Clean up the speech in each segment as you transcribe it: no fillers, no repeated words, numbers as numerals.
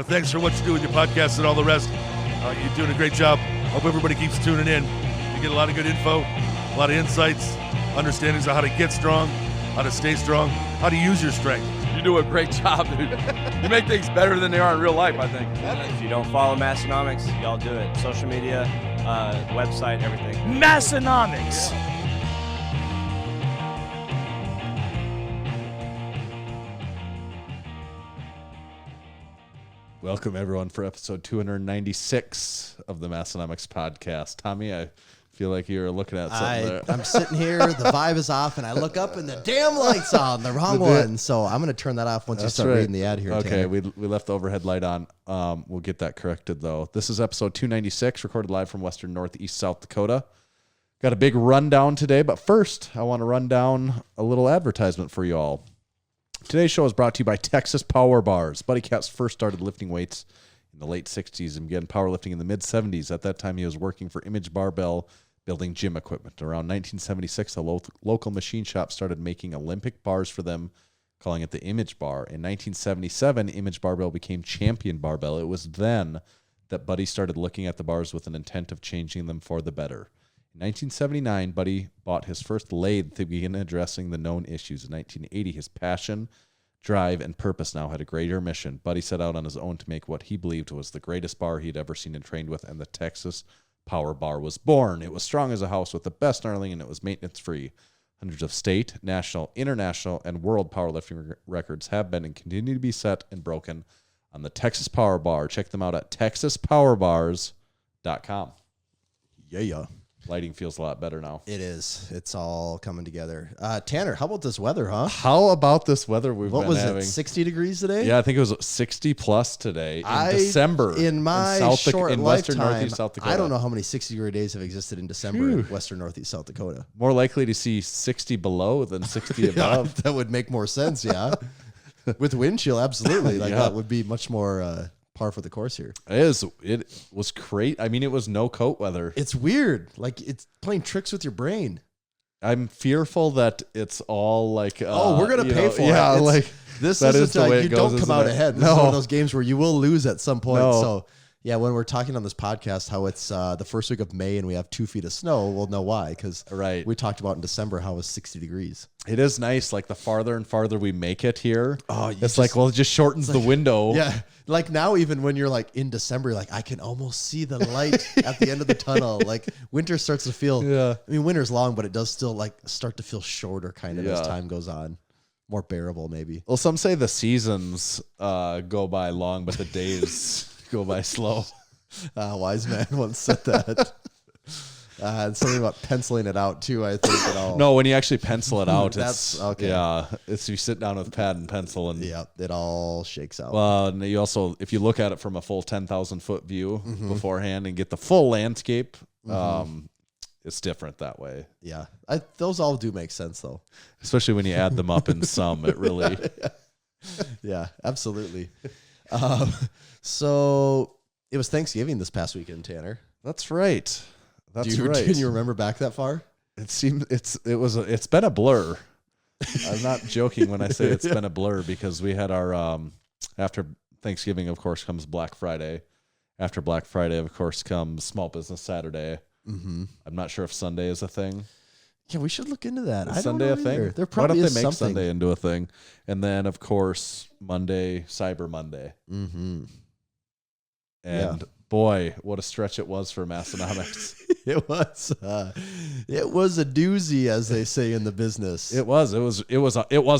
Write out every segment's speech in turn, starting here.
Thanks for what you do with your podcast and all the rest. You're doing a great job. Hope everybody keeps tuning in. You get a lot of good info, a lot of insights, understandings of how to get strong, how to stay strong, how to use your strength. You do a great job, dude. You make things better than they are in real life, I think. If you don't follow Massenomics, y'all do it. Social media, website, everything. Massenomics. Welcome, everyone, for episode 296 of the Massenomics podcast. Tommy, I feel like you're looking at something there. I'm sitting here, the vibe is off, and I look up and the damn light's on, the wrong one. So I'm going to turn that off once you start reading the ad here. Okay, Tanner. we left the overhead light on. We'll get that corrected, though. This is episode 296, recorded live from western northeast South Dakota. Got a big rundown today, but first, I want to run down a little advertisement for you all. Today's show is brought to you by Texas Power Bars. Buddy Caps first started lifting weights in the late 60s and began powerlifting in the mid-70s. At that time, he was working for Image Barbell, building gym equipment. Around 1976, a local machine shop started making Olympic bars for them, calling it the Image Bar. In 1977, Image Barbell became Champion Barbell. It was then that Buddy started looking at the bars with an intent of changing them for the better. In 1979, Buddy bought his first lathe to begin addressing the known issues. In 1980, his passion, drive, and purpose now had a greater mission. Buddy set out on his own to make what he believed was the greatest bar he'd ever seen and trained with, and the Texas Power Bar was born. It was strong as a house with the best gnarling, and it was maintenance-free. Hundreds of state, national, international, and world powerlifting records have been and continue to be set and broken on the Texas Power Bar. Check them out at texaspowerbars.com. Yeah. Lighting feels a lot better now. It is. It's all coming together. Tanner, how about this weather, huh? How about this weather we've been having? What was it, 60 degrees today? Yeah, I think it was 60 plus today in December. In my short in lifetime, western northeast South Dakota. I don't know how many 60-degree days have existed in December in western northeast South Dakota. More likely to see 60 below than 60 above. That would make more sense, yeah. With wind chill, absolutely. That would be much more par for the course here. It was great. I mean, it was no coat weather. It's weird. Like, it's playing tricks with your brain. I'm fearful that it's all like... we're going to pay for it. Yeah, like... This that isn't is the way you it goes, don't come out ahead. This is one of those games where you will lose at some point. No. So, yeah, when we're talking on this podcast how it's the first week of May and we have 2 feet of snow, we'll know why. Because we talked about in December how it was 60 degrees. It is nice. Like, the farther and farther we make it here, it just shortens the window. Yeah. Like, now even when you're, like, in December, you're like, I can almost see the light at the end of the tunnel. Like, winter starts to feel... Yeah. I mean, winter's long, but it does still, like, start to feel shorter kind of as time goes on. More bearable, maybe. Well, some say the seasons go by long, but the days go by slow. Wise man once said that. And something about penciling it out too, I think. No, when you actually pencil it out, that's okay. Yeah, it's you sit down with pad and pencil, and it all shakes out. Well, and you also, if you look at it from a full 10,000 foot view beforehand and get the full landscape, it's different that way. Yeah, those all do make sense though, especially when you add them up in sum. It really, yeah, absolutely. So it was Thanksgiving this past weekend, Tanner. That's right. That's right. Can you remember back that far? It seems it's been a blur. I'm not joking when I say it's been a blur because we had our after Thanksgiving, of course, comes Black Friday. After Black Friday, of course, comes Small Business Saturday. Mm-hmm. I'm not sure if Sunday is a thing. Yeah, we should look into that. Is Sunday a thing? There probably Why don't is they make something. Sunday into a thing? And then, of course, Monday, Cyber Monday. Mm-hmm. And boy, what a stretch it was for Massenomics. It was a doozy, as they say in the business. It was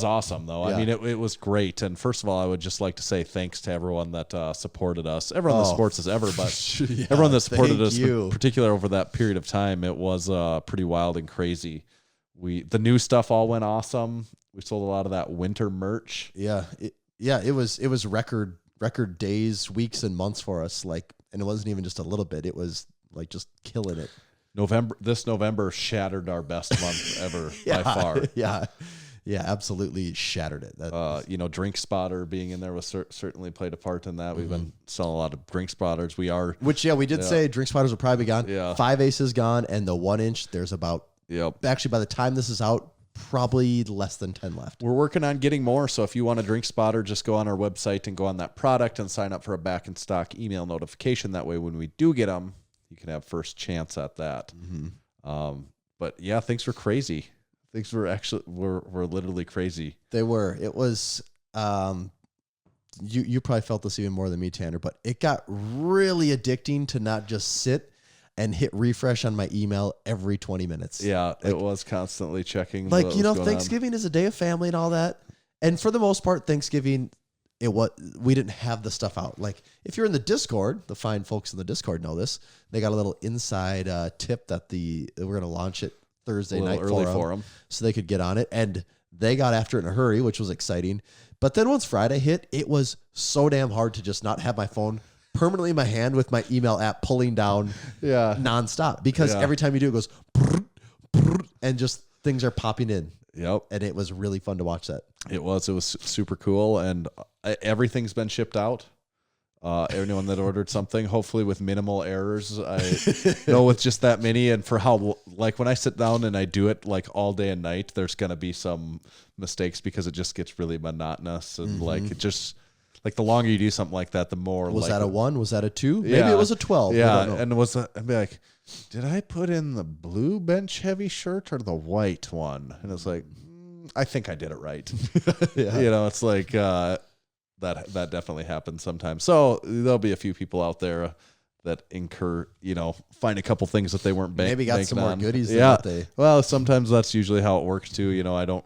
awesome though. Yeah. I mean, it was great. And first of all, I would just like to say thanks to everyone that supported us. Everyone that supports us ever, but everyone that supported us, in particular over that period of time. It was pretty wild and crazy. The new stuff all went awesome. We sold a lot of that winter merch. Yeah, it was record days, weeks, and months for us. And it wasn't even just a little bit. It was like just killing it. This November shattered our best month ever by far. Yeah, absolutely shattered it. Drink Spotter being in there was certainly played a part in that. We've been selling a lot of Drink Spotters. We did say Drink Spotters will probably be gone. Yeah. 5 Aces gone, and the 1 inch. There's about actually by the time this is out, probably less than 10 left. We're working on getting more. So if you want a drink spotter, just go on our website and go on that product and sign up for a back in stock email notification. That way, when we do get them, you can have first chance at that. But yeah, things were crazy. Things were were literally crazy. They were. It was. You probably felt this even more than me, Tanner, but it got really addicting to not just sit and hit refresh on my email every 20 minutes. Yeah, it was constantly checking. Like, Thanksgiving is a day of family and all that. And for the most part, Thanksgiving, we didn't have the stuff out. Like, if you're in the Discord, the fine folks in the Discord know this. They got a little inside tip that we're going to launch it Thursday night early for them, so they could get on it. And they got after it in a hurry, which was exciting. But then once Friday hit, it was so damn hard to just not have my phone permanently in my hand with my email app pulling down nonstop, because every time you do, it goes brrr, brrr, and just things are popping in. Yep. And it was really fun to watch that. It was super cool. And everything's been shipped out. Anyone that ordered something, hopefully with minimal errors. I know with just that many, and for how, like, when I sit down and I do it like all day and night, there's going to be some mistakes because it just gets really monotonous. And like, it just, like, the longer you do something like that, the more. Was like, that a 1? Was that a 2? Maybe Yeah. it was a 12. Yeah. I don't know. And I'd be like, did I put in the blue bench heavy shirt or the white one? And it's like, I think I did it right. Yeah. It's like, that definitely happens sometimes. So there'll be a few people out there that find a couple things that they weren't Maybe got some more on. goodies than Yeah. what they. Well, sometimes that's usually how it works too. I don't.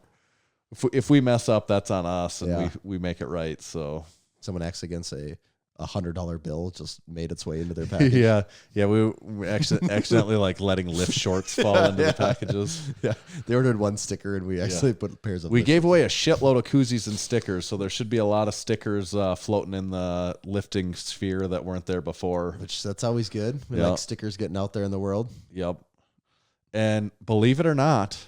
If we mess up, that's on us, and we make it right. So Someone acts against a $100 bill just made its way into their package. yeah. We accidentally like letting lift shorts fall into the packages. Yeah, they ordered one sticker and we actually put pairs of. We lift gave away a shitload of koozies and stickers, so there should be a lot of stickers floating in the lifting sphere that weren't there before. Which that's always good. We Yeah. like stickers getting out there in the world. Yep. And believe it or not,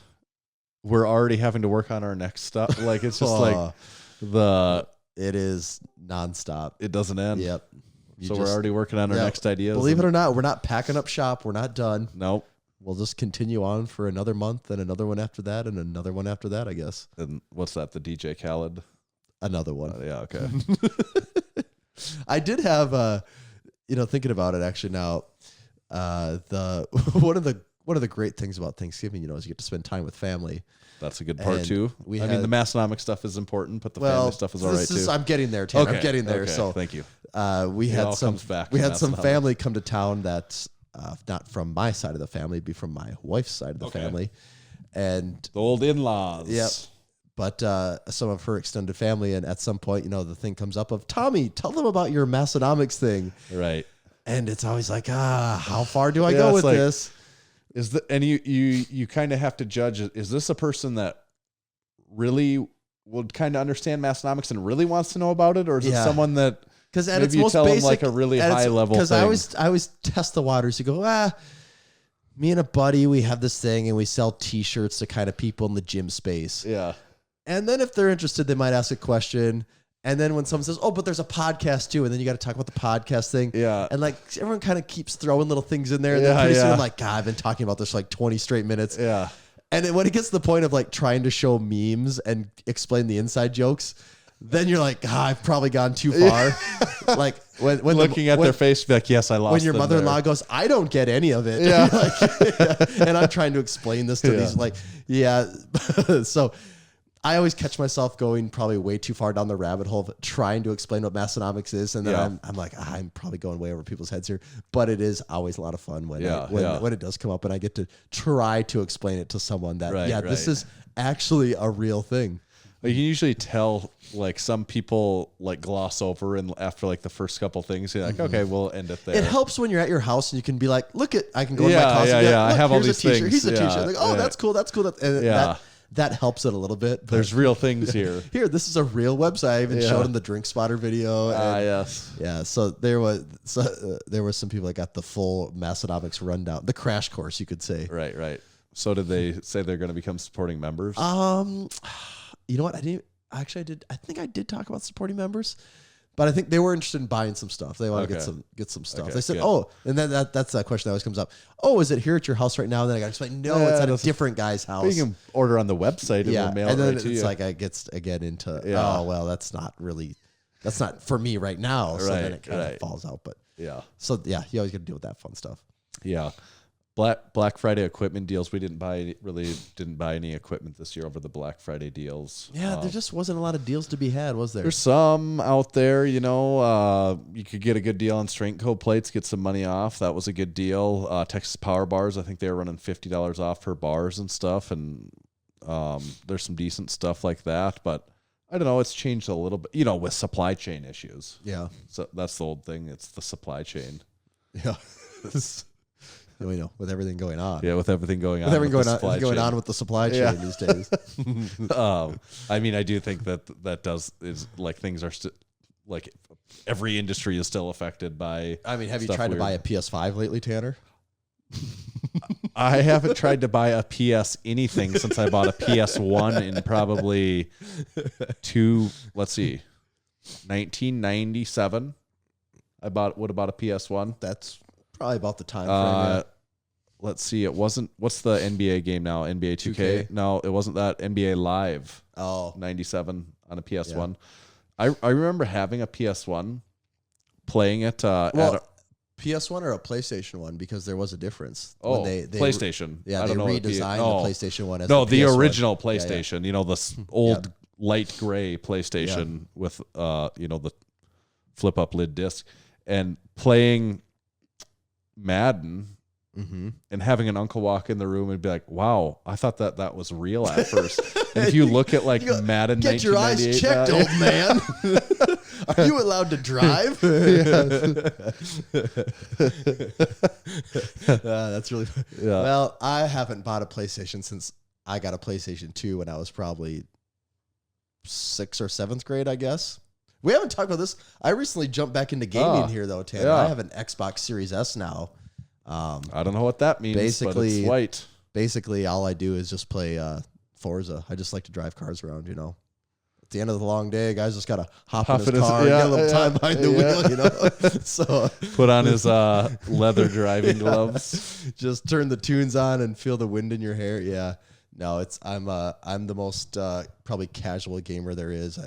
we're already having to work on our next stuff. Like, it's just like it is nonstop. it doesn't end. Yep. So we're already working on our next ideas. Believe it or not, we're not packing up shop. We're not done. Nope. We'll just continue on for another month and another one after that and another one after that, I guess. And what's that? The DJ Khaled? Another one. Yeah. Okay. I did have, thinking about it actually now, one of the great things about Thanksgiving, is you get to spend time with family. That's a good part And too. we the had- Massenomics stuff is important, but the family stuff is all right too. I'm getting there, Tanner. Okay. I'm getting there. Okay. So Thank you. we had all some comes back we to had some Massenomics. family come to town that's not from my side of the family, it'd be from my wife's side of the family, and The old in-laws. Yep. But some of her extended family, and at some point, the thing comes up of, Tommy, tell them about your Massenomics thing. Right. And it's always like, how far do I Yeah, go it's with like- this? And you kind of have to judge, is this a person that really would kind of understand Massenomics and really wants to know about it, or is it Yeah. someone that Because at maybe its you most tell basic, them like a really high level thing? Because I always test the waters. You go, me and a buddy, we have this thing, and we sell T-shirts to kind of people in the gym space. Yeah. And then if they're interested, they might ask a question. And then when someone says, oh, but there's a podcast too, and then you got to talk about the podcast thing. Yeah. And like everyone kind of keeps throwing little things in there. And then pretty soon I'm like, God, I've been talking about this for like 20 straight minutes. Yeah. And then when it gets to the point of like trying to show memes and explain the inside jokes, then you're like, I've probably gone too far. Like when Looking at their face, be like, yes, I lost when your them mother-in-law there. goes, I don't get any of it. Yeah. And I'm trying to explain this to these, like, so I always catch myself going probably way too far down the rabbit hole of trying to explain what Massenomics is. And then I'm like, I'm probably going way over people's heads here, but it is always a lot of fun when it does come up and I get to try to explain it to someone that, this is actually a real thing. You can usually tell, like, some people like gloss over, and after like the first couple things, you're like, okay, we'll end it there. It helps when you're at your house and you can be like, I can go in my closet. I Look, have all here's these a t-shirt. things. Here's a t-shirt. Like, oh, that's cool. That's cool. And that helps it a a little bit. There's real things here. Here, this is a real website. I even showed him the Drink Spotter video. Yes. Yeah, so there was some people that got the full Massenomics rundown, the crash course, you could say. Right. So did they say they're going to become supporting members? You know what? I think I did talk about supporting members. But I think they were interested in buying some stuff. They want to get some stuff. They said, "Oh," and then that's that question that always comes up. "Oh, is it here at your house right now?" And then I got to explain, "No, it's at a different guy's house." You can order on the website and we'll mail and then it right to it's you. like I get again into oh well, that's not for me right now. So then it kind of falls out. But you always got to deal with that fun stuff. Yeah. Black Friday equipment deals. We didn't buy any equipment this year over the Black Friday deals. Yeah, there just wasn't a lot of deals to be had, was there? There's some out there, you could get a good deal on Strength Co plates, get some money off. That was a good deal. Texas Power Bars, I think they were running $50 off per bars and stuff, and there's some decent stuff like that. But I don't know, it's changed a little bit, with supply chain issues. Yeah. So that's the old thing. It's the supply chain. Yeah. With everything going on. Yeah, with everything going on. With everything going on with the supply chain these days. I do think that is like things are still like every industry is still affected by. Have you tried to buy a PS5 lately, Tanner? I haven't tried to buy a PS anything since I bought a PS1 in probably 1997. I would have bought a PS1. That's probably about the time frame. Let's see. It wasn't. What's the NBA game now? NBA 2K? No, it wasn't that. NBA Live. Oh, 97 on a PS1. Yeah. I remember having a PS1, playing it. At PS1 or a PlayStation 1, because there was a difference. Oh, they PlayStation. Yeah, they redesigned the PlayStation 1 as the original PlayStation. Yeah. The old light gray PlayStation with the flip up lid disc, and playing Madden. Mm-hmm. And having an uncle walk in the room and be like, "Wow, I thought that was real at first." And if you look at like Madden, get your eyes checked, old man. Are you allowed to drive? That's really well. I haven't bought a PlayStation since I got a PlayStation 2 when I was probably 6th or 7th grade, I guess. We haven't talked about this. I recently jumped back into gaming here, though, Tanner. Yeah. I have an Xbox Series S now. I don't know what that means, but it's white. Basically, all I do is just play Forza. I just like to drive cars around, At the end of the long day, guys just got to hop in his car and get a little time behind the wheel, So put on his leather driving gloves. Just turn the tunes on and feel the wind in your hair. Yeah. No, I'm the most probably casual gamer there is.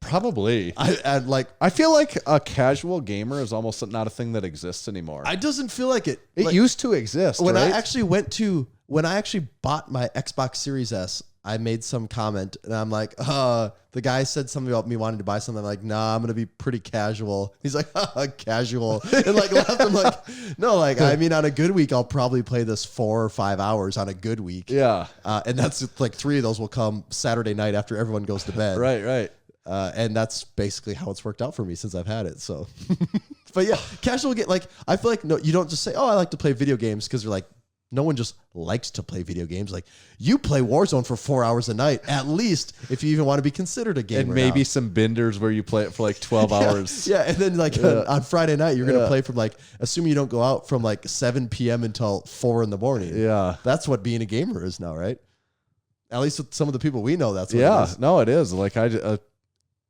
Probably. I feel like a casual gamer is almost not a thing that exists anymore. I doesn't feel like it. It used to exist. When right? I actually bought my Xbox Series S, I made some comment and I'm like, the guy said something about me wanting to buy something. I'm like, nah, I'm going to be pretty casual. He's like, casual. And laughed. I'm like, no, on a good week, I'll probably play this 4 or 5 hours on a good week. Yeah. And that's 3 of those will come Saturday night after everyone goes to bed. Right. And that's basically how it's worked out for me since I've had it. So, but yeah, casual game. I feel like you don't just say, "Oh, I like to play video games," because you're like, no one just likes to play video games. Like, you play Warzone for 4 hours a night, at least, if you even want to be considered a gamer. And maybe some binders where you play it for 12 hours. Yeah, and then on Friday night, you're gonna play from assuming you don't go out from 7 p.m. until 4 in the morning. Yeah, that's what being a gamer is now, right? At least with some of the people we know, that's what it is. No, it is.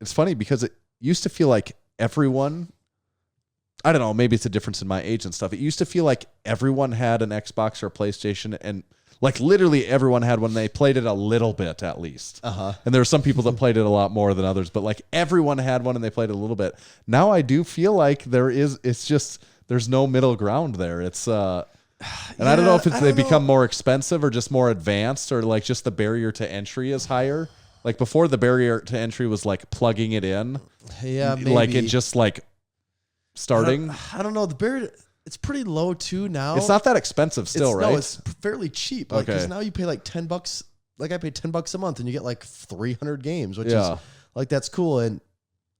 It's funny because it used to feel like everyone, I don't know, maybe it's a difference in my age and stuff. It used to feel like everyone had an Xbox or a PlayStation, and literally everyone had one. They played it a little bit at least. Uh-huh. And there were some people that played it a lot more than others, but everyone had one and they played it a little bit. Now I do feel like there's no middle ground there. It's, and I don't know if they become more expensive or just more advanced, or just the barrier to entry is higher. Before, the barrier to entry was plugging it in. Yeah, maybe. It just starting. I don't know. The barrier, it's pretty low too now. It's not that expensive still, right? No, it's fairly cheap. Because now you pay $10. I pay $10 a month and you get 300 games, which is that's cool. And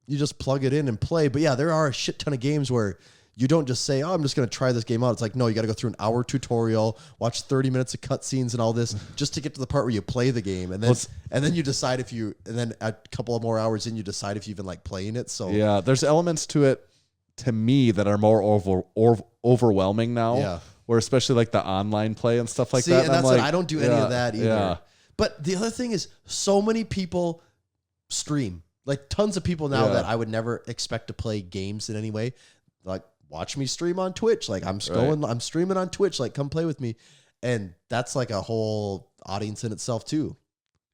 you just plug it in and play. But yeah, there are a shit ton of games where you don't just say, "Oh, I'm just going to try this game out." It's no, you got to go through an hour tutorial, watch 30 minutes of cutscenes and all this just to get to the part where you play the game. And then you decide and then a couple of more hours in, you decide if you even like playing it. So yeah, there's elements to it, to me, that are more overwhelming now. Yeah. Where especially the online play and stuff like See, that. and that's what I don't do any of that either. Yeah. But the other thing is, so many people stream. Like tons of people now Yeah. that I would never expect to play games in any way, like watch me stream on Twitch. Like I'm streaming on Twitch. Like come play with me, and that's like a whole audience in itself too.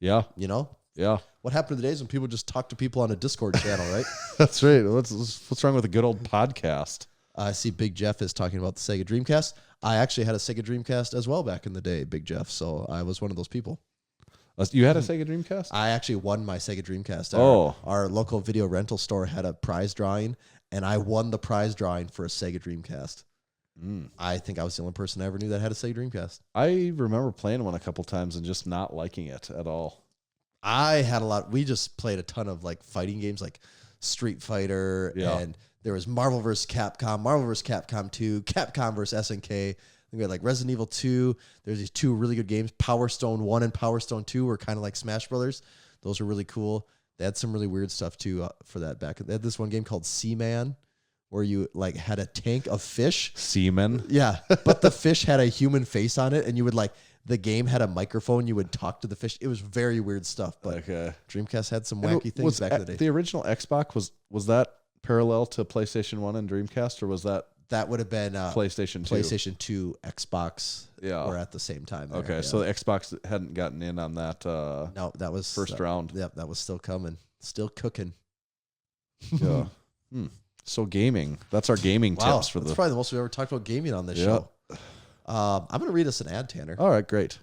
Yeah. You know, Yeah. what happened to the days when people just talk to people on a Discord channel, right? That's right. What's wrong with a good old podcast? I see Big Jeff is talking about the Sega Dreamcast. I actually had a Sega Dreamcast as well back in the day, Big Jeff. So I was one of those people. You had a Sega Dreamcast? I actually won my Sega Dreamcast. Our local video rental store had a prize drawing, and I won the prize drawing for a Sega Dreamcast. I think I was the only person I ever knew that had a Sega Dreamcast. I remember playing one a couple times and just not liking it at all. I had a lot. We just played a ton of like fighting games, like Street Fighter, and there was Marvel vs. Capcom, Marvel vs. Capcom 2, Capcom vs. SNK. We had like Resident Evil 2. There's these two really good games. Power Stone 1 and Power Stone 2 were kind of like Smash Brothers. Those were really cool. They had some really weird stuff too for that back. They had this one game called Seaman, where you like had a tank of fish. Seaman? Yeah, but the fish had a human face on it, and you would like, the game had a microphone. You would talk to the fish. It was very weird stuff, but Dreamcast had some wacky things back in the day. The original Xbox, was that parallel to PlayStation 1 and Dreamcast, or was that would have been PlayStation 2? PlayStation 2, Xbox were at the same time. Okay, so the Xbox hadn't gotten in on that no, that was first round. Yep, that was still coming. Still cooking. Yeah. So gaming. That's our gaming tips for that's probably the most we've ever talked about gaming on this show. I'm going to read us an ad, Tanner. All right, great.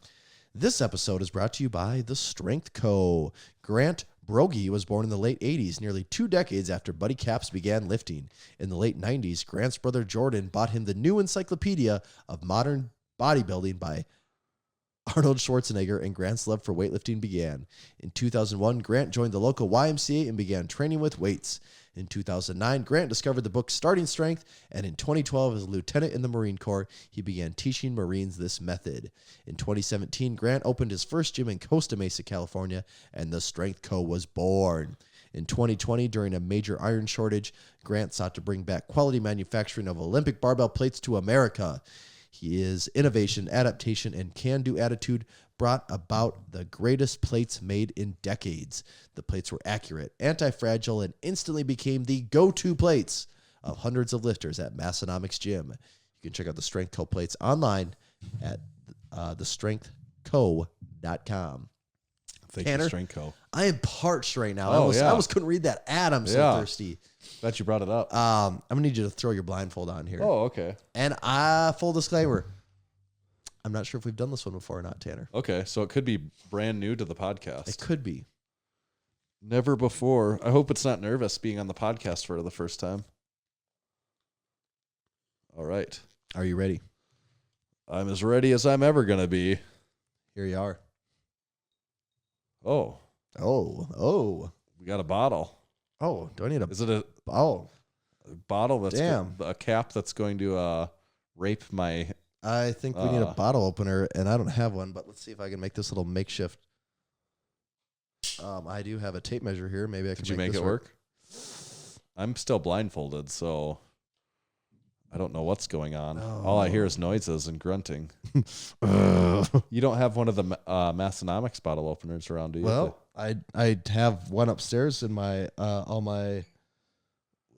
This episode is brought to you by The Strength Co. Grant Brogy was born in the late 80s, nearly 2 decades after Buddy Caps began lifting. In the late 90s, Grant's brother Jordan bought him the new encyclopedia of modern bodybuilding by Arnold Schwarzenegger, and Grant's love for weightlifting began. In 2001, Grant joined the local YMCA and began training with weights. In 2009, Grant discovered the book Starting Strength, and in 2012, as a lieutenant in the Marine Corps, he began teaching Marines this method. In 2017, Grant opened his first gym in Costa Mesa, California, and the Strength Co. was born. In 2020, during a major iron shortage, Grant sought to bring back quality manufacturing of Olympic barbell plates to America. His innovation, adaptation, and can-do attitude brought about the greatest plates made in decades. The plates were accurate, anti-fragile, and instantly became the go-to plates of hundreds of lifters at Massenomics Gym. You can check out the Strength Co. plates online at thestrengthco.com. Thank Tanner, you, Strength Co. I am parched right now. Oh, I almost couldn't read that ad. I'm so thirsty. Glad you brought it up. I'm going to need you to throw your blindfold on here. Oh, okay. And full disclaimer, I'm not sure if we've done this one before or not, Tanner. Okay, so it could be brand new to the podcast. It could be. Never before. I hope it's not nervous being on the podcast for the first time. All right. Are you ready? I'm as ready as I'm ever going to be. Here you are. Oh. We got a bottle. Oh, do I need a... Is it a bottle that's a cap that's going to rape my... I think we need a bottle opener, and I don't have one, but let's see if I can make this little makeshift. I do have a tape measure here. Maybe I can make it work? I'm still blindfolded, so I don't know what's going on. Oh. All I hear is noises and grunting. You don't have one of the Massenomics bottle openers around, do you? Well, I have one upstairs in my all my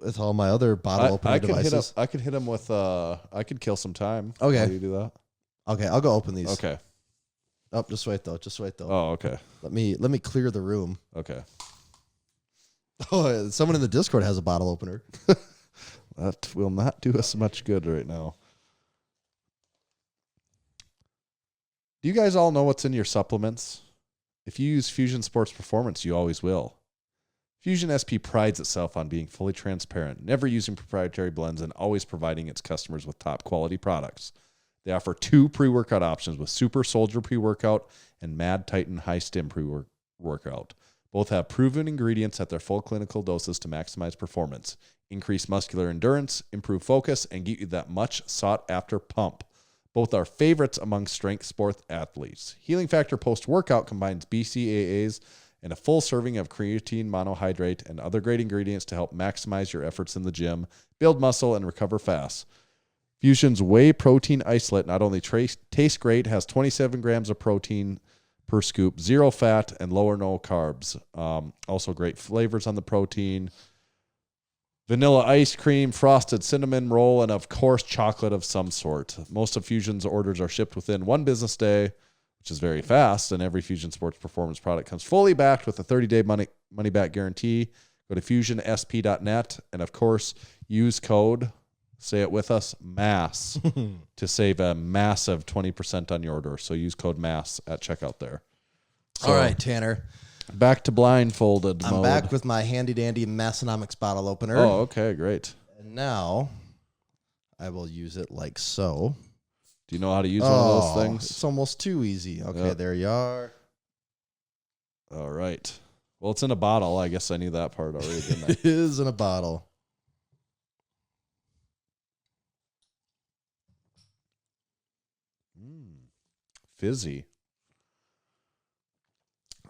other bottle opener devices. I could hit him with I could kill some time. Okay. While you do that. Okay, I'll go open these. Okay. Oh, just wait though. Oh, okay. Let me clear the room. Okay. Oh, someone in the Discord has a bottle opener. That will not do us much good right now. Do you guys all know what's in your supplements? If you use Fusion Sports Performance, you always will. Fusion SP prides itself on being fully transparent, never using proprietary blends, and always providing its customers with top quality products. They offer 2 pre-workout options with Super Soldier pre-workout and Mad Titan High Stim pre-workout. Both have proven ingredients at their full clinical doses to maximize performance, increase muscular endurance, improve focus, and get you that much sought-after pump. Both are favorites among strength sport athletes. Healing Factor post-workout combines BCAAs and a full serving of creatine monohydrate and other great ingredients to help maximize your efforts in the gym, build muscle, and recover fast. Fusion's whey protein isolate not only tastes great, has 27 grams of protein per scoop. 0 fat and low or no carbs. Also great flavors on the protein. Vanilla ice cream, frosted cinnamon roll, and of course, chocolate of some sort. Most of Fusion's orders are shipped within 1 business day, which is very fast, and every Fusion Sports Performance product comes fully backed with a 30-day money-back guarantee. Go to fusionsp.net, and of course, use code, say it with us, MASS, to save a massive 20% on your order. So use code MASS at checkout there. So, All right, Tanner. back to blindfolded I'm mode. back with my handy-dandy Massenomics bottle opener. Oh, okay, great. And now I will use it like so. Do you know how to use one of those things? It's almost too easy. Okay, Yep. there you are. All right. Well, it's in a bottle. I guess I knew that part already, didn't I? It is in a bottle. Fizzy.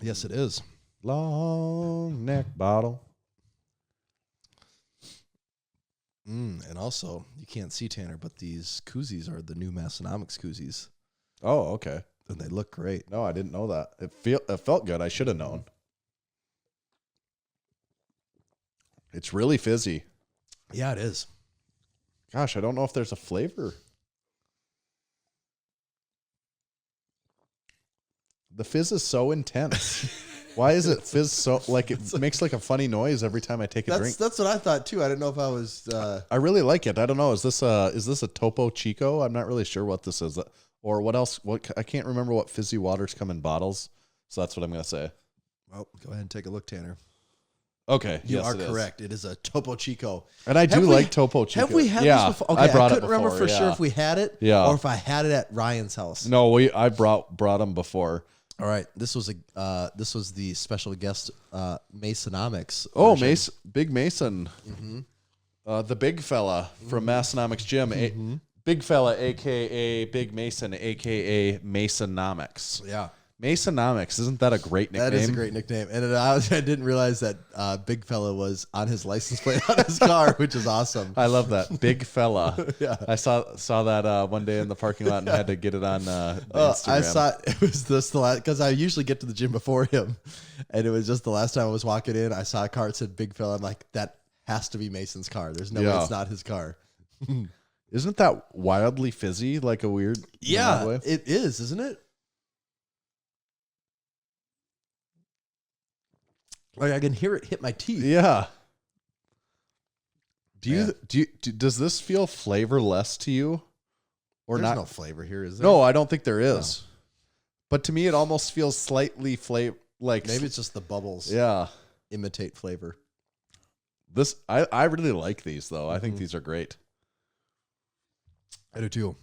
Yes, it is. Long neck bottle. And also, you can't see, Tanner, but these koozies are the new Massenomics koozies. Oh, okay. And they look great. No, I didn't know that. It felt good. I should have known. It's really fizzy. Yeah, it is. Gosh, I don't know if there's a flavor. The fizz is so intense. Why is it fizz so like it makes like a funny noise every time I take a drink? That's what I thought too. I didn't know if I was I really like it. I don't know. Is this a Topo Chico? I'm not really sure what this is. Or what else? What I can't remember what fizzy waters come in bottles. So that's what I'm gonna say. Well, go ahead and take a look, Tanner. Okay, You yes, are it is. correct. It is a Topo Chico. And I do Have we- like Topo Chico. Have we had yeah, this before? Okay, I brought it couldn't before. remember for yeah. sure if we had it Yeah. or if I had it at Ryan's house. No, I brought them before. All right. This was the special guest Massenomics. Oh, version. Big Mason. The big fella from Massenomics Gym. Big fella, a.k.a. Big Mason, a.k.a. Masonomics. Yeah. Masonomics. Isn't that a great nickname? That is a great nickname. And I didn't realize that Big Fella was on his license plate on his car, which is awesome. I love that. Big fella. Yeah. I saw that one day in the parking lot and had to get it on Instagram. I saw it was just the last, because I usually get to the gym before him. And it was just the last time I was walking in, I saw a car that said Big Fella. I'm like, that has to be Mason's car. There's no way it's not his car. Isn't that wildly fizzy? Like a weird odd way? It is, isn't it? Like I can hear it hit my teeth. Yeah. Does this feel flavorless to you, or There's not? no flavor here, is there? No, I don't think there is. But to me, it almost feels slightly like Maybe it's just the bubbles yeah. imitate flavor. This I really like these though. I think these are great. I do too.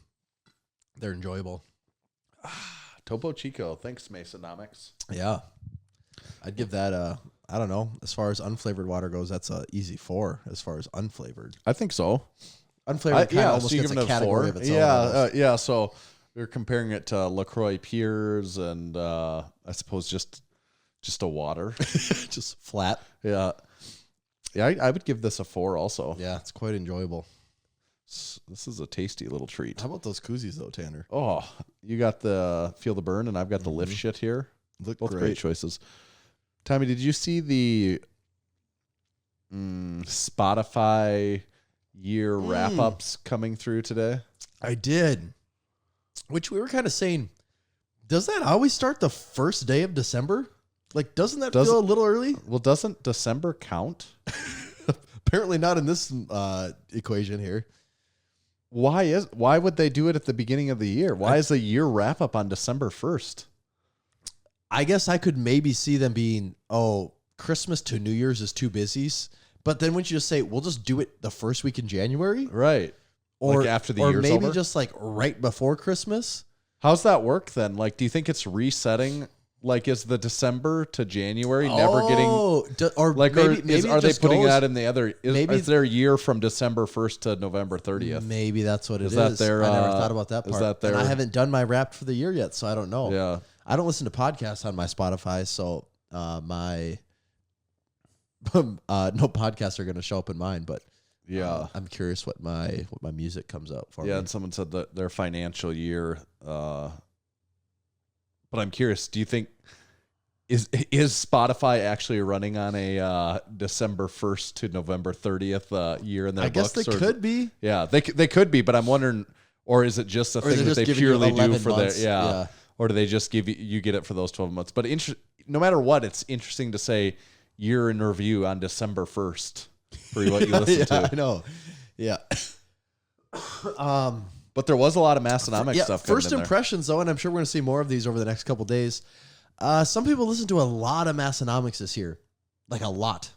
They're enjoyable. Topo Chico, thanks Masonomics. Yeah. I'd give that I don't know. As far as unflavored water goes, that's a easy 4. As far as unflavored, I think so. unflavored kind of almost so you're gets giving a it a category 4. of its own. Yeah, almost. yeah. So we're comparing it to LaCroix Piers and I suppose just a water. Just flat. Yeah. Yeah, I would give this a 4 also. Yeah, it's quite enjoyable. This is a tasty little treat. How about those koozies though, Tanner? Oh, you got the Feel the Burn and I've got the Lift shit here. Look Both great. great choices. Tommy, did you see the Spotify year wrap-ups coming through today? I did. Which we were kind of saying, does that always start the first day of December? Like, doesn't that feel a little early? Well, doesn't December count? Apparently not in this equation here. Why would they do it at the beginning of the year? Why is the year wrap-up on December 1st? I guess I could maybe see them being, Christmas to New Year's is too busy. But then wouldn't you just say, we'll just do it the first week in January? Right. Or like after the or year's maybe over? just like right before Christmas? How's that work then? Like, do you think it's resetting? Like, is the December to January never getting... Or Like, maybe are it they just putting goes- that in the other... maybe- Is their year from December 1st to November 30th? Maybe that's what it is. Is that their, I never thought about that is part. that their- And I haven't done my wrap for the year yet, so I don't know. Yeah. I don't listen to podcasts on my Spotify, so my no podcasts are going to show up in mine. But Yeah. I'm curious what my music comes up for. Yeah, me. and someone said that their financial year But I'm curious, do you think is Spotify actually running on a December 1st to November 30th year in their books? I guess they could be. Yeah, they could be, but I'm wondering, or is it just a thing that they purely do for their or do they just give you get it for those 12 months? But no matter what, it's interesting to say year in review on December 1st for what you listen to. I know. Yeah. But there was a lot of Massenomics stuff. First impressions, though, and I'm sure we're going to see more of these over the next couple days. Some people listen to a lot of Massenomics this year, like a lot,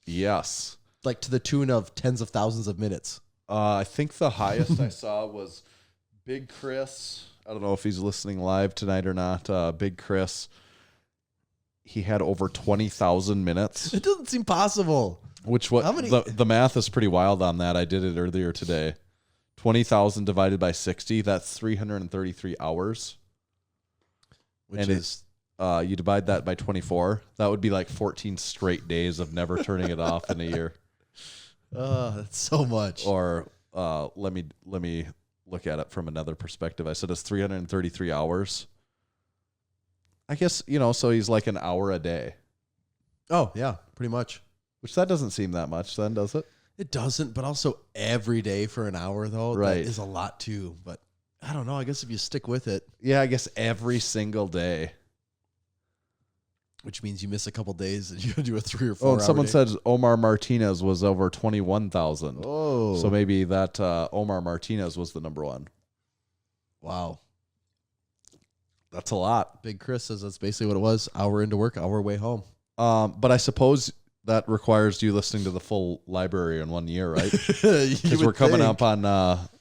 Yes. like to the tune of tens of thousands of minutes. I think the highest I saw was Big Chris. I don't know if he's listening live tonight or not. Big Chris. He had over 20,000 minutes. It doesn't seem possible. How many? The math is pretty wild on that. I did it earlier today. 20,000 divided by 60, that's 333 hours. Which is... you divide that by 24, that would be like 14 straight days of never turning it off in a year. That's so much. Or let me look at it from another perspective. I said it's 333 hours. I guess, so he's like an hour a day. Oh, yeah, pretty much. Which that doesn't seem that much then, does it? It doesn't, but also every day for an hour, though, right, that is a lot too. But I don't know. I guess if you stick with it. Yeah, I guess every single day. Which means you miss a couple days and you do a 3 or 4 Oh, and hour someone day. says Omar Martinez was over 21,000. Oh. So maybe that Omar Martinez was the number one. Wow. That's a lot. Big Chris says that's basically what it was. Hour into work, hour way home. But I suppose that requires you listening to the full library in 1 year, right? Because we're coming up on,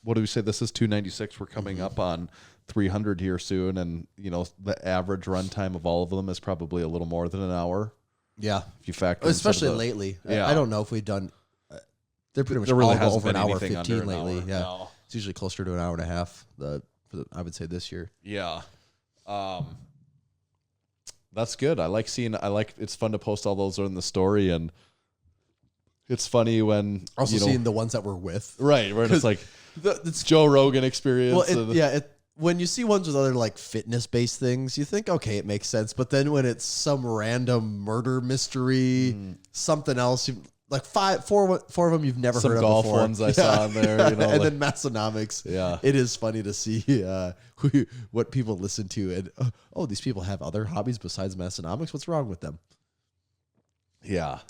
what do we say? This is 296. We're coming up on 300 here soon. And, the average runtime of all of them is probably a little more than an hour. Yeah. If you factor especially lately. Yeah. I don't know if we've done, they're pretty much there really all hasn't over an been hour anything 15 under an lately. hour. Yeah. No. It's usually closer to an hour and a half, I would say this year. Yeah. That's good. It's fun to post all those in the story, and it's funny when Also seeing the ones that we're with. Right, where it's like it's Joe Rogan experience. Well, when you see ones with other like fitness based things, you think, okay, it makes sense. But then when it's some random murder mystery, something else, like four of them you've never some heard of golf before. ones I saw in there, and then Massenomics. Yeah, it is funny to see what people listen to, and these people have other hobbies besides Massenomics. What's wrong with them? Yeah.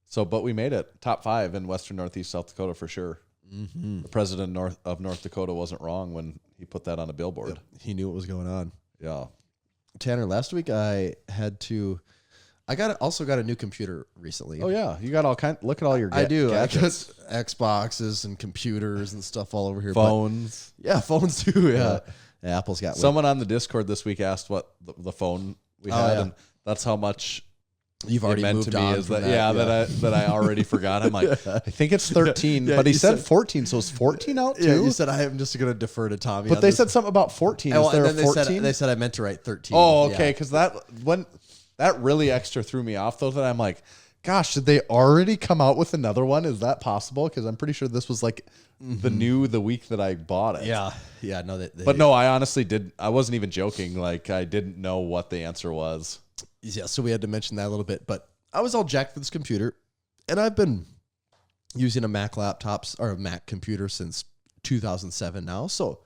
So, but we made it top 5 in Western Northeast South Dakota for sure. Mm-hmm. The president of North Dakota wasn't wrong when he put that on a billboard. Yep. He knew what was going on. Yeah. Tanner, last week I also got a new computer recently. Oh yeah, you got all kind. Look at all your. I do. Gadgets. I got Xboxes and computers and stuff all over here. Phones. Phones too. Yeah. Apple's got. Someone on the Discord this week asked what the phone we had, and that's how much you've already meant moved to me. on. Is that I already forgot? I'm like, I think it's 13, Yeah, but he you said said 14, so is 14 out too? Yeah, you said I am just going to defer to Tommy. But they said something about 14. Is there a 14? They said I meant to write 13. Oh, okay, because that really extra threw me off though. That I'm like, gosh, did they already come out with another one? Is that possible? Because I'm pretty sure this was like the week that I bought it. Yeah. No, but no, I honestly did. I wasn't even joking. Like I didn't know what the answer was. Yeah, so we had to mention that a little bit. But I was all jacked for this computer, and I've been using a Mac computer since 2007 now. So,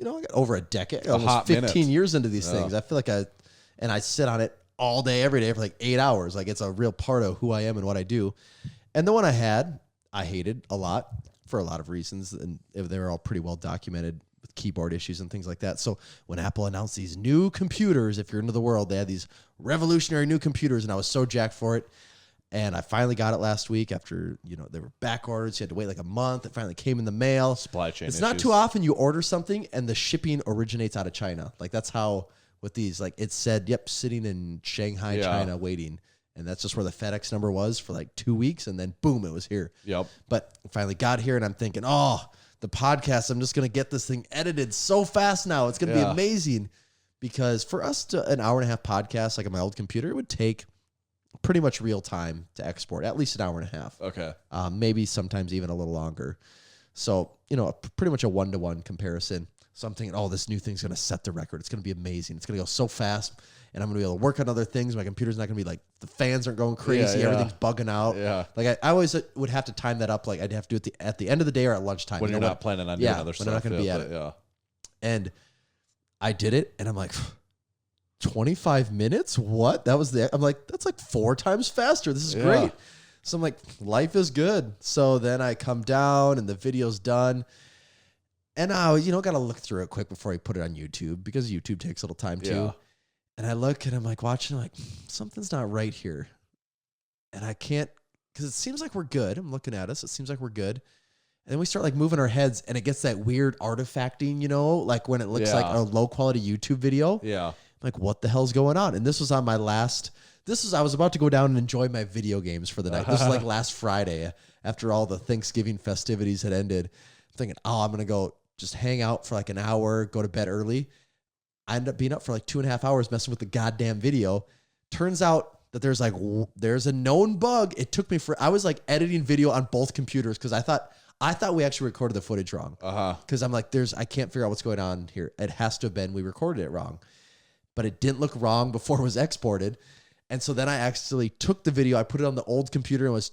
I got over a decade, almost 15 years into these things. I feel like I sit on it all day, every day for like 8 hours. Like it's a real part of who I am and what I do. And the one I had, I hated a lot for a lot of reasons. And they were all pretty well documented with keyboard issues and things like that. So when Apple announced these new computers, if you're into the world, they had these revolutionary new computers, and I was so jacked for it. And I finally got it last week after, they were back orders. You had to wait like a month. It finally came in the mail. Supply chain It's issues. not too often you order something and the shipping originates out of China. Like that's how with these, like it said, sitting in Shanghai, China, waiting. And that's just where the FedEx number was for like 2 weeks. And then boom, it was here. Yep. But I finally got here and I'm thinking, the podcast, I'm just going to get this thing edited so fast now. It's going to be amazing. Because for us to an hour and a half podcast, like on my old computer, it would take pretty much real time to export, at least an hour and a half. Okay. Maybe sometimes even a little longer. So, pretty much a 1-to-1 comparison. So I'm thinking, oh, this new thing's going to set the record. It's going to be amazing. It's going to go so fast, and I'm going to be able to work on other things. My computer's not going to be like, the fans aren't going crazy. Everything's bugging out. Yeah. Like I always would have to time that up. Like I'd have to do it at the end of the day or at lunchtime. When you're not planning on doing other stuff. When I'm not going to be at it. Yeah. And I did it, and I'm like, 25 minutes? What? I'm like, that's like 4 times faster. This is great. So I'm like, life is good. So then I come down, and the video's done. And I, got to look through it quick before I put it on YouTube, because YouTube takes a little time too. Yeah. And I look, and I'm like watching, I'm like, something's not right here. And I can't, because it seems like we're good. I'm looking at us. It seems like we're good. And then we start like moving our heads, and it gets that weird artifacting, like when it looks like a low quality YouTube video. Yeah. I'm like, what the hell's going on? And this was on my last, I was about to go down and enjoy my video games for the night. This was like last Friday after all the Thanksgiving festivities had ended. I'm thinking, I'm going to go just hang out for like an hour, go to bed early. I ended up being up for like 2.5 hours messing with the goddamn video. Turns out that there's a known bug. It took me I was like editing video on both computers because I thought we actually recorded the footage wrong. Because I'm like, I can't figure out what's going on here. It has to have been we recorded it wrong. But it didn't look wrong before it was exported. And so then I actually took the video, I put it on the old computer and was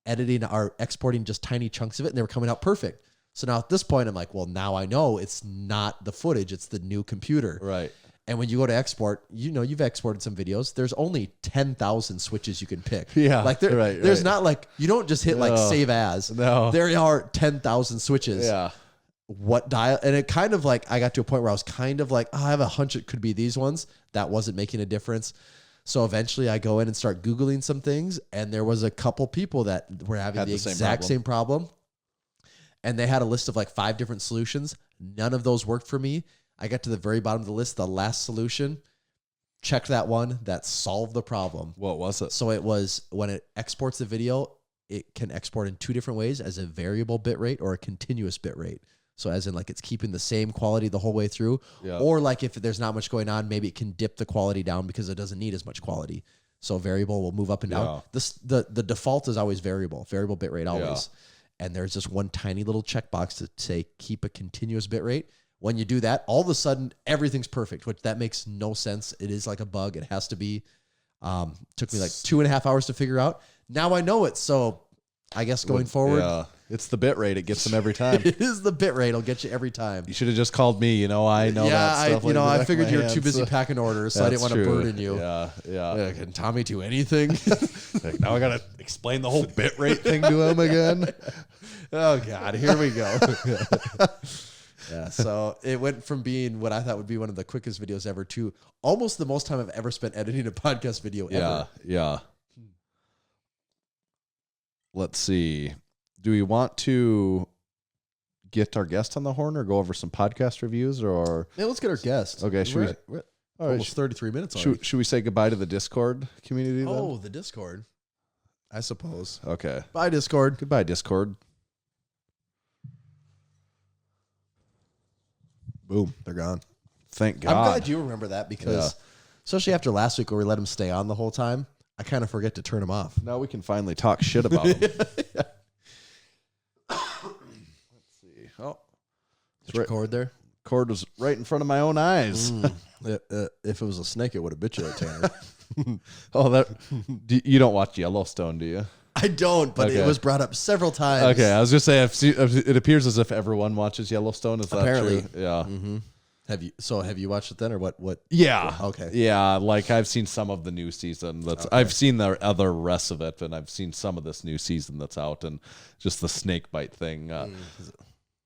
exporting just tiny chunks of it, and they were coming out perfect. So now at this point, I'm like, well, now I know it's not the footage, it's the new computer. Right. And when you go to export, you've exported some videos. There's only 10,000 switches you can pick. Yeah. Like there's not like, you don't just hit like save as. No. There are 10,000 switches. Yeah. What dial? And it kind of like, I got to a point where I was kind of like, I have a hunch it could be these ones. That wasn't making a difference. So eventually I go in and start Googling some things. And there was a couple people that were having the exact same problem. And they had a list of like 5 different solutions. None of those worked for me. I got to the very bottom of the list, the last solution, checked that one, that solved the problem. What was it? So it was when it exports the video, it can export in 2 different ways, as a variable bit rate or a continuous bit rate. So as in like it's keeping the same quality the whole way through. Yeah. Or like if there's not much going on, maybe it can dip the quality down because it doesn't need as much quality. So variable will move up and down. The default is always variable bit rate always. Yeah. And there's just one tiny little checkbox to say keep a continuous bit rate. When you do that, all of a sudden everything's perfect, which that makes no sense. It is like a bug. It has to be. Took me like 2.5 hours to figure out. Now I know it. So I guess going forward, it's the bit rate. It gets them every time. It is the bit rate. It'll get you every time. You should have just called me. I know that stuff. I figured you were too busy packing orders, so I didn't want to burden you. Yeah. Can Tommy do anything? Like, now I got to explain the whole bit rate thing to him again. Oh God, here we go. Yeah, so it went from being what I thought would be one of the quickest videos ever to almost the most time I've ever spent editing a podcast video ever. Yeah. Let's see. Do we want to get our guest on the horn or go over some podcast reviews? Or yeah, let's get our guest. Okay, we're almost 33 minutes already. Should we say goodbye to the Discord community then? Oh, the Discord. I suppose. Okay. Bye, Discord. Goodbye, Discord. Boom, they're gone. Thank God. I'm glad you remember that because, especially after last week where we let them stay on the whole time, I kind of forget to turn them off. Now we can finally talk shit about them. Let's see. Oh, it's right. Cord there. Cord was right in front of my own eyes. If it was a snake, it would have bit you, Tanner. You don't watch Yellowstone, do you? I don't, but it was brought up several times. Okay, I was just saying, it appears as if everyone watches Yellowstone. Is that apparently true? Yeah. Mm-hmm. Have you watched it then, or what? Yeah. Okay. Yeah, like I've seen some of the new season. I've seen the other rest of it, and I've seen some of this new season that's out, and just the snake bite thing.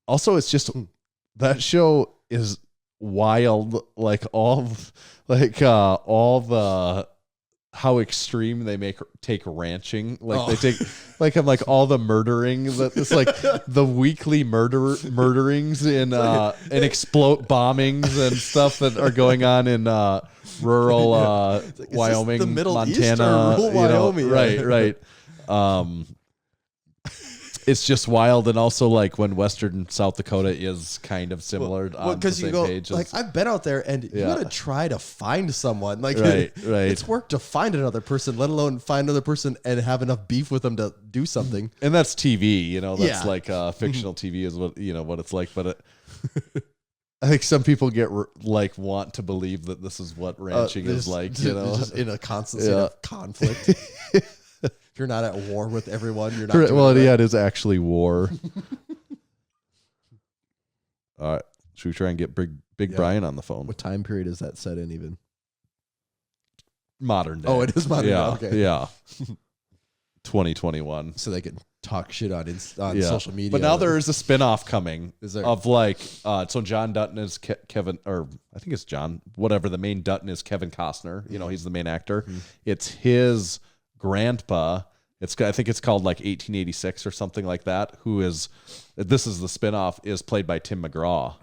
Also, it's just that show is wild. Like all the how extreme they take ranching. Like they take like all the murdering that it's like the weekly murderings and explode bombings and stuff that are going on in rural Wyoming, the Middle Montana, East or rural Wyoming. Right. It's just wild, and also like when Western South Dakota is kind of similar on the same page. Like I've been out there, and you gotta try to find someone. Like right. It's work to find another person, let alone find another person and have enough beef with them to do something. And that's TV, that's like fictional TV is what what it's like. But I think some people get want to believe that this is what ranching is like, just in a constant state of conflict. If you're not at war with everyone, you're not. It is actually war. All right, should we try and get Big Brian on the phone? What time period is that set in? Even modern day. Oh, it is modern day. Okay. Yeah. 2021. So they can talk shit on social media. But now there is a spinoff coming Is there? of so John Dutton is Kevin, or I think it's John, whatever. The main Dutton is Kevin Costner. He's the main actor. Mm-hmm. It's his grandpa. I think it's called like 1886 or something like that. This is the spinoff, is played by Tim McGraw.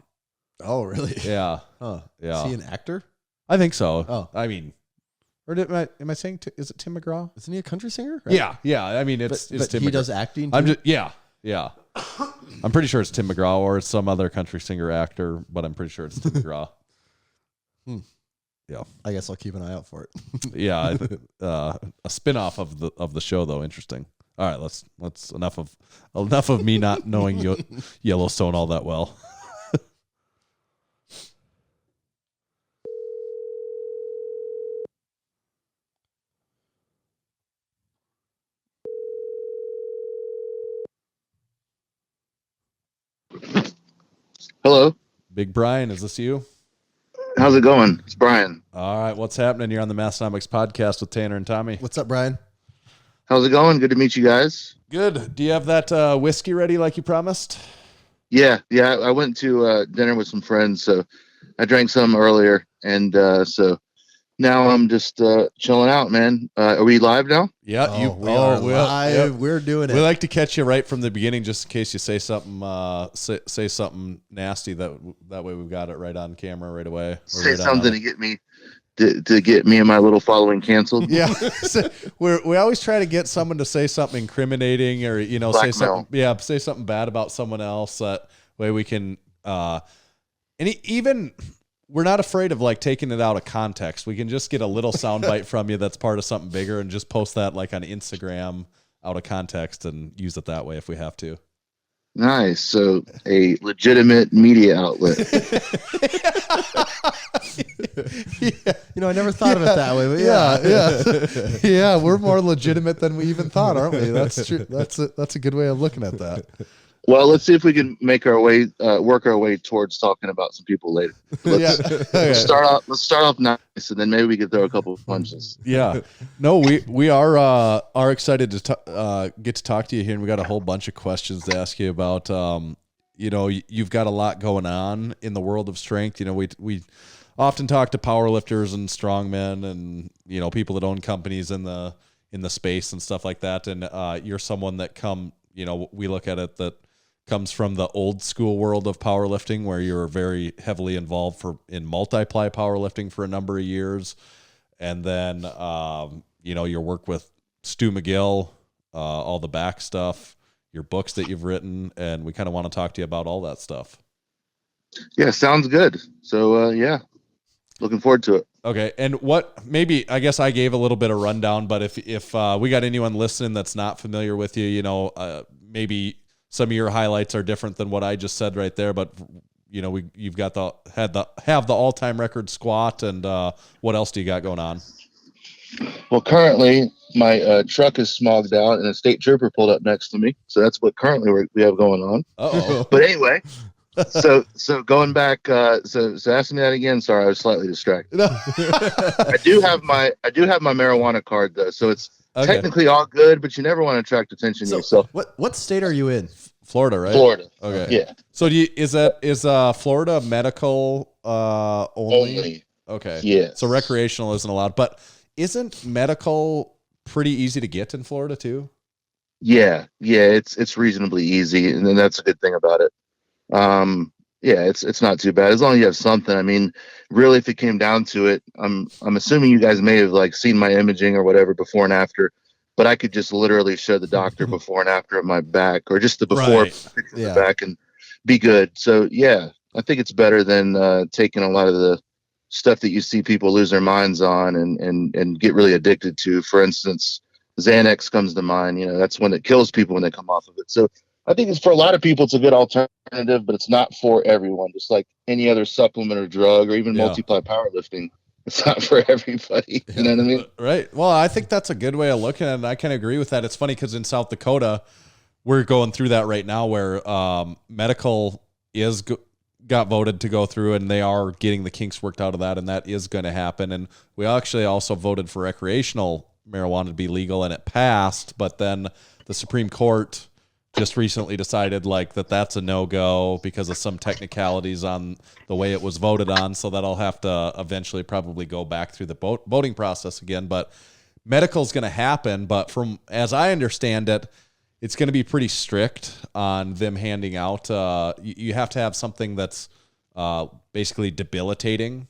Oh, really? Yeah. Huh. Yeah. Is he an actor? I think so. Oh. I mean, or am I saying, is it Tim McGraw? Isn't he a country singer? Right? Yeah. I mean, it's but Tim he McGraw. does acting too? I'm just, yeah. I'm pretty sure it's Tim McGraw or it's some other country singer actor, but I'm pretty sure it's Tim McGraw. Yeah. I guess I'll keep an eye out for it. Yeah. A spinoff of the show though. Interesting. All right. Let's enough of me not knowing Yellowstone all that well. Hello. Big Brian, is this you? How's it going? It's Brian. All right. What's happening? You're on the Massenomics podcast with Tanner and Tommy. What's up, Brian? How's it going? Good to meet you guys. Good. Do you have that whiskey ready like you promised? Yeah. I went to dinner with some friends, so I drank some earlier, and so now I'm just chilling out, man. Are we live now? Yeah. We are live. Yep. We're doing it. We like to catch you right from the beginning, just in case you say something, say something nasty. That way we've got it right on camera right away. Say something to get me to get me and my little following canceled. Yeah, we always try to get someone to say something incriminating or say something. Yeah, say something bad about someone else. That way we can. Even we're not afraid of like taking it out of context. We can just get a little soundbite from you that's part of something bigger and just post that like on Instagram out of context and use it that way if we have to. Nice. So a legitimate media outlet. Yeah. I never thought of it that way. But Yeah. We're more legitimate than we even thought, aren't we? That's true. That's a good way of looking at that. Well, let's see if we can make our way, work our way towards talking about some people later. Let's start off nice, and then maybe we can throw a couple of punches. Yeah, no, we are excited to get to talk to you here, and we got a whole bunch of questions to ask you about. You've got a lot going on in the world of strength. We often talk to powerlifters and strongmen, and people that own companies in the space and stuff like that. And you're someone that we look at it that comes from the old school world of powerlifting, where you're very heavily involved in multiply powerlifting for a number of years. And then, your work with Stu McGill, all the back stuff, your books that you've written, and we kind of want to talk to you about all that stuff. Yeah, sounds good. So, looking forward to it. Okay. And I guess I gave a little bit of rundown, but if we got anyone listening that's not familiar with you, maybe some of your highlights are different than what I just said right there, but you've got have the all-time record squat, and what else do you got going on? Well, currently my truck is smogged out and a state trooper pulled up next to me. So that's what currently we have going on. Uh-oh. But anyway, so going back, so asking me that again. Sorry, I was slightly distracted. I do have my marijuana card though, so it's technically all good, but you never want to attract attention to yourself. What state are you in? Florida, right? Florida. Okay. Yeah. So is Florida medical only? Okay. Yeah. So recreational isn't allowed, but isn't medical pretty easy to get in Florida too? Yeah, it's reasonably easy, and then that's a good thing about it. It's not too bad as long as you have something. I mean, really, if it came down to it, I'm assuming you guys may have like seen my imaging or whatever before and after, but I could just literally show the doctor before and after of my back, or just the before picture of the back, and be good. So yeah, I think it's better than taking a lot of the stuff that you see people lose their minds on and get really addicted to. For instance, Xanax comes to mind. That's when it kills people when they come off of it. So I think it's for a lot of people, it's a good alternative, but it's not for everyone. Just like any other supplement or drug or even multiply powerlifting, it's not for everybody. You know what I mean? Right. Well, I think that's a good way of looking at it. And I can agree with that. It's funny because in South Dakota, we're going through that right now where medical got voted to go through, and they are getting the kinks worked out of that, and that is going to happen. And we actually also voted for recreational marijuana to be legal, and it passed, but then the Supreme Court just recently decided like that's a no-go because of some technicalities on the way it was voted on. So that'll have to eventually probably go back through the voting process again. But medical is going to happen. But from as I understand it, it's going to be pretty strict on them handing out. You have to have something that's basically debilitating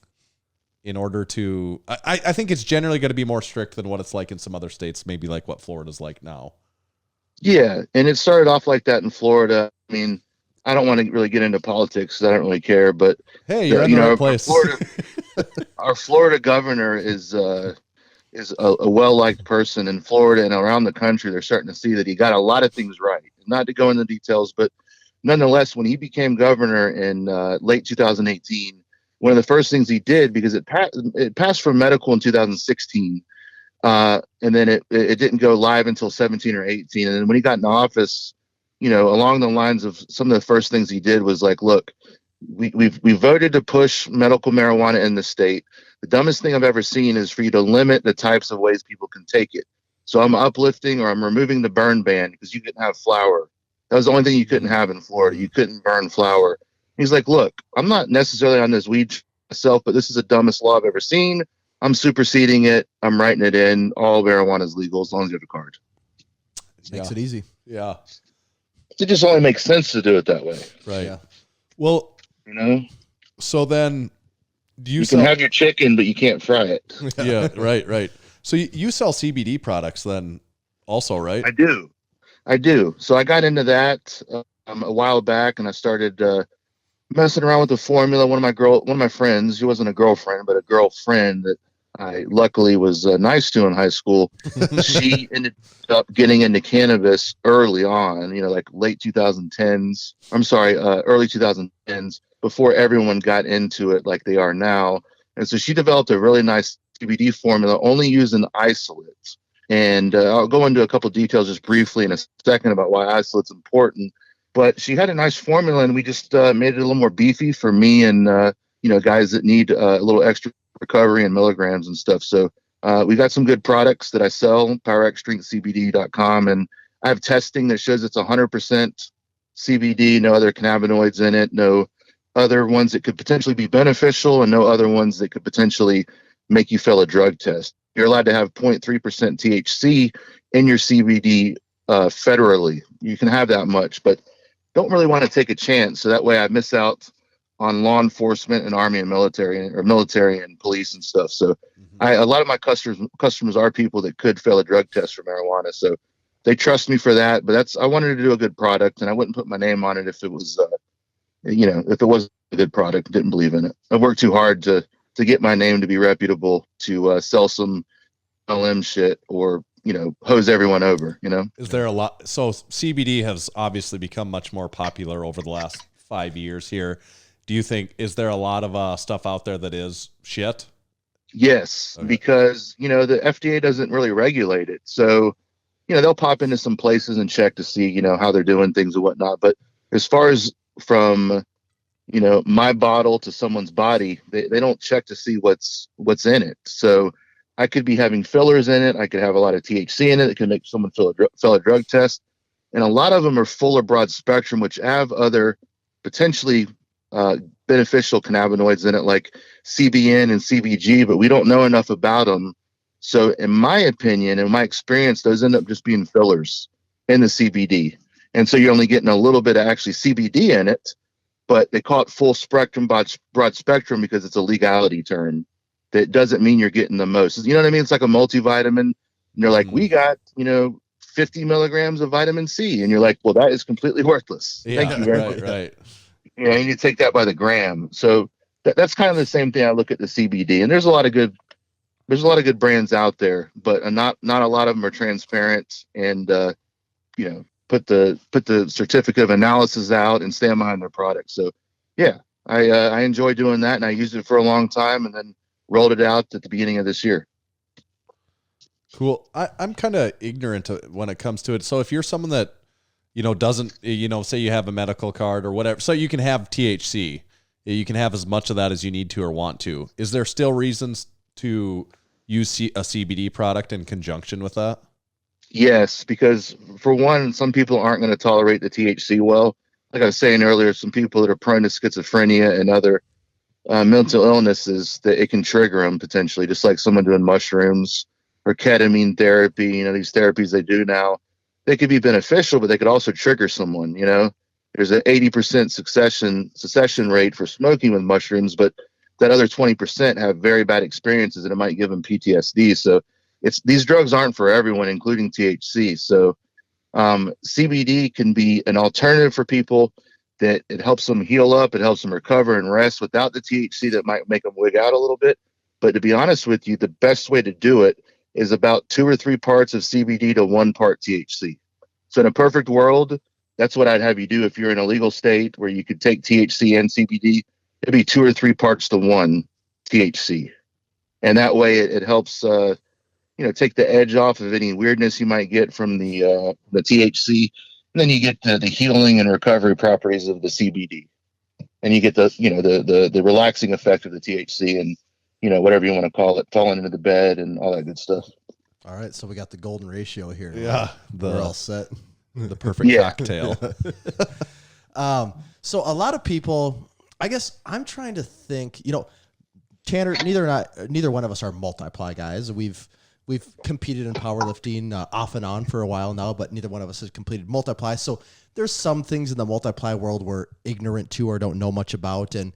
in order to. I think it's generally going to be more strict than what it's like in some other states, maybe like what Florida's like now. Yeah, and it started off like that in Florida. I mean, I don't want to really get into politics because I don't really care, but hey, you're in the right place. Our Florida governor is a well-liked person in Florida and around the country. They're starting to see that he got a lot of things right. Not to go into details, but nonetheless, when he became governor in late 2018, one of the first things he did, because it passed for medical in 2016, and then it didn't go live until 17 or 18. And then when he got in office, along the lines of some of the first things he did was like, look, we voted to push medical marijuana in the state. The dumbest thing I've ever seen is for you to limit the types of ways people can take it. So I'm uplifting or I'm removing the burn ban because you couldn't have flour. That was the only thing you couldn't have in Florida. You couldn't burn flour. He's like, look, I'm not necessarily on this weed myself, but this is the dumbest law I've ever seen. I'm superseding it. I'm writing it in. All marijuana is legal as long as you have a card. Makes it easy. Yeah. It just only makes sense to do it that way. Right. Yeah. Well, so then you can have your chicken, but you can't fry it. Yeah. Right. So you sell CBD products then also, right? I do. So I got into that a while back, and I started messing around with the formula. One of my friends, she wasn't a girlfriend, but a girlfriend that I luckily was nice to in high school. She ended up getting into cannabis early on, like late 2010s. I'm sorry, early 2010s, before everyone got into it like they are now. And so she developed a really nice CBD formula, only using isolates. And I'll go into a couple details just briefly in a second about why isolate's important. But she had a nice formula, and we just made it a little more beefy for me and guys that need a little extra recovery and milligrams and stuff. So we got some good products that I sell, PowerXStrengthCBD.com, and I have testing that shows it's 100% CBD, no other cannabinoids in it, no other ones that could potentially be beneficial, and no other ones that could potentially make you fail a drug test. You're allowed to have 0.3% THC in your CBD federally. You can have that much, but don't really want to take a chance. So that way I miss out on law enforcement and army and military and police and stuff. So a lot of my customers are people that could fail a drug test for marijuana. So they trust me for that, but I wanted to do a good product, and I wouldn't put my name on it if it was, if it wasn't a good product, didn't believe in it. I worked too hard to get my name to be reputable, to sell some LM shit or, hose everyone over, Is there a lot? So CBD has obviously become much more popular over the last 5 years here. Do you think, is there a lot of stuff out there that is shit? Yes, okay. Because, the FDA doesn't really regulate it. So, they'll pop into some places and check to see, how they're doing things and whatnot. But as far as from, my bottle to someone's body, they don't check to see what's in it. So I could be having fillers in it. I could have a lot of THC in it that can make someone fail a drug test. And a lot of them are full of broad spectrum, which have other potentially beneficial cannabinoids in it, like CBN and CBG, but we don't know enough about them. So in my opinion, in my experience, those end up just being fillers in the CBD. And so you're only getting a little bit of actually CBD in it, but they call it full spectrum, broad spectrum, because it's a legality term. That doesn't mean you're getting the most. You know what I mean? It's like a multivitamin. And they're like, we got, 50 milligrams of vitamin C. And you're like, well, that is completely worthless. Yeah, thank you very much. Right. You need to take that by the gram. So that's kind of the same thing. I look at the CBD, and there's a lot of good brands out there, but not a lot of them are transparent. And, put the certificate of analysis out and stand behind their product. So yeah, I enjoy doing that, and I used it for a long time, and then rolled it out at the beginning of this year. Cool. I'm kind of ignorant when it comes to it. So if you're someone that, doesn't, say you have a medical card or whatever, so you can have THC, you can have as much of that as you need to or want to. Is there still reasons to use a CBD product in conjunction with that? Yes, because for one, some people aren't going to tolerate the THC well. Like I was saying earlier, some people that are prone to schizophrenia and other mental illnesses, that it can trigger them potentially, just like someone doing mushrooms or ketamine therapy. These therapies they do now, they could be beneficial, but they could also trigger someone. There's an 80% cessation rate for smoking with mushrooms, but that other 20% have very bad experiences, and it might give them PTSD. So these drugs aren't for everyone, including THC. So CBD can be an alternative for people that it helps them heal up, it helps them recover and rest without the THC that might make them wig out a little bit. But to be honest with you, the best way to do it is about 2 or 3 parts of CBD to 1 part THC. So in a perfect world, that's what I'd have you do if you're in a legal state where you could take THC and CBD. It'd be 2 or 3 parts to 1 THC. And that way it helps, take the edge off of any weirdness you might get from the THC. And then you get the healing and recovery properties of the CBD. And you get the relaxing effect of the THC and, whatever you want to call it, falling into the bed and all that good stuff. All right. So we got the golden ratio here. Yeah. We're all set. The perfect cocktail. So a lot of people, I guess I'm trying to think, Tanner, neither one of us are multiply guys. We've competed in powerlifting off and on for a while now, but neither one of us has completed multiply. So there's some things in the multiply world we're ignorant to or don't know much about. And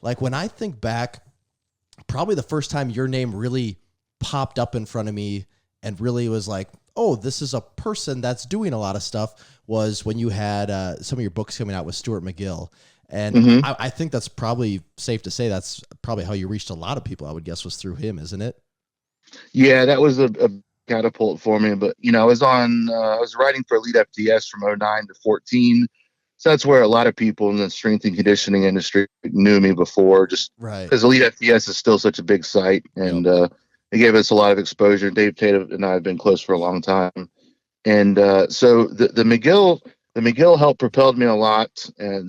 like when I think back, probably the first time your name really popped up in front of me and really was like, oh, this is a person that's doing a lot of stuff, was when you had some of your books coming out with Stuart McGill. And I think that's probably safe to say that's probably how you reached a lot of people, I would guess, was through him, isn't it? Yeah, that was a catapult for me. But, I was writing for Elite FTS from 09 to 14. So that's where a lot of people in the strength and conditioning industry knew me before, just because Elite FTS is still such a big site. And it gave us a lot of exposure. Dave Tate and I have been close for a long time. And so the McGill help propelled me a lot. And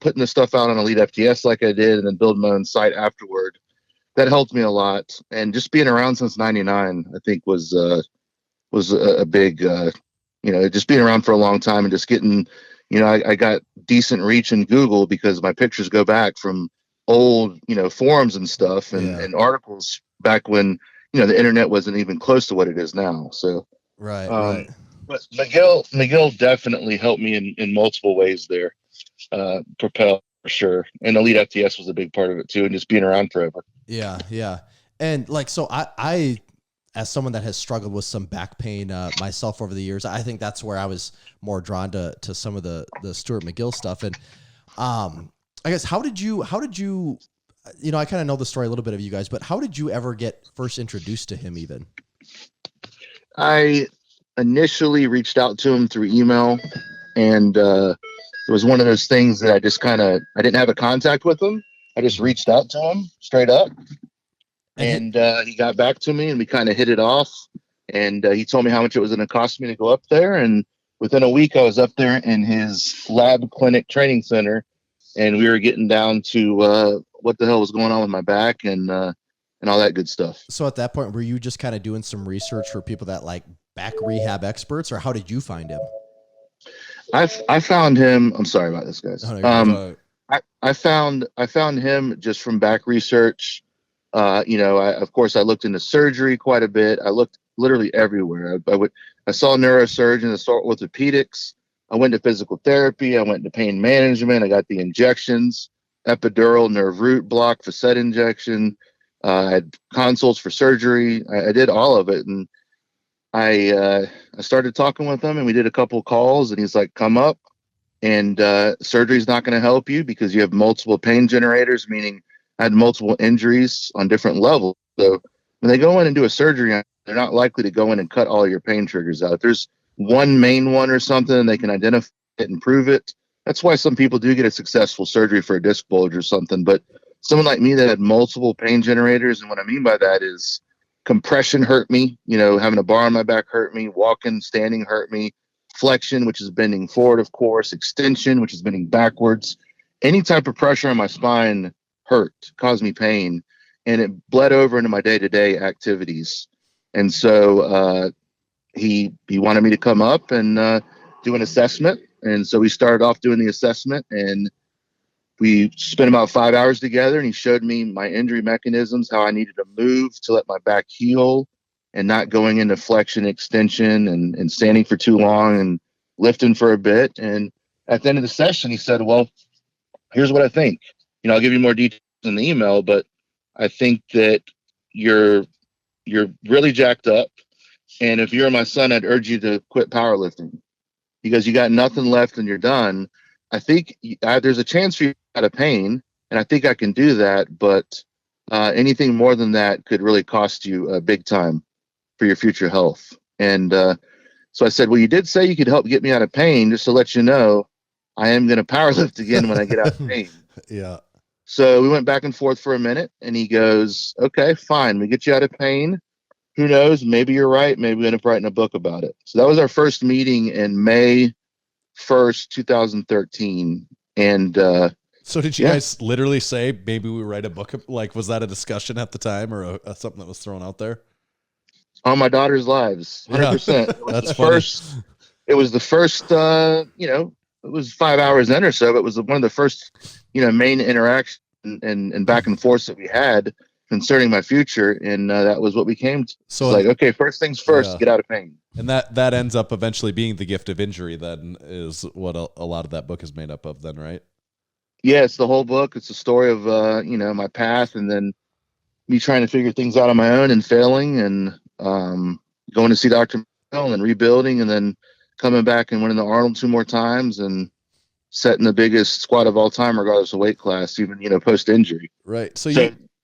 putting the stuff out on Elite FTS like I did, and then build my own site afterward, that helped me a lot. And just being around since '99, I think was a big, just being around for a long time and just getting, I got decent reach in Google because my pictures go back from old, forums and stuff and articles back when, the internet wasn't even close to what it is now. So, right. But McGill definitely helped me in multiple ways there. Propel for sure. And Elite FTS was a big part of it too. And just being around forever. Yeah. And like, so I as someone that has struggled with some back pain myself over the years, I think that's where I was more drawn to some of the Stuart McGill stuff. And I guess how did you, I kind of know the story a little bit of you guys, but how did you ever get first introduced to him even? I initially reached out to him through email, and it was one of those things that I just I didn't have a contact with him. I just reached out to him straight up, and he got back to me, and we kind of hit it off. And he told me how much it was going to cost me to go up there. And within a week, I was up there in his lab clinic training center, and we were getting down to what the hell was going on with my back and all that good stuff. So at that point, were you just kind of doing some research for people that like back rehab experts, or how did you find him? I found him. I'm sorry about this, guys. I found him just from back research. Of course I looked into surgery quite a bit. I looked literally everywhere. I saw neurosurgeons, I saw orthopedics. I went to physical therapy. I went to pain management. I got the injections, epidural, nerve root block, facet injection. I had consults for surgery. I did all of it. And I started talking with him, and we did a couple calls, and he's like, come up, and surgery's not going to help you because you have multiple pain generators, meaning I had multiple injuries on different levels. So when they go in and do a surgery, they're not likely to go in and cut all your pain triggers out. There's one main one or something, and they can identify it and prove it. That's why some people do get a successful surgery for a disc bulge or something. But someone like me that had multiple pain generators, and what I mean by that is compression hurt me, having a bar on my back hurt me, walking, standing hurt me, flexion, which is bending forward, of course, extension, which is bending backwards. Any type of pressure on my spine hurt, caused me pain, and it bled over into my day-to-day activities. And so he wanted me to come up and do an assessment. And so we started off doing the assessment, and we spent about 5 hours together, and he showed me my injury mechanisms, how I needed to move to let my back heal and not going into flexion, extension, and standing for too long and lifting for a bit. And at the end of the session, he said, well, here's what I think. I'll give you more details in the email, but I think that you're really jacked up. And if you're my son, I'd urge you to quit powerlifting because you got nothing left and you're done. I think there's a chance for you out of pain, and I think I can do that. But anything more than that could really cost you big time for your future health. And so I said, well, you did say you could help get me out of pain. Just to let you know, I am going to powerlift again when I get out of pain. Yeah. So we went back and forth for a minute, and he goes, okay, fine. We get you out of pain. Who knows? Maybe you're right. Maybe we end up writing a book about it. So that was our first meeting in May 1st, 2013. And so did you guys literally say, maybe we write a book? Like, was that a discussion at the time or something that was thrown out there? On my daughter's lives, 100%. Yeah, that's funny. It was the first, it was 5 hours in or so, but it was one of the first, main interactions and back and forth that we had concerning my future. And that was what we came to. So like, okay, first things first, get out of pain. And that ends up eventually being the gift of injury. Then is what a lot of that book is made up of then, right? Yeah, it's the whole book. It's a story of, my path, and then me trying to figure things out on my own and failing, and going to see Dr. Mill and rebuilding, and then coming back and winning the Arnold 2 more times and setting the biggest squat of all time, regardless of weight class, even, post injury. Right. So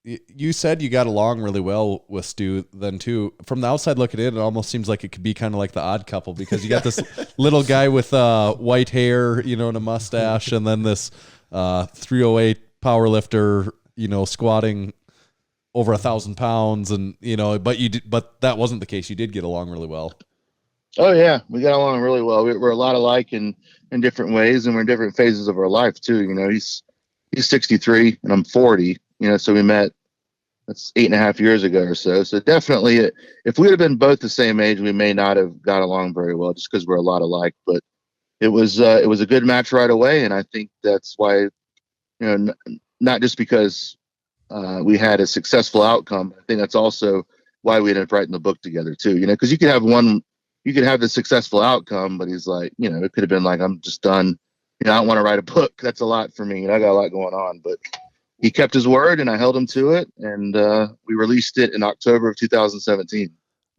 you said you got along really well with Stu then too. From the outside looking in, it almost seems like it could be kind of like The Odd Couple, because you got this little guy with white hair, and a mustache, and then this 308 power lifter, squatting over 1,000 pounds, and but that wasn't the case. You did get along really well. Oh yeah, we got along really well. We're a lot alike in different ways, and we're in different phases of our life too. He's 63 and I'm 40. So we met, that's 8.5 years ago or so. So definitely, if we would have been both the same age, we may not have got along very well, just because we're a lot alike. But it was a good match right away, and I think that's why, not just because we had a successful outcome. I think that's also why we ended up writing the book together too. Because you could have the successful outcome, but he's like, it could have been like, I'm just done. I don't want to write a book. That's a lot for me. I got a lot going on, but he kept his word, and I held him to it. And we released it in October of 2017.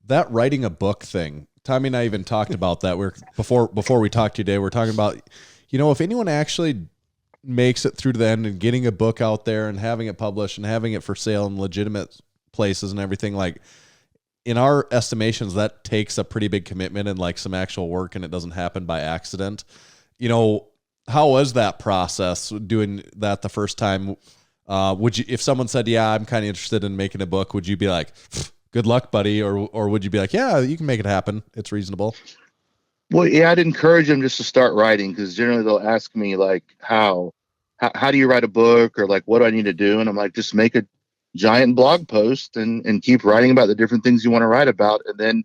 That writing a book thing, Tommy and I even talked about that. Before we talked today, we're talking about, if anyone actually makes it through to the end and getting a book out there and having it published and having it for sale in legitimate places and everything, like, in our estimations, that takes a pretty big commitment and like some actual work, and it doesn't happen by accident. How was that process doing that the first time? Would you, if someone said, yeah, I'm kind of interested in making a book, would you be like, good luck, buddy? Or would you be like, yeah, you can make it happen. It's reasonable. Well, yeah, I'd encourage them just to start writing, because generally they'll ask me like, how do you write a book, or like, what do I need to do? And I'm like, just make a giant blog post and keep writing about the different things you want to write about, and then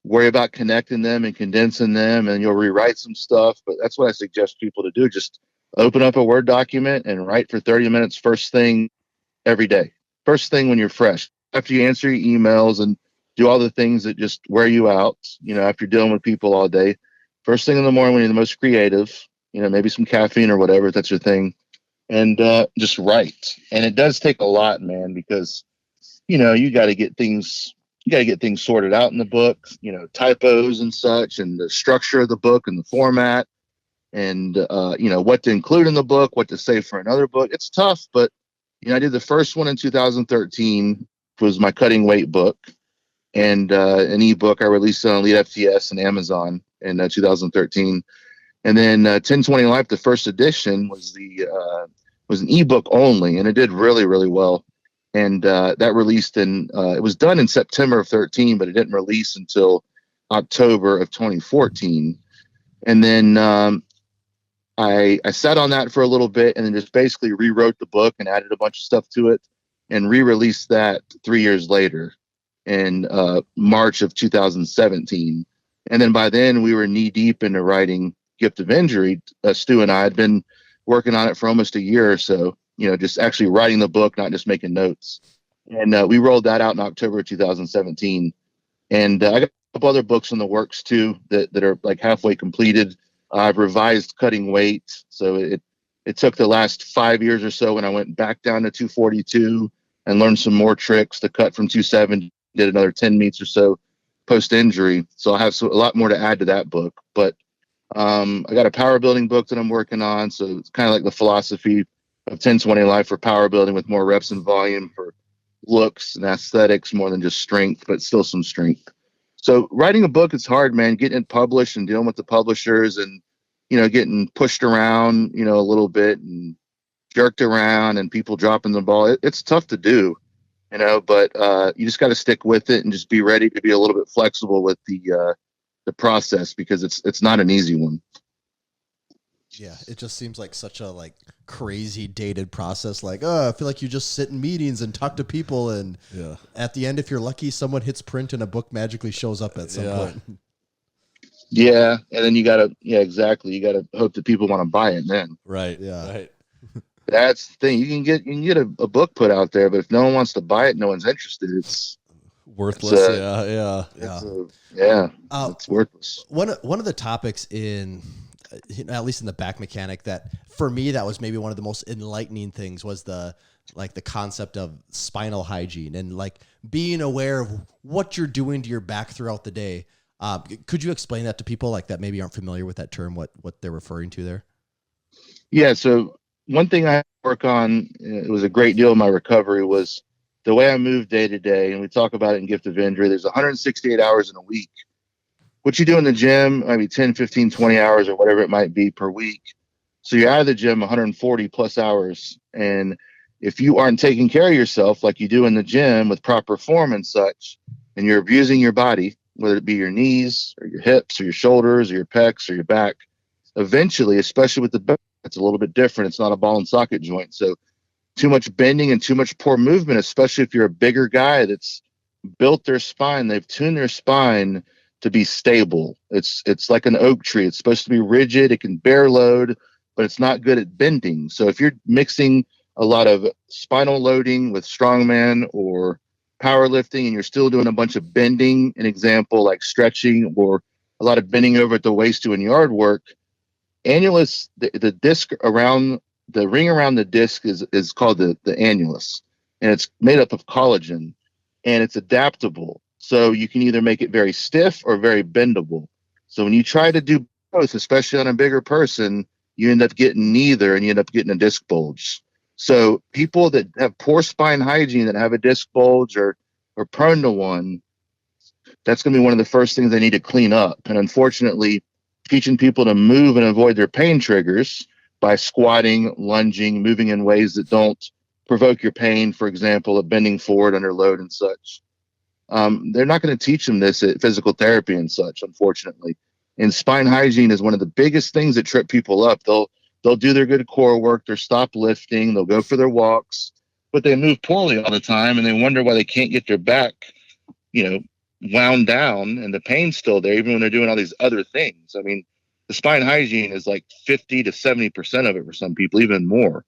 worry about connecting them and condensing them, and you'll rewrite some stuff. But that's what I suggest people to do. Just open up a Word document and write for 30 minutes first thing every day. First thing when you're fresh, after you answer your emails and do all the things that just wear you out, after you're dealing with people all day. First thing in the morning when you're the most creative, maybe some caffeine or whatever, if that's your thing. And just write. And it does take a lot, man, because you got to get things sorted out in the book, typos and such, and the structure of the book and the format, and what to include in the book, what to say for another book. It's tough, but I did the first one in 2013, was my cutting weight book, and an ebook. I released it on Elite FTS and Amazon. in 2013. And then 1020 Life, the first edition, was an ebook only, and it did really, really well. And that released it was done in September of 13, but it didn't release until October of 2014. And then I sat on that for a little bit, and then just basically rewrote the book and added a bunch of stuff to it, and re-released that 3 years later in March of 2017. And then by then we were knee deep into writing Gift of Injury. Stu and I had been working on it for almost a year or so, just actually writing the book, not just making notes. And we rolled that out in October of 2017. And I got a couple other books in the works too that are like halfway completed. I've revised Cutting Weight. So it took the last 5 years or so when I went back down to 242 and learned some more tricks to cut from 270, did another 10 meets or so post-injury. So I'll have a lot more to add to that book. But I got a power building book that I'm working on. So it's kind of like the philosophy of 1020 Life for power building, with more reps and volume for looks and aesthetics more than just strength, but still some strength. So writing a book is hard, man. Getting it published and dealing with the publishers and, getting pushed around, a little bit and jerked around and people dropping the ball. It's tough to do, but you just got to stick with it and just be ready to be a little bit flexible with the process, because it's not an easy one. Yeah, it just seems like such a crazy dated process. I feel like you just sit in meetings and talk to people, and at the end, if you're lucky, someone hits print and a book magically shows up at some point. Yeah, and then you gotta hope that people want to buy it then. Right. Yeah. Right. That's the thing. You can get a book put out there, but if no one wants to buy it, no one's interested. It's worthless. It's worthless. One of the topics in, at least in the back mechanic, that for me that was maybe one of the most enlightening things was the concept of spinal hygiene and being aware of what you're doing to your back throughout the day. Could you explain that to people that maybe aren't familiar with that term, what they're referring to there? Yeah. So one thing I work on, it was a great deal of my recovery, was the way I move day to day. And we talk about it in Gift of Injury. There's 168 hours in a week. What you do in the gym, maybe 10, 15, 20 hours or whatever it might be per week. So you're out of the gym 140 plus hours. And if you aren't taking care of yourself like you do in the gym with proper form and such, and you're abusing your body, whether it be your knees or your hips or your shoulders or your pecs or your back, eventually, especially with the back, it's a little bit different. It's not a ball and socket joint. So too much bending and too much poor movement, especially if you're a bigger guy that's built their spine, they've tuned their spine to be stable. It's like an oak tree. It's supposed to be rigid. It can bear load, but it's not good at bending. So if you're mixing a lot of spinal loading with strongman or powerlifting and you're still doing a bunch of bending, an example like stretching or a lot of bending over at the waist doing yard work, annulus, the disc around the ring around the disc is called the annulus, and it's made up of collagen, and it's adaptable. So you can either make it very stiff or very bendable. So when you try to do both, especially on a bigger person, you end up getting neither, and you end up getting a disc bulge. So people that have poor spine hygiene, that have a disc bulge or prone to one, that's going to be one of the first things they need to clean up. And unfortunately, teaching people to move and avoid their pain triggers by squatting, lunging, moving in ways that don't provoke your pain, for example, of bending forward under load and such. They're not going to teach them this at physical therapy and such, unfortunately. And spine hygiene is one of the biggest things that trip people up. They'll do their good core work, they'll stop lifting, they'll go for their walks, but they move poorly all the time, and they wonder why they can't get their back, wound down, and the pain's still there, even when they're doing all these other things. I mean, the spine hygiene is like 50 to 70% of it for some people, even more.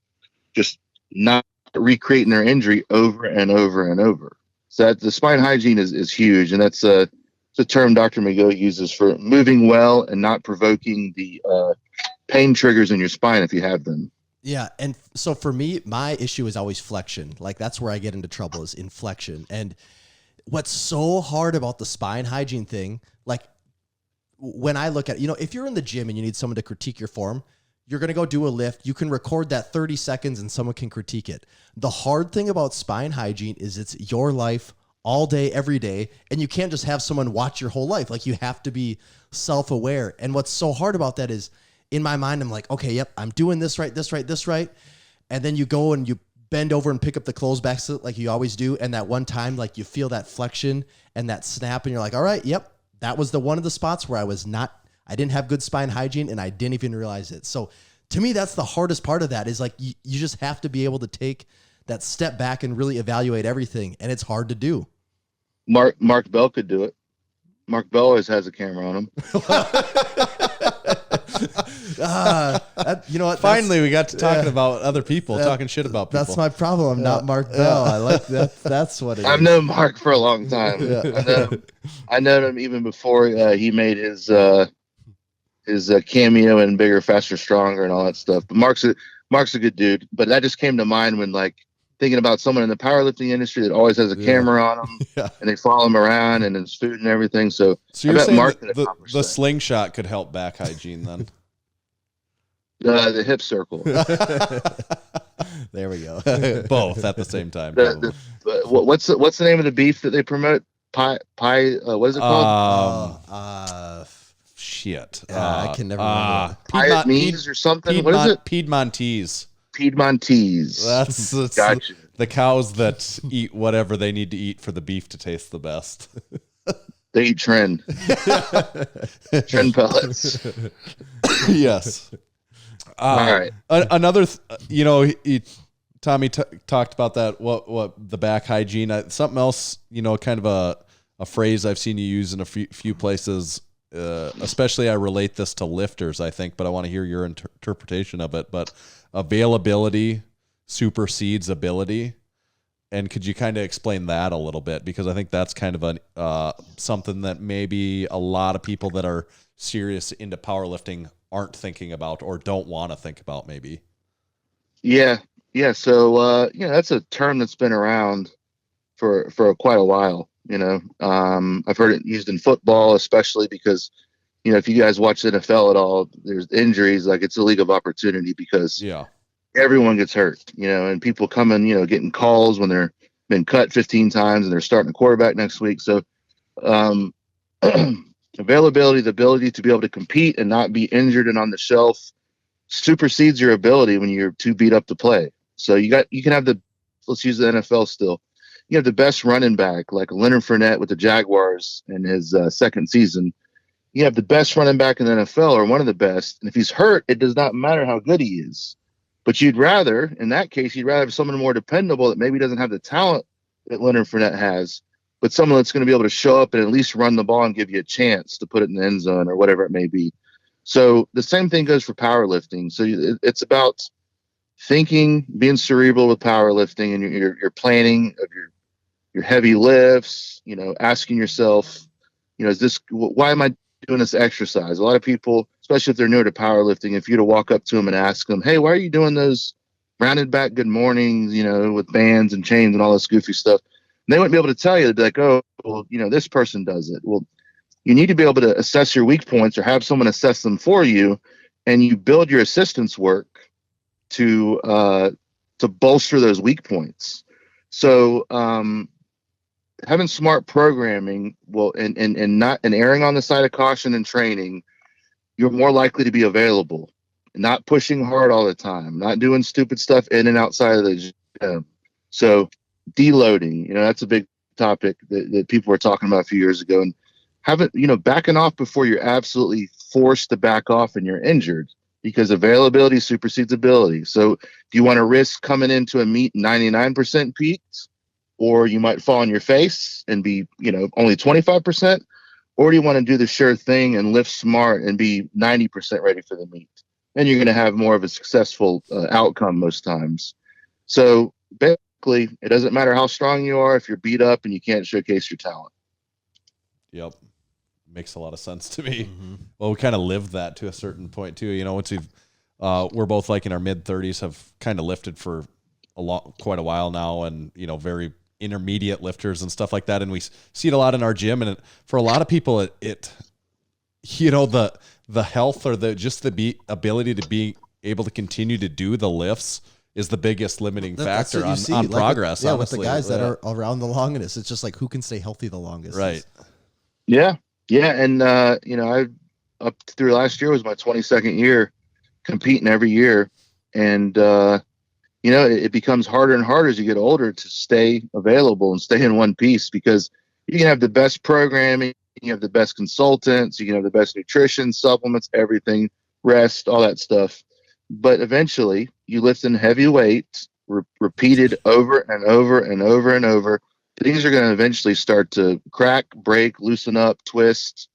Just not recreating their injury over and over and over. So the spine hygiene is huge, and that's a term Dr. McGill uses for moving well and not provoking the pain triggers in your spine if you have them. Yeah, and so for me, my issue is always flexion. That's where I get into trouble, is in flexion. And what's so hard about the spine hygiene thing, when I look at, if you're in the gym and you need someone to critique your form, you're going to go do a lift. You can record that 30 seconds and someone can critique it. The hard thing about spine hygiene is it's your life all day, every day. And you can't just have someone watch your whole life. Like, you have to be self-aware. And what's so hard about that is, in my mind, I'm like, okay, yep, I'm doing this right, this right, this right. And then you go and you bend over and pick up the clothes basket like you always do. And that one time, like, you feel that flexion and that snap, and you're like, all right, yep, that was one of the spots where I didn't have good spine hygiene, and I didn't even realize it. So to me, that's the hardest part of that, is like, you just have to be able to take that step back and really evaluate everything. And it's hard to do. Mark Bell could do it. Mark Bell always has a camera on him. You know what? Finally, we got to talking about other people, talking shit about people. That's my problem. I'm not Mark Bell. I like that. That's what it is. I've known Mark for a long time. I known him even before he made his cameo in Bigger, Faster, Stronger and all that stuff. But Mark's a good dude. But that just came to mind when, like, thinking about someone in the powerlifting industry that always has a camera on him, and they follow him around and his food and everything. So you're saying Mark the slingshot could help back hygiene then? The hip circle. There we go. Both at the same time. What's the name of the beef that they promote? Pie. What is it called? Shit. I can never remember. Piedmontese or something. What is it? Piedmontese. That's gotcha. The cows that eat whatever they need to eat for the beef to taste the best. They eat Tren pellets. Yes. All right. Another, Tommy talked about that. What the back hygiene? Something else, kind of a phrase I've seen you use in a few places. Especially, I relate this to lifters, I think, but I want to hear your interpretation of it. But availability supersedes ability. And could you kind of explain that a little bit? Because I think that's kind of something that maybe a lot of people that are serious into powerlifting aren't thinking about or don't want to think about, maybe. Yeah. So, that's a term that's been around for quite a while. I've heard it used in football, especially because, if you guys watch the NFL at all, there's injuries. Like, it's a league of opportunity because everyone gets hurt, and people come in, getting calls when they're been cut 15 times and they're starting a quarterback next week. So, availability, the ability to be able to compete and not be injured and on the shelf, supersedes your ability when you're too beat up to play. So you can have let's use the NFL still. You have the best running back, like Leonard Fournette with the Jaguars in his second season. You have the best running back in the NFL, or one of the best. And if he's hurt, it does not matter how good he is. But in that case, you'd rather have someone more dependable that maybe doesn't have the talent that Leonard Fournette has, but someone that's going to be able to show up and at least run the ball and give you a chance to put it in the end zone or whatever it may be. So the same thing goes for powerlifting. So it's about thinking, being cerebral with powerlifting, and your planning of your heavy lifts, asking yourself, why am I doing this exercise? A lot of people, especially if they're new to powerlifting, if you were to walk up to them and ask them, hey, why are you doing those rounded back good mornings, with bands and chains and all this goofy stuff? And they wouldn't be able to tell you. They'd be like, oh, well, this person does it. Well, you need to be able to assess your weak points or have someone assess them for you, and you build your assistance work to bolster those weak points. So having smart programming and erring on the side of caution and training, you're more likely to be available, not pushing hard all the time, not doing stupid stuff in and outside of the gym. So deloading, that's a big topic that people were talking about a few years ago, and backing off before you're absolutely forced to back off and you're injured, because availability supersedes ability. So do you want to risk coming into a meet 99% peaked, or you might fall on your face and be, only 25%, or do you want to do the sure thing and lift smart and be 90% ready for the meet? Then you're going to have more of a successful outcome most times. So basically, it doesn't matter how strong you are if you're beat up and you can't showcase your talent. Yep. Makes a lot of sense to me. Mm-hmm. Well, we kind of lived that to a certain point too. Once we're both like in our mid 30s, have kind of lifted for quite a while now, and very intermediate lifters and stuff like that. And we see it a lot in our gym. And for a lot of people, the health or the ability to be able to continue to do the lifts is the biggest limiting That's factor what you see. on Like progress. with honestly. the guys that are around the longest, it's just like who can stay healthy the longest. Right. Yeah. Yeah. And, I up through last year was my 22nd year competing every year. And, it becomes harder and harder as you get older to stay available and stay in one piece, because you can have the best programming, you have the best consultants, you can have the best nutrition, supplements, everything, rest, all that stuff. But eventually you lift in heavy weights, repeated over and over and over and over. Things are going to eventually start to crack, break, loosen up, twist,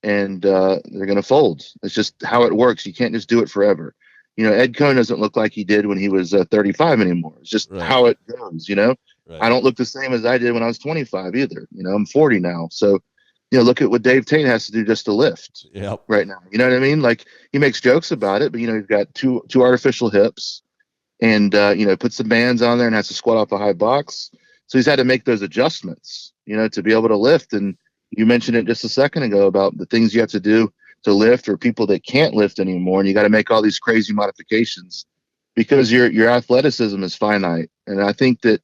and they're going to fold. It's just how it works. You can't just do it forever. Ed Cohn doesn't look like he did when he was 35 anymore. It's just how it goes. Right. I don't look the same as I did when I was 25 either. I'm 40 now. So, look at what Dave Tate has to do just to lift right now. You know what I mean? Like, he makes jokes about it, but he's got two artificial hips, and puts the bands on there and has to squat off a high box. So he's had to make those adjustments, to be able to lift. And you mentioned it just a second ago about the things you have to do to lift, or people that can't lift anymore, and you got to make all these crazy modifications because your athleticism is finite. And I think that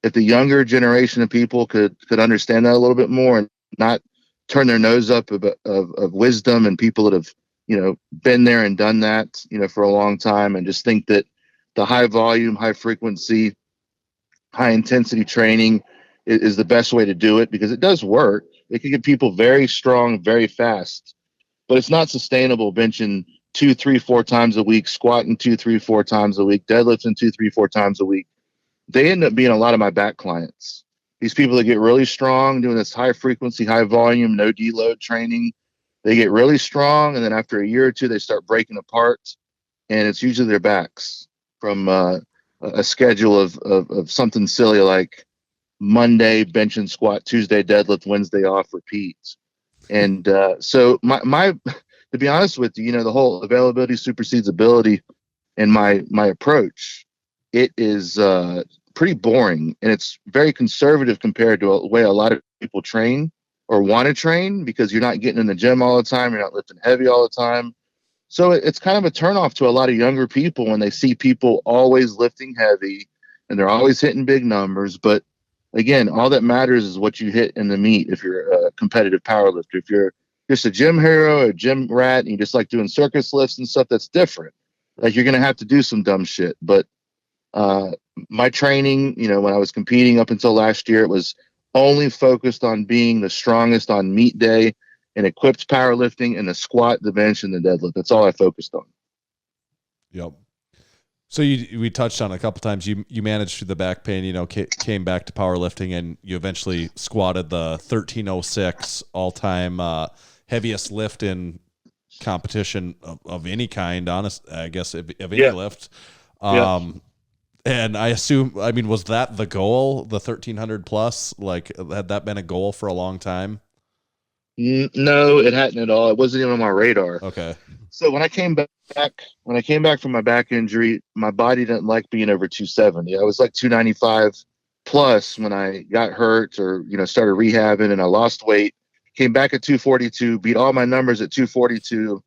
if the younger generation of people could understand that a little bit more and not turn their nose up of wisdom and people that have been there and done that for a long time, and just think that the high volume, high frequency, high intensity training is the best way to do it, because it does work. It can get people very strong very fast, but it's not sustainable benching 2, 3, 4 times a week, squatting 2, 3, 4 times a week, deadlifting 2, 3, 4 times a week. They end up being a lot of my back clients. These people that get really strong doing this high frequency, high volume, no deload training, they get really strong, and then after a year or two, they start breaking apart, and it's usually their backs from a schedule of something silly like Monday bench and squat, Tuesday deadlift, Wednesday off, repeat. And so my to be honest with you, the whole availability supersedes ability in my approach, it is pretty boring, and it's very conservative compared to the way a lot of people train or want to train, because you're not getting in the gym all the time, you're not lifting heavy all the time. So it's kind of a turnoff to a lot of younger people when they see people always lifting heavy and they're always hitting big numbers. But again, all that matters is what you hit in the meet. If you're a competitive powerlifter, if you're just a gym hero or a gym rat and you just like doing circus lifts and stuff, that's different. Like, you're going to have to do some dumb shit. But my training, when I was competing up until last year, it was only focused on being the strongest on meet day and equipped powerlifting and the squat, the bench, and the deadlift. That's all I focused on. Yep. So we touched on it a couple times. You managed through the back pain, came back to powerlifting, and you eventually squatted the 1306 all-time heaviest lift in competition of any kind, I guess, of any lift. And I assume, was that the goal, the 1300 plus? Like, had that been a goal for a long time? No, it hadn't at all. It wasn't even on my radar. Okay. So when I came back from my back injury, my body didn't like being over 270. I was like 295 plus when I got hurt or, started rehabbing, and I lost weight, came back at 242, beat all my numbers at 242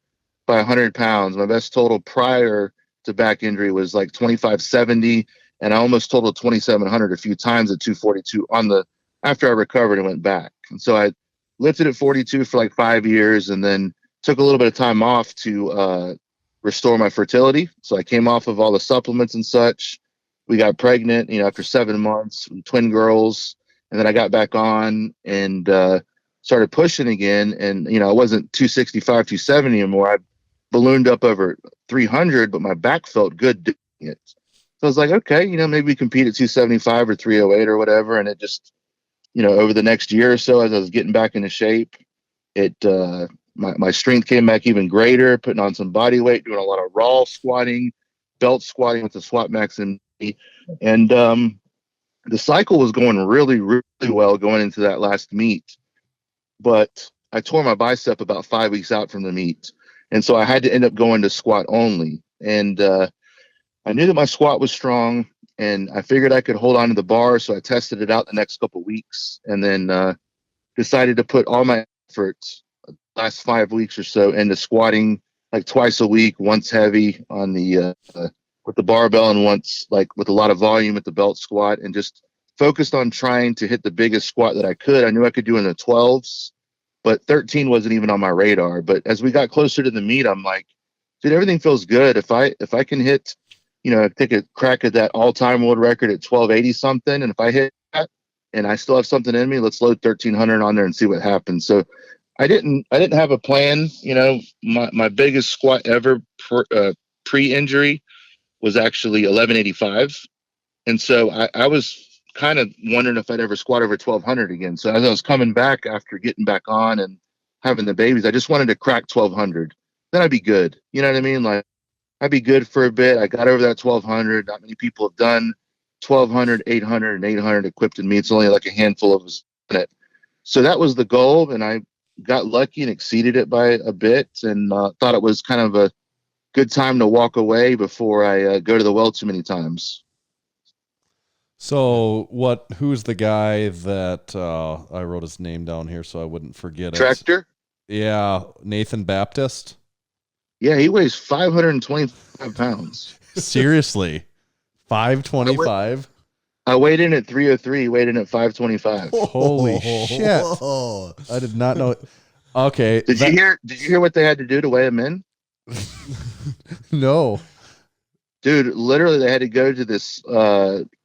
by 100 pounds. My best total prior to back injury was like 2570, and I almost totaled 2700 a few times at 242 after I recovered and went back. And so I lifted at 42 for like 5 years, and then took a little bit of time off to restore my fertility. So I came off of all the supplements and such. We got pregnant, after 7 months, twin girls, and then I got back on and started pushing again. And I wasn't 265, 270 anymore. I ballooned up over 300, but my back felt good doing it. So I was like, okay, maybe we compete at 275 or 308 or whatever. And it just, over the next year or so, as I was getting back into shape, my strength came back even greater, putting on some body weight, doing a lot of raw squatting, belt squatting with the Squat Max and the cycle was going really, really well going into that last meet. But I tore my bicep about 5 weeks out from the meet. And so I had to end up going to squat only. And I knew that my squat was strong, and I figured I could hold on to the bar. So I tested it out the next couple of weeks, and then decided to put all my efforts last 5 weeks or so into squatting like twice a week, once heavy on the with the barbell and once like with a lot of volume at the belt squat, and just focused on trying to hit the biggest squat that I could. I knew I could do in the 12s, but 13 wasn't even on my radar. But as we got closer to the meet, I'm like, dude, everything feels good. If I can hit, take a crack at that all-time world record at 1280 something, and if I hit that and I still have something in me, let's load 1300 on there and see what happens. So I didn't have a plan. My biggest squat ever pre-injury was actually 1185, and so I was kind of wondering if I'd ever squat over 1200 again. So as I was coming back after getting back on and having the babies, I just wanted to crack 1200. Then I'd be good. You know what I mean? Like, I'd be good for a bit. I got over that 1200. Not many people have done 1200, 800, and 800 equipped in me. It's only like a handful of us in it. So that was the goal, and I got lucky and exceeded it by a bit, and thought it was kind of a good time to walk away before I go to the well too many times. So who's the guy that I wrote his name down here so I wouldn't forget it? Tractor? Yeah, Nathan Baptist. Yeah, he weighs 525 pounds. Seriously, 525. I weighed in at 303. He weighed in at 525. Holy shit! I did not know. Okay, Did you hear what they had to do to weigh him in? No, dude. Literally, they had to go to this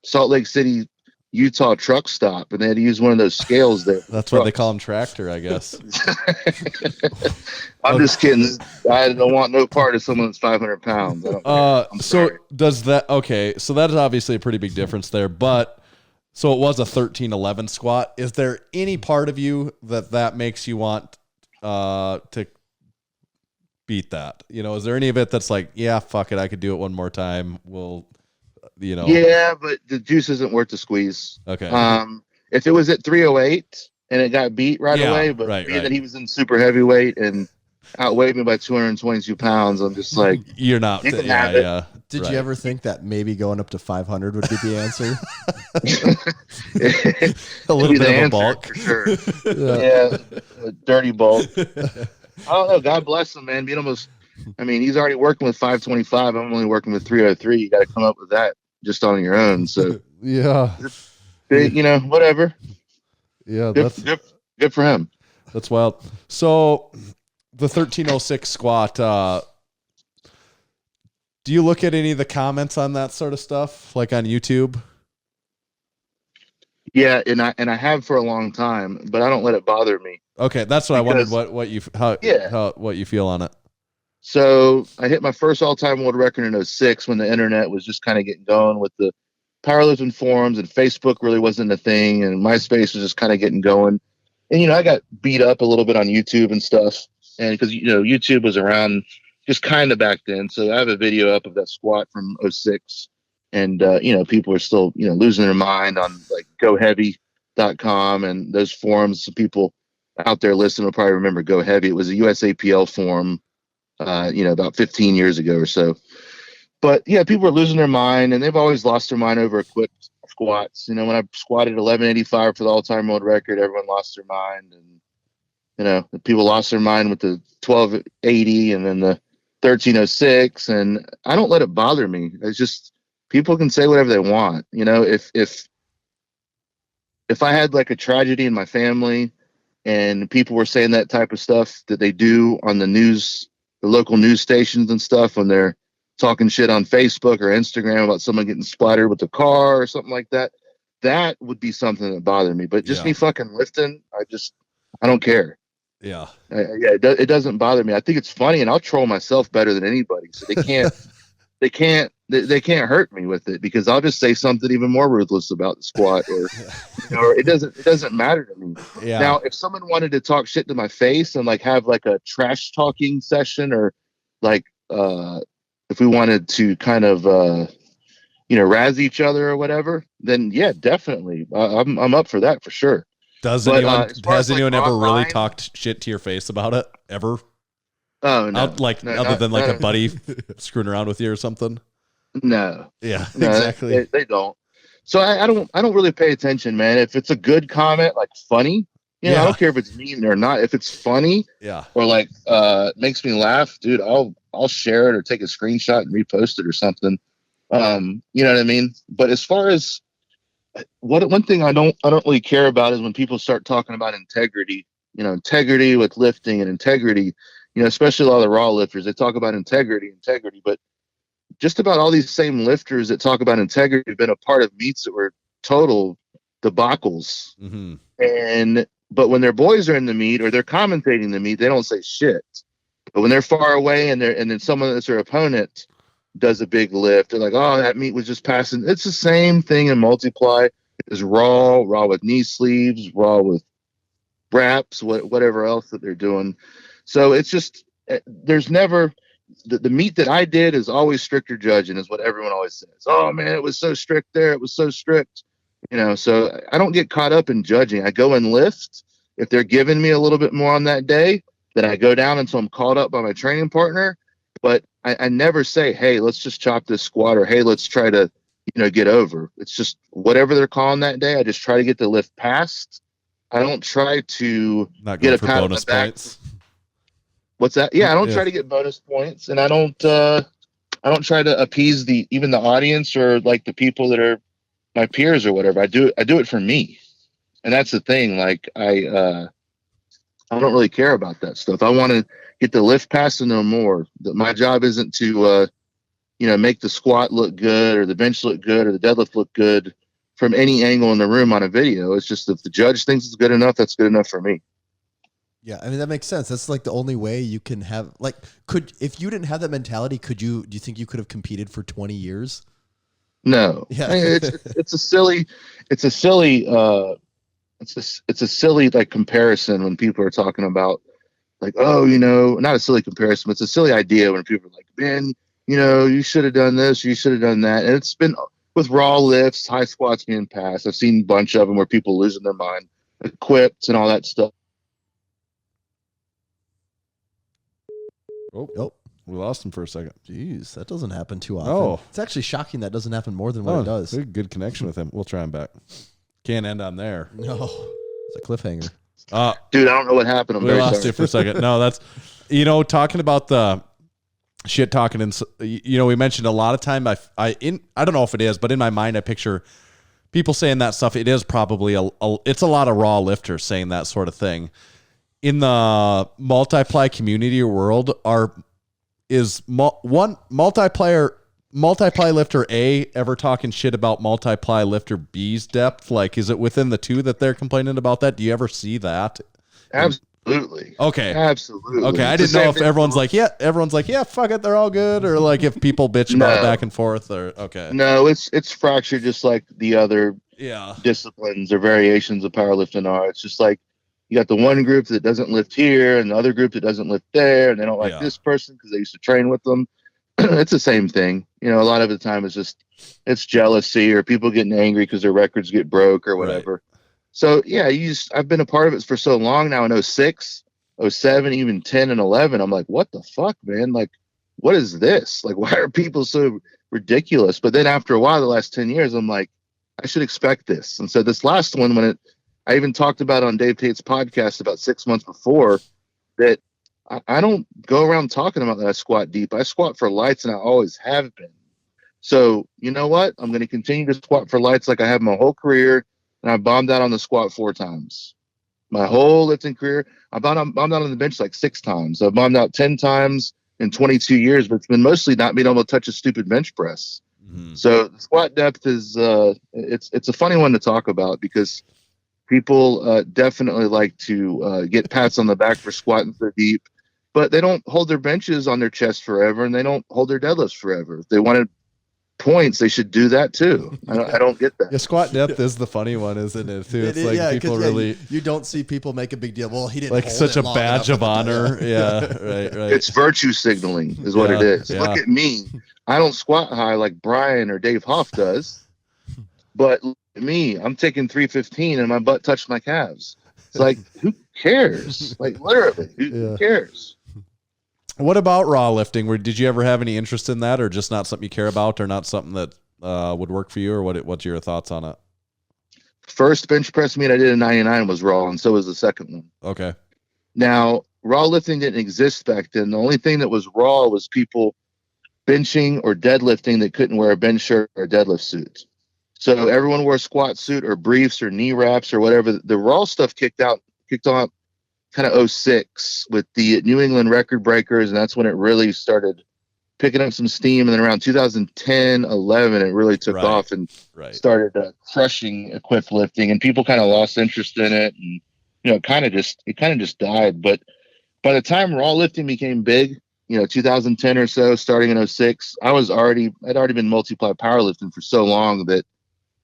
Salt Lake City, Utah truck stop, and they had to use one of those scales there. That's why they call him Tractor, I guess. I'm just kidding. I don't want no part of someone that's 500 pounds. So does that? Okay, so that is obviously a pretty big difference there. But so it was a 1311 squat. Is there any part of you that makes you want to beat that? Is there any of it that's like, yeah, fuck it, I could do it one more time? Yeah, but the juice isn't worth the squeeze. Okay. If it was at 308 and it got beat right away, but being that he was in super heavyweight and outweighed me by 222 pounds, I'm just like, you're not. You can have it. Yeah. Did you ever think that maybe going up to 500 would be the answer? A little bit of a bulk. For sure. Yeah, a dirty bulk. I don't know. God bless him, man. He's already working with 525. I'm only working with 303. You got to come up with that just on your own. So yeah, whatever. Yeah, good for him. That's wild. So the 1306 squat. Do you look at any of the comments on that sort of stuff, like on YouTube? Yeah, and I have for a long time, but I don't let it bother me. Okay, that's what I wondered. What you feel on it? So I hit my first all-time world record in 06 when the internet was just kind of getting going with the powerlifting forums, and Facebook really wasn't a thing, and MySpace was just kind of getting going. And I got beat up a little bit on YouTube and stuff, and because YouTube was around just kind of back then. So I have a video up of that squat from 06, and people are still losing their mind on like GoHeavy.com and those forums. So people out there listening will probably remember Go Heavy. It was a USAPL forum, about 15 years ago or so. But yeah, people are losing their mind, and they've always lost their mind over equipped squats. When I squatted 1185 for the all-time world record, everyone lost their mind, and the people lost their mind with the 1280 and then the 1306, and I don't let it bother me. It's just people can say whatever they want. If I had like a tragedy in my family and people were saying that type of stuff that they do on the news, the local news stations and stuff, when they're talking shit on Facebook or Instagram about someone getting splattered with a car or something like that, that would be something that bothered me. But just me fucking lifting, I don't care. Yeah. It doesn't bother me. I think it's funny, and I'll troll myself better than anybody. So they can't hurt me with it, because I'll just say something even more ruthless about the squat, or it doesn't matter to me. Yeah. Now, if someone wanted to talk shit to my face and like have like a trash talking session, or like if we wanted to kind of razz each other or whatever, then yeah, definitely, I'm up for that for sure. Has anyone ever really talked shit to your face about it ever? Oh no! Other than a buddy screwing around with you or something. No. Yeah, exactly. They don't. So I don't really pay attention, man. If it's a good comment, like funny, I don't care if it's mean or not. If it's funny, or like makes me laugh, dude, I'll share it or take a screenshot and repost it or something. You know what I mean? But as far as one thing I don't really care about is when people start talking about integrity. You know, integrity with lifting and integrity. You know, especially a lot of the raw lifters, they talk about integrity, but just about all these same lifters that talk about integrity have been a part of meets that were total debacles. Mm-hmm. But when their boys are in the meet or they're commentating the meet, they don't say shit. But when they're far away and then someone that's their opponent does a big lift, they're like, "Oh, that meet was just passing." It's the same thing in multiply. It's raw with knee sleeves, raw with wraps, whatever else that they're doing. So it's just there's never the meet that I did is always stricter judging, is what everyone always says. Oh man, it was so strict there. It was so strict. You know, so I don't get caught up in judging. I go and lift. If they're giving me a little bit more on that day, then I go down until I'm called up by my training partner. But I never say, hey, let's just chop this squat, or hey, let's try to, get over. It's just whatever they're calling that day. I just try to get the lift passed. I don't try to Not get going a for pat on bonus the back. points. What's that? Yeah, I don't try to get bonus points, and I don't try to appease even the audience or like the people that are my peers or whatever. I do it for me, and that's the thing. Like I don't really care about that stuff. I want to get the lift pass and no more. That my job isn't to make the squat look good or the bench look good or the deadlift look good from any angle in the room on a video. It's just if the judge thinks it's good enough, that's good enough for me. Yeah, I mean that makes sense. That's like the only way you can have if you didn't have that mentality, do you think you could have competed for 20 years? No. Yeah. I mean, it's a silly like comparison when people are talking about like, oh, not a silly comparison, but it's a silly idea when people are like, man, you should have done this, you should have done that. And it's been with raw lifts, high squats being passed. I've seen a bunch of them where people losing their mind, equipped and all that stuff. Oh, we lost him for a second. Jeez, that doesn't happen too often. Oh. It's actually shocking that doesn't happen more than what it does. Good connection with him. We'll try him back. Can't end on there. No, it's a cliffhanger. Dude, I don't know what happened. I'm we very lost sorry. you for a second. No, that's talking about the shit talking, and we mentioned a lot of time. I don't know if it is, but in my mind, I picture people saying that stuff. It is probably it's a lot of raw lifters saying that sort of thing. In the multiply community world, is one multiply lifter A ever talking shit about multiply lifter B's depth? Like, is it within the two that they're complaining about that? Do you ever see that? Absolutely. Okay. Absolutely. Okay. I didn't know if everyone's like, yeah, fuck it, they're all good, or like if people bitch about it back and forth, or okay. No, it's fractured just like the other disciplines or variations of powerlifting are. It's just like you got the one group that doesn't lift here and the other group that doesn't lift there, and they don't like this person because they used to train with them. It's the same thing. A lot of the time it's jealousy or people getting angry because their records get broke or whatever. Right. So yeah, I've been a part of it for so long now. In 06, 07, even 10 and 11, I'm like, what the fuck, man? Like, what is this? Like, why are people so ridiculous? But then after a while, the last 10 years, I'm like, I should expect this. And so this last one, I even talked about on Dave Tate's podcast about 6 months before that I don't go around talking about that I squat deep. I squat for lights, and I always have been. So you know what? I'm going to continue to squat for lights like I have my whole career, and I bombed out on the squat 4 times. My whole lifting career, I bombed out on the bench like 6 times. I've bombed out 10 times in 22 years, but it's been mostly not being able to touch a stupid bench press. Mm-hmm. So the squat depth is it's a funny one to talk about because people definitely like to get pats on the back for squatting so deep, but they don't hold their benches on their chest forever, and they don't hold their deadlifts forever. If they wanted points, they should do that too. I don't get that. Yeah, squat depth is the funny one, isn't it? Too. It's like people really. You don't see people make a big deal. Well, he didn't like hold such it a long badge enough of honor. Yeah, right. It's virtue signaling, is what it is. Yeah. Look at me. I don't squat high like Brian or Dave Hoff does, but look at me. I'm taking 315 and my butt touched my calves. It's like, who cares? Like literally, who cares? What about raw lifting? Did you ever have any interest in that, or just not something you care about, or not something that would work for you, or what's your thoughts on it? First bench press meet I did in 99 was raw, and so was the second one. Okay. Now, raw lifting didn't exist back then. The only thing that was raw was people benching or deadlifting that couldn't wear a bench shirt or a deadlift suit. So everyone wore a squat suit or briefs or knee wraps or whatever. The raw stuff kicked off kind of '06 with the New England record breakers, and that's when it really started picking up some steam. And then around 2010, 11, it really took off and started crushing equipped lifting, and people kind of lost interest in it, and it kind of just died. But by the time raw lifting became big, 2010 or so, starting in '06, I'd already been multiply powerlifting for so long that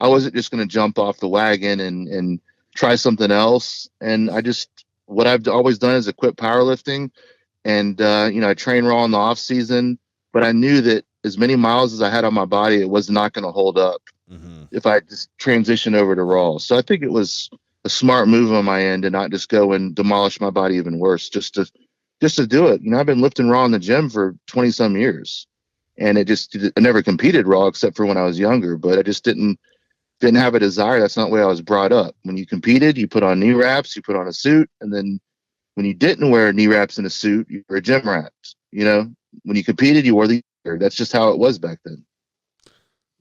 I wasn't just going to jump off the wagon and try something else. And what I've always done is equip powerlifting, and I train raw in the off season, but I knew that as many miles as I had on my body, it was not going to hold up if I just transition over to raw. So I think it was a smart move on my end to not just go and demolish my body even worse, just to do it. I've been lifting raw in the gym for 20 some years, and I never competed raw except for when I was younger, but I just didn't have a desire. That's not the way I was brought up. When you competed, you put on knee wraps, you put on a suit, and then when you didn't wear knee wraps and a suit, you were a gym rat. When you competed, you wore the gear. That's just how it was back then.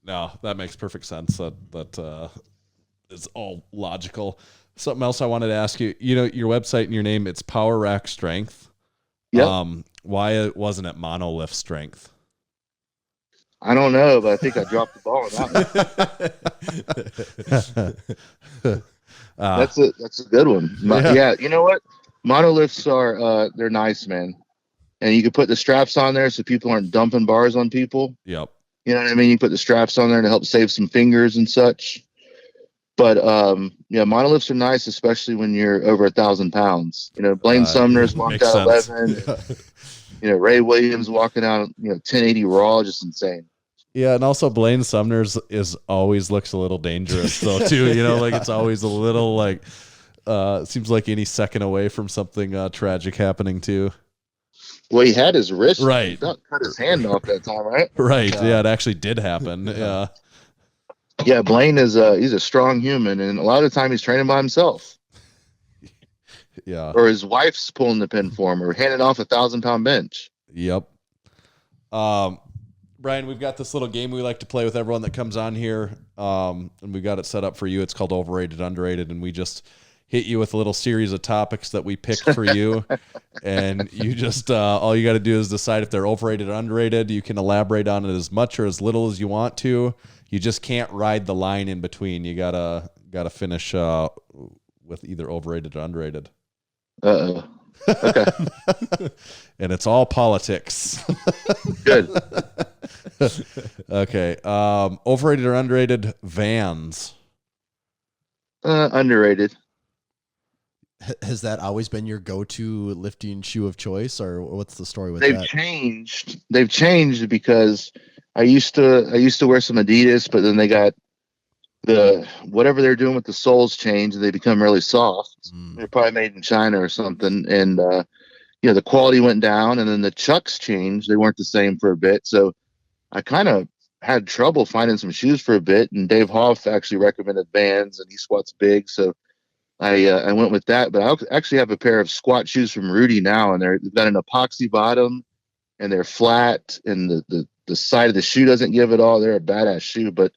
No, that makes perfect sense. That is all logical. Something else I wanted to ask you. Your website and your name, it's Power Rack Strength. Yeah. Why wasn't it Monolift Strength? I don't know, but I think I dropped the ball on that one. That's a good one. Yeah, you know what? Monolifts are they're nice, man. And you can put the straps on there so people aren't dumping bars on people. Yep. You know what I mean? You put the straps on there to help save some fingers and such. But monolifts are nice, especially when you're over 1,000 pounds. Blaine Sumner's walked out 11. Ray Williams walking out 1080 raw, just insane. Yeah, and also Blaine Sumner's always looks a little dangerous though too. Like it's always a little like seems like any second away from something tragic happening too. Well, he had his wrist right, cut his hand off that time, right? Right. Yeah, it actually did happen. Yeah. Yeah, Blaine he's a strong human, and a lot of the time he's training by himself. Yeah. Or his wife's pulling the pin for him, or handing off a 1,000-pound bench. Yep. Brian, we've got this little game we like to play with everyone that comes on here, and we got it set up for you. It's called Overrated, Underrated, and we just hit you with a little series of topics that we picked for you, and you just all you got to do is decide if they're overrated or underrated. You can elaborate on it as much or as little as you want to. You just can't ride the line in between. You gotta finish with either overrated or underrated. Uh-oh. Okay. And it's all politics. Good. Okay. Overrated or underrated Vans? Underrated. Has that always been your go-to lifting shoe of choice, or what's the story with that? They've changed because I used to wear some Adidas, but then they got whatever they're doing with the soles changed, and they become really soft. They're probably made in China or something, and the quality went down, and then the chucks changed. They weren't the same for a bit, so I kind of had trouble finding some shoes for a bit, and Dave Hoff actually recommended Vans, and he squats big, so I went with that. But I actually have a pair of squat shoes from Rudy now, and they've got an epoxy bottom, and they're flat, and the side of the shoe doesn't give it all. They're a badass shoe, but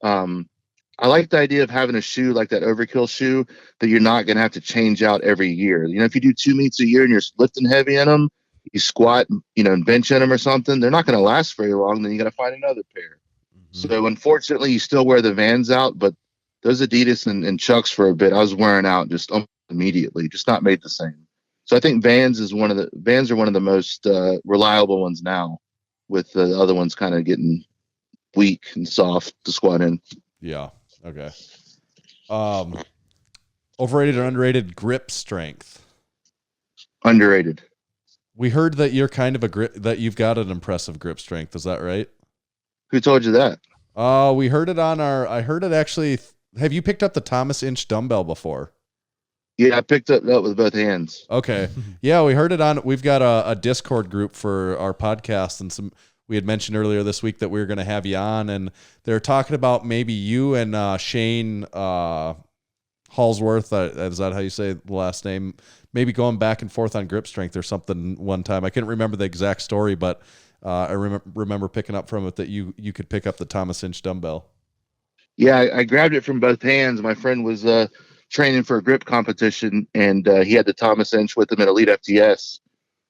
I like the idea of having a shoe like that Overkill shoe that you're not going to have to change out every year. If you do 2 meets a year and you're lifting heavy in them, you squat, and bench in them or something, they're not going to last very long. Then you got to find another pair. So unfortunately, you still wear the Vans out, but those Adidas and Chucks for a bit, I was wearing out just immediately, just not made the same. So I think Vans are one of the most reliable ones now, with the other ones kind of getting weak and soft to squat in. Yeah. Okay. Overrated or underrated grip strength? Underrated. We heard that you're kind of that you've got an impressive grip strength. Is that right? Who told you that? We heard it I heard it actually. Have you picked up the Thomas Inch dumbbell before? Yeah, I picked up that with both hands. Okay. Yeah, we heard it we've got a Discord group for our podcast, and we had mentioned earlier this week that we were going to have you on, and they're talking about maybe you and Shane Hallsworth, is that how you say the last name? Maybe going back and forth on grip strength or something one time. I couldn't remember the exact story, but I remember picking up from it that you could pick up the Thomas Inch dumbbell. Yeah, I grabbed it from both hands. My friend was training for a grip competition, and he had the Thomas Inch with him at Elite FTS.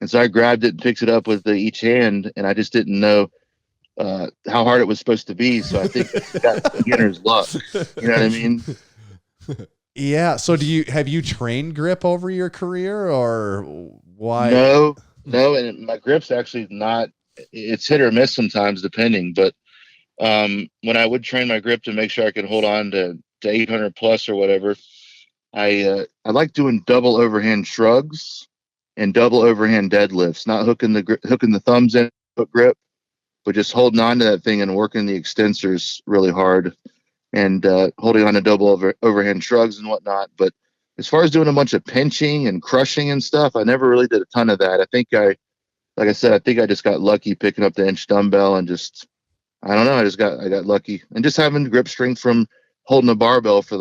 And so I grabbed it and picked it up with each hand, and I just didn't know how hard it was supposed to be. So I think that's beginner's luck. You know what I mean? Yeah. So have you trained grip over your career, or why? No, and my grip's actually not. It's hit or miss sometimes, depending. But when I would train my grip to make sure I could hold on to 800 plus or whatever, I like doing double overhand shrugs and double overhand deadlifts, not hooking the thumbs in foot grip, but just holding on to that thing and working the extensors really hard and holding on to double overhand shrugs and whatnot. But as far as doing a bunch of pinching and crushing and stuff, I never really did a ton of that. I think I just got lucky picking up the inch dumbbell and just, I don't know. I got lucky, and just having grip strength from holding a barbell for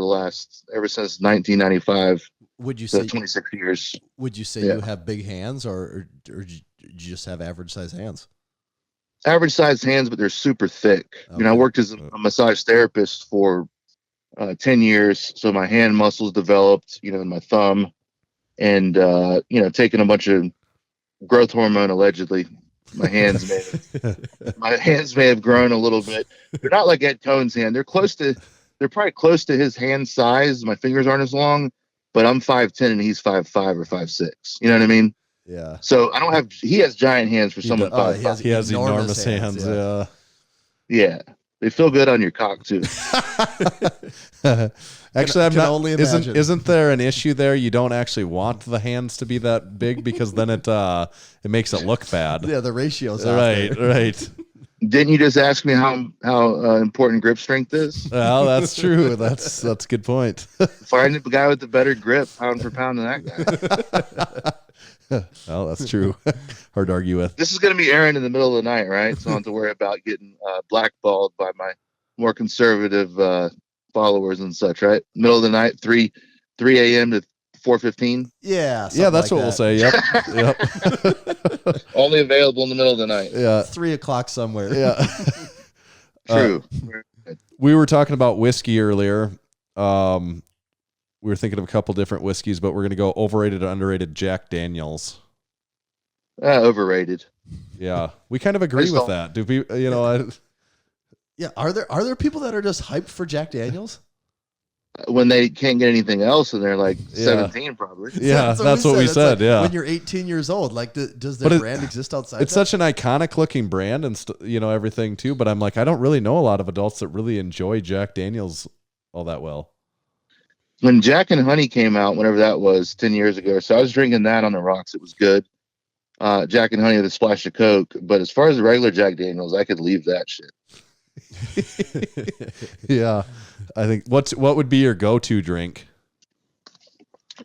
ever since 1995. Would you So say 26 years? Would you say Yeah. you have big hands, or do you just have average size hands? Average sized hands, but they're super thick. You know, I Okay. worked as a massage therapist for 10 years, so my hand muscles developed, in my thumb, and taking a bunch of growth hormone allegedly. My hands may have grown a little bit. They're not like Ed Cohn's hand. They're probably close to his hand size. My fingers aren't as long, but I'm 5'10" and he's 5'5" or 5'6". You know what I mean? Yeah. So he has giant hands for someone does. 5'5". He has enormous hands. yeah. Yeah. They feel good on your cock too. Actually, Can only imagine. Isn't there an issue there? You don't actually want the hands to be that big because then it makes it look bad. Yeah, the ratios. Out Right, there. right. Didn't you just ask me how important grip strength is? Well, that's true. That's a good point. Find the guy with the better grip pound for pound than that guy. Well, that's true. Hard to argue with. This is going to be airing in the middle of the night, right? So I don't have to worry about getting blackballed by my more conservative followers and such, right? Middle of the night, 3 a.m. to 4:15. Yeah. Yeah, that's like what that. we'll say. Yep. Only available in the middle of the night. Yeah. 3 o'clock somewhere. Yeah. True. We were talking about whiskey earlier. We were thinking of a couple different whiskeys, but we're going to go overrated or underrated Jack Daniels. Overrated. Yeah. We kind of agree just with don't- that. Do we, Yeah. Are there people that are just hyped for Jack Daniels? When they can't get anything else, and they're like Yeah. 17, probably. Yeah, that's what we It's said. like Yeah. When you're 18 years old, like, does their But brand exist outside? It's that? such an iconic looking brand and everything too. But I'm like, I don't really know a lot of adults that really enjoy Jack Daniels all that well. When Jack and Honey came out, whenever that was 10 years ago, so I was drinking that on the rocks. It was good. Jack and Honey with a splash of Coke. But as far as the regular Jack Daniels, I could leave that shit. Yeah. I think what would be your go-to drink?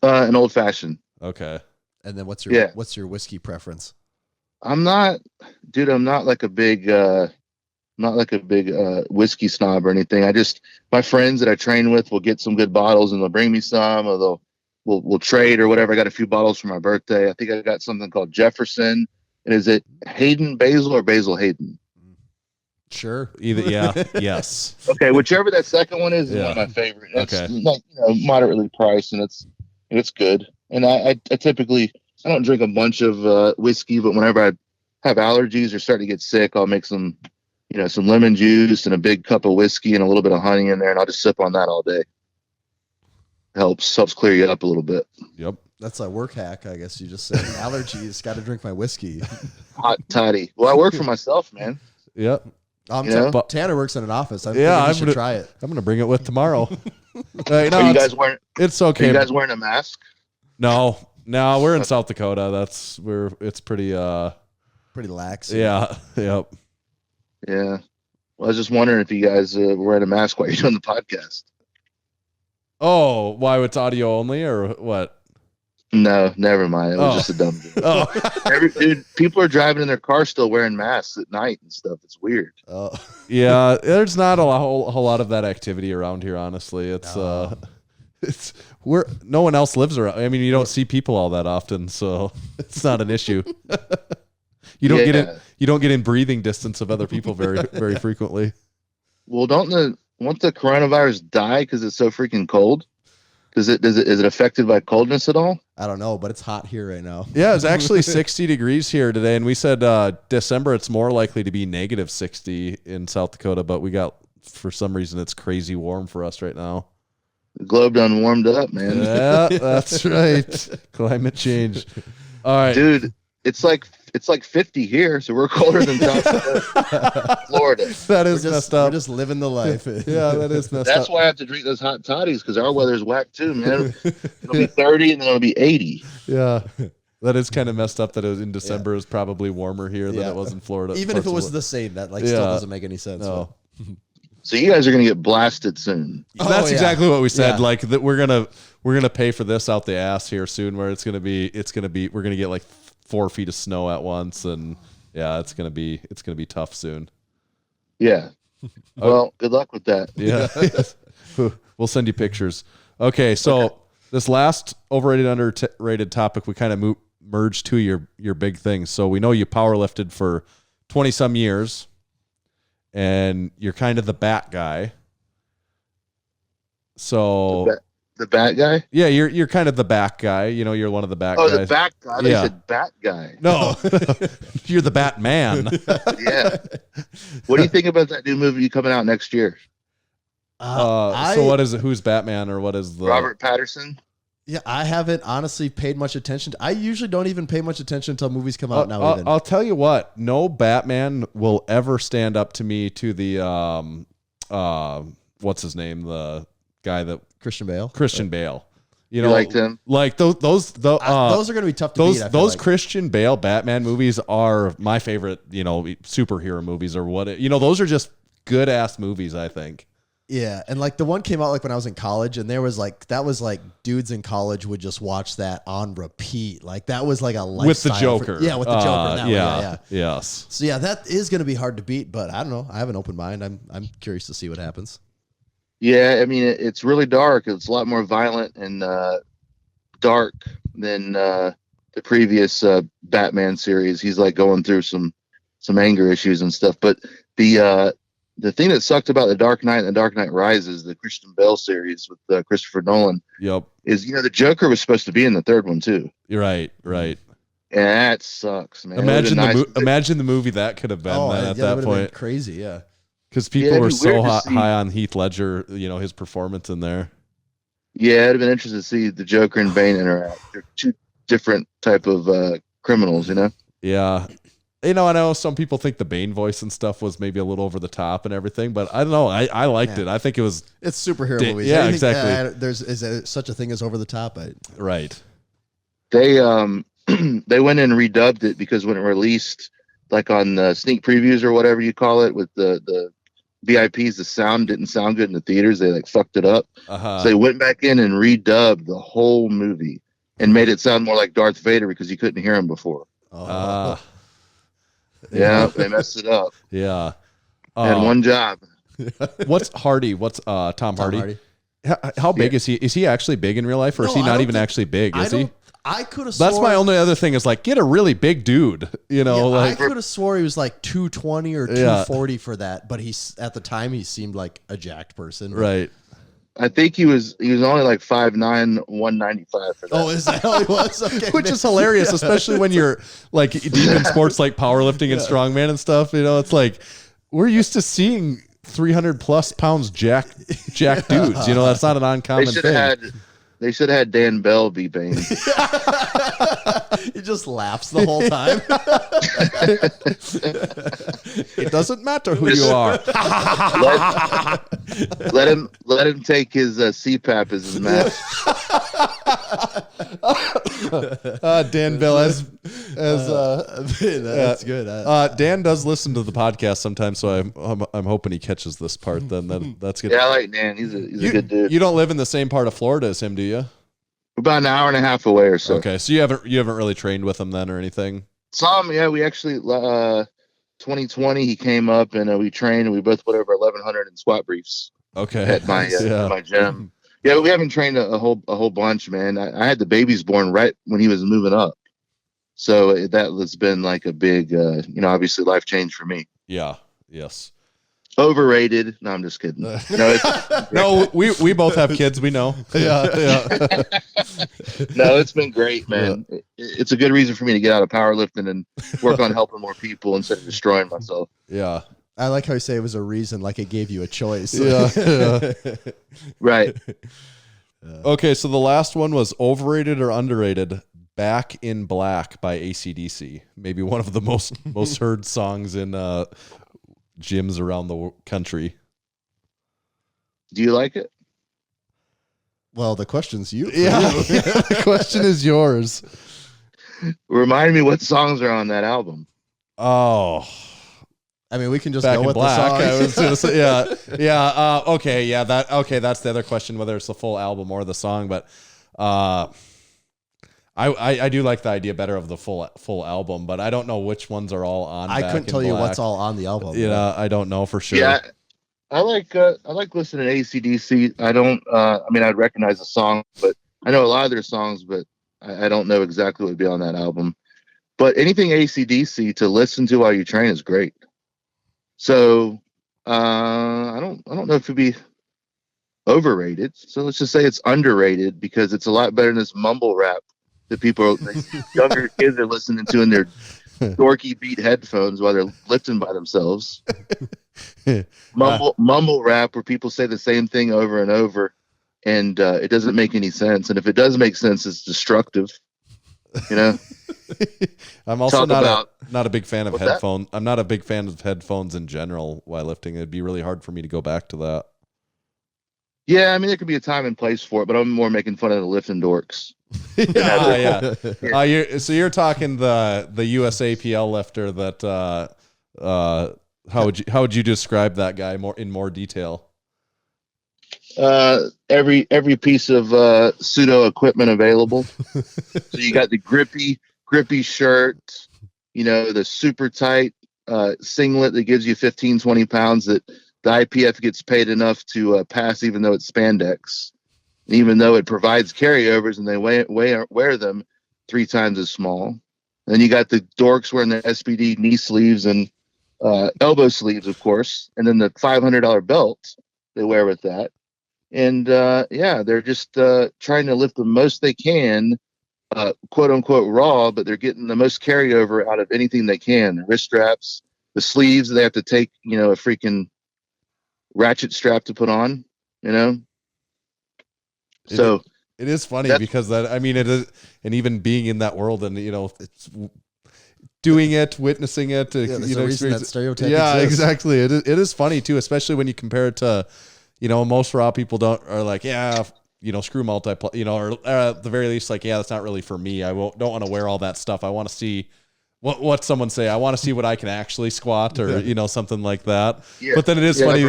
An old fashioned. Okay. And then what's Yeah. your whiskey preference? I'm not like a big whiskey snob or anything. My friends that I train with will get some good bottles and they'll bring me some, or we'll trade or whatever. I got a few bottles for my birthday. I think I got something called Jefferson. And is it Hayden Basil or Basil Hayden? Sure. Either. Yeah. Yes. Okay, whichever that second one is Yeah. one of my favorite. It's Okay. like, moderately priced, and it's good. And I typically, I don't drink a bunch of whiskey, but whenever I have allergies or start to get sick, I'll make some lemon juice and a big cup of whiskey and a little bit of honey in there, and I'll just sip on that all day. Helps clear you up a little bit. Yep. That's a work hack, I guess. You just say allergies, got to drink my whiskey. Hot toddy. Well, I work for myself, man. Yep. Tanner works in an office. I I'm should try it. I'm gonna bring it with tomorrow. Are you guys wearing? It's Are okay. you guys wearing a mask? No, we're in South Dakota. It's pretty. Pretty lax. Yeah. Yep. Yeah. Well, I was just wondering if you guys were wearing a mask while you're doing the podcast. Oh, why? It's audio only or what? No, never mind. It was just a dumb joke. Oh. Dude, people are driving in their car still wearing masks at night and stuff. It's weird. Oh. Yeah, there's not a whole lot of that activity around here. Honestly, it's no one else lives around. I mean, you don't see people all that often, so it's not an issue. You don't get in breathing distance of other people very frequently. Well, won't the coronavirus die because it's so freaking cold? Is it affected by coldness at all? I don't know, but it's hot here right now. Yeah, it's actually 60 degrees here today, and we said December it's more likely to be negative 60 in South Dakota, but for some reason it's crazy warm for us right now. The globe done warmed up, man. Yeah, that's right. Climate change. All right, dude. It's like 50 here, so we're colder than Florida. That is messed up. We're just living the life. Yeah, that is messed up. That's why I have to drink those hot toddies, because our weather's whack too, man. It'll be 30 and then it'll be 80. Yeah. That is kind of messed up that it was in December is probably warmer here than it was in Florida. Even if it was the same, that still doesn't make any sense. No. So you guys are gonna get blasted soon. That's exactly what we said. Yeah. Like that we're gonna pay for this out the ass here soon, where we're gonna get like 4 feet of snow at once, and yeah, it's gonna be tough soon. Yeah. Well, good luck with that. Yeah. We'll send you pictures. Okay, so this last overrated underrated topic, we kind of merged to your big things. So we know you power lifted for 20 some years, and you're kind of the bat guy. So the bat guy? Yeah, you're kind of the back guy. You know, you're one of the back guys. Oh, the back guy. They said bat guy. No, you're the Batman. Yeah. What do you think about that new movie coming out next year? So what is it? Who's Batman, or what is the Robert Pattinson? Yeah, I haven't honestly paid much attention. I usually don't even pay much attention until movies come out now. I'll tell you what, no Batman will ever stand up to me to the what's his name, the guy that Christian Bale. You know, liked him. Like those are going to be tough to beat. Those Christian Bale Batman movies are my favorite. You know, superhero movies or what? Those are just good ass movies, I think. Yeah, and like the one came out like when I was in college, and that was like dudes in college would just watch that on repeat. Like that was like a lifestyle with the Joker. with the Joker. Yeah. Yes. So yeah, that is going to be hard to beat, but I don't know. I have an open mind. I'm curious to see what happens. Yeah, I mean it's really dark. It's a lot more violent and dark than the previous Batman series. He's like going through some anger issues and stuff. But the thing that sucked about The Dark Knight and The Dark Knight Rises, the Christian Bale series with Christopher Nolan, is the Joker was supposed to be in the third one too. You're right. And that sucks, man. Imagine the movie that could have been at that point. Crazy, yeah. Because people were so high on Heath Ledger, his performance in there. Yeah, it'd have been interesting to see the Joker and Bane interact. They're two different type of criminals, Yeah. I know some people think the Bane voice and stuff was maybe a little over the top and everything, but I don't know. I liked it. I think it's superhero movies. Yeah, exactly. Is there such a thing as over the top? Right. They they went in and redubbed it because when it released, like on the sneak previews or whatever you call it, with the VIPs, the sound didn't sound good in the theaters. They like fucked it up. So they went back in and redubbed the whole movie and made it sound more like Darth Vader because you couldn't hear him before. Yeah, they messed it up. Yeah. Had one job. What's Hardy? What's Tom Hardy? How big is he? Is he actually big in real life, or is he not even actually big? Is he? I could have. That's my only other thing is like get a really big dude. I could have swore he was like 220 or 240 for that, but at the time he seemed like a jacked person. Right. I think he was only like 5'9", 195 for that. Oh, is that how he was? Okay, which is hilarious, especially when you're like deep in sports like powerlifting and strongman and stuff. It's like we're used to seeing 300 plus pounds jack dudes. That's not an uncommon thing. They should have had Dan Bell be Bane. He just laughs the whole time. It doesn't matter who you are. let him take his CPAP as his mask. Dan Bell that's good. Dan does listen to the podcast sometimes, so I'm hoping he catches this part. Then that's good. Yeah, I like Dan. He's a good dude. You don't live in the same part of Florida as him, do you? About an hour and a half away or so. Okay, so you haven't really trained with him then or anything? Some, yeah. We actually 2020 he came up and we trained and we both put over 1100 in squat briefs. Okay, at my gym. Yeah, but we haven't trained a whole bunch, man. I had the babies born right when he was moving up. So that has been like a big, obviously life change for me. Yeah. Yes. Overrated. No, I'm just kidding. No, No, we both have kids. We know. Yeah. no, it's been great, man. It's a good reason for me to get out of powerlifting and work on helping more people instead of destroying myself. Yeah. I like how you say it was a reason, like it gave you a choice. Yeah. Right. Okay, so the last one was overrated or underrated. Back in Black by AC/DC. Maybe one of the most heard songs in gyms around the country. Do you like it? Well, the question's you. Yeah. The question is yours. Remind me what songs are on that album. Oh, I mean, we can just Back go in with Black. the I songs. was gonna say, yeah. Okay. Yeah. That's the other question, whether it's the full album or the song. But I do like the idea better of the full album, but I don't know which ones are all on. I Back couldn't in tell you Black. what's all on the album. Yeah, I don't know for sure. Yeah, I like listening to AC/DC. I don't. I'd recognize the song, but I know a lot of their songs, but I don't know exactly what would be on that album. But anything AC/DC to listen to while you train is great. So I don't know if it'd be overrated. So let's just say it's underrated because it's a lot better than this mumble rap that younger kids are listening to in their dorky beat headphones while they're lifting by themselves. Mumble rap where people say the same thing over and over, and it doesn't make any sense. And if it does make sense, it's destructive. I'm also Talk not a big fan of What's that? headphones. I'm not a big fan of headphones in general while lifting. It'd be really hard for me to go back to that. Yeah, there could be a time and place for it, but I'm more making fun of the lifting dorks. Yeah. You're talking the USAPL lifter that how would you describe that guy in more detail? Every piece of pseudo equipment available. So you got the grippy shirt, the super tight singlet that gives you 15, 20 pounds that the IPF gets paid enough to pass, even though it's spandex, even though it provides carryovers and they wear them 3 times as small. And then you got the dorks wearing the SPD knee sleeves and elbow sleeves, of course, and then the $500 belt they wear with that. And they're just trying to lift the most they can, quote unquote raw, but they're getting the most carryover out of anything they can. The wrist straps, the sleeves, they have to take, a freaking ratchet strap to put on, So it is funny because it is, and even being in that world and it's doing it, witnessing it, there's a reason that stereotype yeah, exists. exactly. It is funny too, especially when you compare it to, most raw people are like, yeah, screw multiply, or at the very least, like, yeah, that's not really for me. I don't want to wear all that stuff. I want to see what someone say. I want to see what I can actually squat or, something like that. Yeah. But then it is funny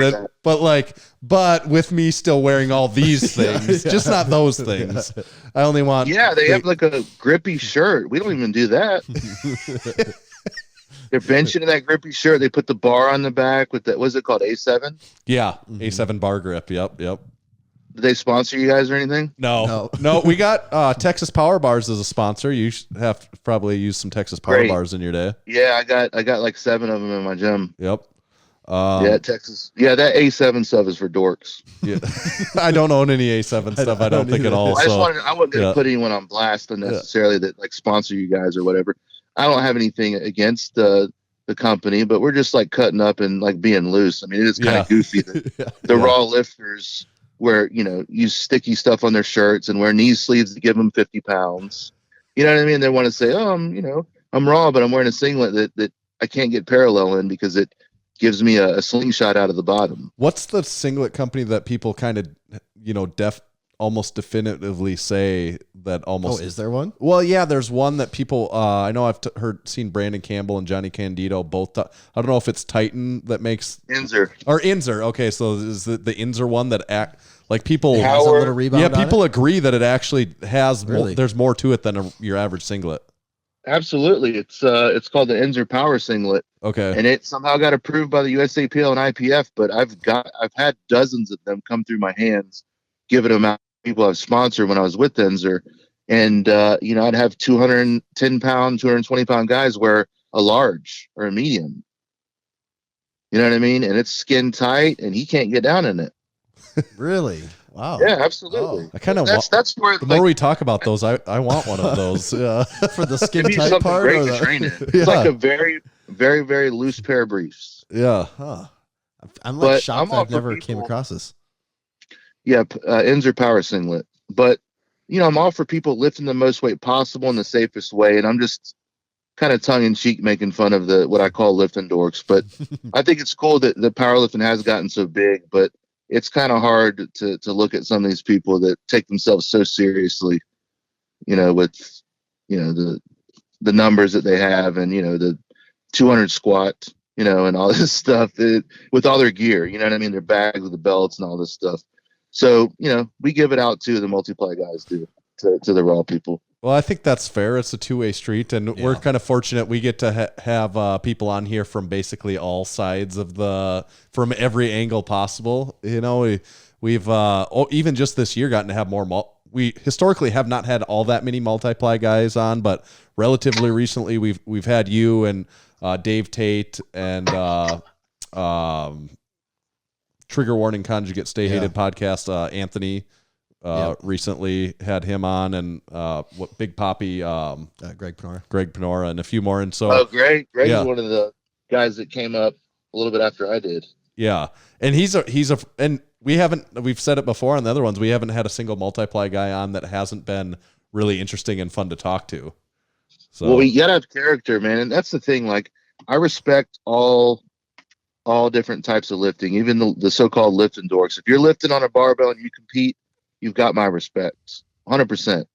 but with me still wearing all these things, just not those things. I only want. Yeah. They have like a grippy shirt. We don't even do that. They're benching in that grippy shirt. They put the bar on the back with that. What's it called? A7? Yeah. A7 bar grip. Yep. Did they sponsor you guys or anything? No. We got Texas Power Bars as a sponsor. You have to probably use some Texas Power Bars in your day. Yeah, I got like 7 of them in my gym. Yep. Texas. Yeah, that A7 stuff is for dorks. Yeah. I don't own any A7 stuff. I don't think at all. I wasn't going to put anyone on blast unnecessarily that like sponsor you guys or whatever. I don't have anything against the company, but we're just like cutting up and like being loose. It is kind of goofy that the raw lifters wear, use sticky stuff on their shirts and wear knee sleeves to give them 50 pounds. You know what I mean? They want to say, oh, I'm raw, but I'm wearing a singlet that I can't get parallel in because it gives me a slingshot out of the bottom. What's the singlet company that people kind of, almost definitively say that almost? Oh, is there one? Well, yeah, there's one that people, I know I've seen Brandon Campbell and Johnny Candido both. I don't know if it's Titan that makes Inzer. Or Inzer. Okay. So is the Inzer one that like people, has a little rebound on people it? agree that it actually has, Really? there's more to it than your average singlet. Absolutely. It's called the Inzer Power Singlet. Okay. And it somehow got approved by the USAPL and IPF, but I've had dozens of them come through my hands, giving them out. People I've sponsored when I was with Inzer, And, I'd have 210 pound, 220 pound guys wear a large or a medium. You know what I mean? And it's skin tight and he can't get down in it. Really? Wow. Yeah, absolutely. Oh. I kind of that's where the more we talk about those, I want one of those. Yeah. For the skin it'd be tight something part great or to the train in. It's Yeah. like a very, very, very loose pair of briefs. Yeah. Huh. I'm But shocked I'm that all I've for never came people- across this. Yeah, ends or power singlet. But, I'm all for people lifting the most weight possible in the safest way. And I'm just kind of tongue in cheek making fun of what I call lifting dorks. But I think it's cool that the powerlifting has gotten so big, but it's kind of hard to look at some of these people that take themselves so seriously, with, the numbers that they have and, the 200 squat, and all this stuff with all their gear, you know what I mean? Their bags with the belts and all this stuff. So, we give it out to the multiply guys do to the raw people. Well, I think that's fair. It's a two-way street, and we're kind of fortunate. We get to have people on here from basically all sides from every angle possible. We've even just this year gotten to have more. We historically have not had all that many multiply guys on, but relatively recently we've had you and Dave Tate and Trigger Warning Conjugate Stay Hated podcast. Anthony recently had him on, and Big Poppy, Greg Penora, and a few more. And so, Greg is one of the guys that came up a little bit after I did. Yeah, and and we've said it before on the other ones. We haven't had a single multiply guy on that hasn't been really interesting and fun to talk to. So, well, we gotta have character, man, and that's the thing. Like, I respect all different types of lifting, even the so-called lifting dorks. If you're lifting on a barbell and you compete, you've got my respect, 100%.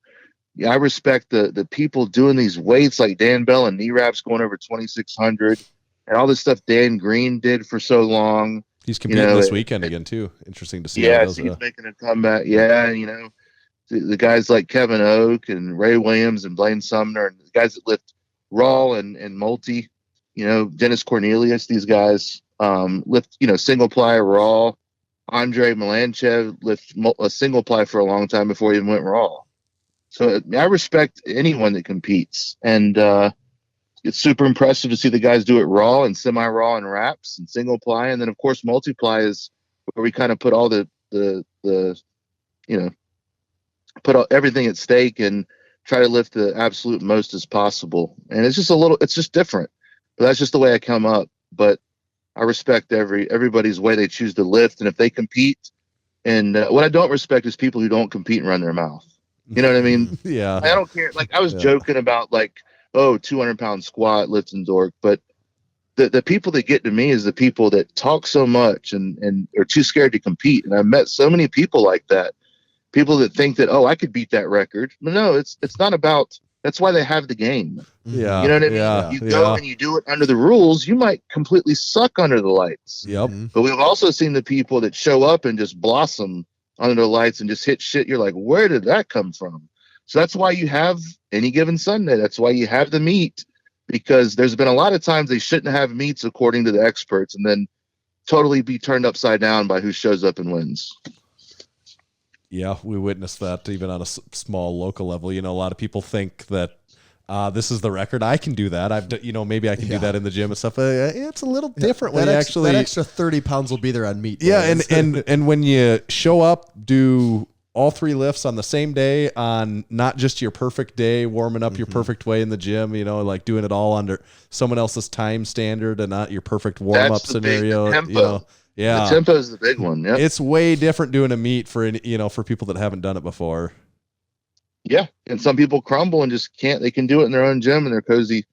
Yeah, I respect the people doing these weights like Dan Bell and knee wraps going over 2,600 and all this stuff Dan Green did for so long. He's competing this weekend again too. Interesting to see. Yeah, he's making a comeback. Yeah, the guys like Kevin Oak and Ray Williams and Blaine Sumner and the guys that lift raw and multi, Dennis Cornelius, these guys lift, single ply raw. Andre Melanchev lift a single ply for a long time before he even went raw. So I respect anyone that competes, and it's super impressive to see the guys do it raw and semi-raw and wraps and single ply, and then of course multiply is where we kind of put all put everything at stake and try to lift the absolute most as possible. And it's just different. But that's just the way I come up. But I respect everybody's way they choose to lift, and if they compete. And what I don't respect is people who don't compete and run their mouth. You know what I mean? Yeah. I don't care. Like, I was joking about 200-pound squat, lifting dork, but the people that get to me is the people that talk so much and are too scared to compete. And I've met so many people like that. People that think that, I could beat that record. But no, it's not about. That's why they have the game. Yeah. You know what I mean? Yeah. You go and you do it under the rules, you might completely suck under the lights. Yep. But we've also seen the people that show up and just blossom under the lights and just hit shit. You're like, where did that come from? So that's why you have Any Given Sunday. That's why you have the meet, because there's been a lot of times they shouldn't have meets according to the experts and then totally be turned upside down by who shows up and wins. Yeah, we witnessed that even on a small local level. A lot of people think that this is the record. I can do that. Maybe I can do that in the gym and stuff. It's a little different when you actually that extra 30 pounds will be there on meet. Yeah, and when you show up, do all three lifts on the same day on not just your perfect day, warming up your perfect way in the gym. Like doing it all under someone else's time standard and not your perfect warm up scenario. Tempo. Yeah, the tempo is the big one. Yep. It's way different doing a meet for people that haven't done it before. Yeah, and some people crumble and just can't. They can do it in their own gym in their cozy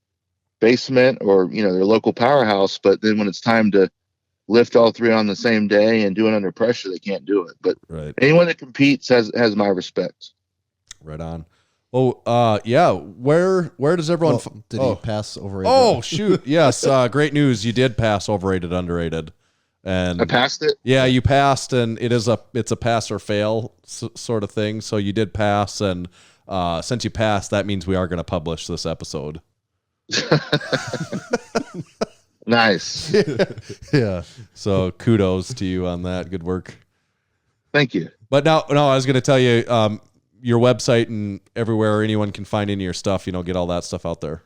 basement or their local powerhouse, but then when it's time to lift all three on the same day and do it under pressure, they can't do it. But anyone that competes has my respect. Right on. Oh, yeah. Where does everyone? Did he pass Overrated? Oh, shoot. Yes. Great news. You did pass Overrated, Underrated. And I passed it. Yeah, you passed, and it's a pass or fail sort of thing. So you did pass, and since you passed, that means we are going to publish this episode. Nice. Yeah. So kudos to you on that. Good work. Thank you. But no, I was going to tell you, your website and everywhere anyone can find any of your stuff, get all that stuff out there.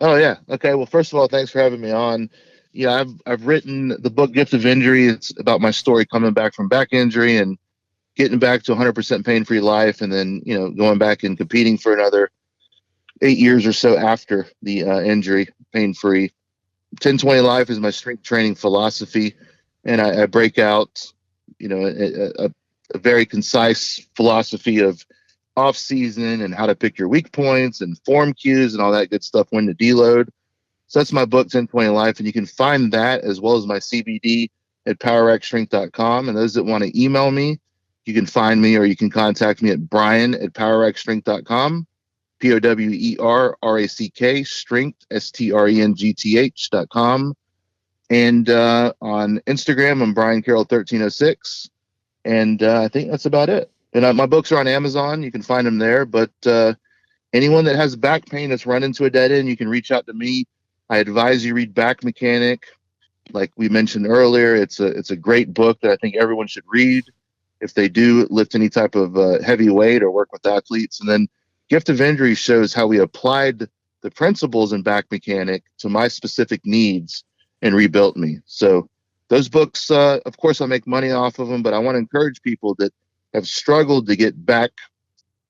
Oh yeah. Okay. Well, first of all, thanks for having me on. Yeah, I've written the book Gift of Injury. It's about my story coming back from back injury and getting back to 100% pain-free life, and then going back and competing for another 8 years or so after the injury, pain-free. 10/20 Life is my strength training philosophy, and I break out, a very concise philosophy of off-season and how to pick your weak points and form cues and all that good stuff when to deload. So that's my book, 10/20 Life, and you can find that as well as my CBD at powerxstrength.com. And those that want to email me, you can find me, or you can contact me at brian@powerxstrength.com, POWERRACK, strength, STRENGTH.com. And on Instagram, I'm Brian Carroll 1306. And I think that's about it. And my books are on Amazon. You can find them there. But anyone that has back pain that's run into a dead end, you can reach out to me. I advise you read Back Mechanic. Like we mentioned earlier, it's a great book that I think everyone should read if they do lift any type of heavy weight or work with athletes. And then Gift of Injury shows how we applied the principles in Back Mechanic to my specific needs and rebuilt me. So those books, of course, I make money off of them, but I want to encourage people that have struggled to get back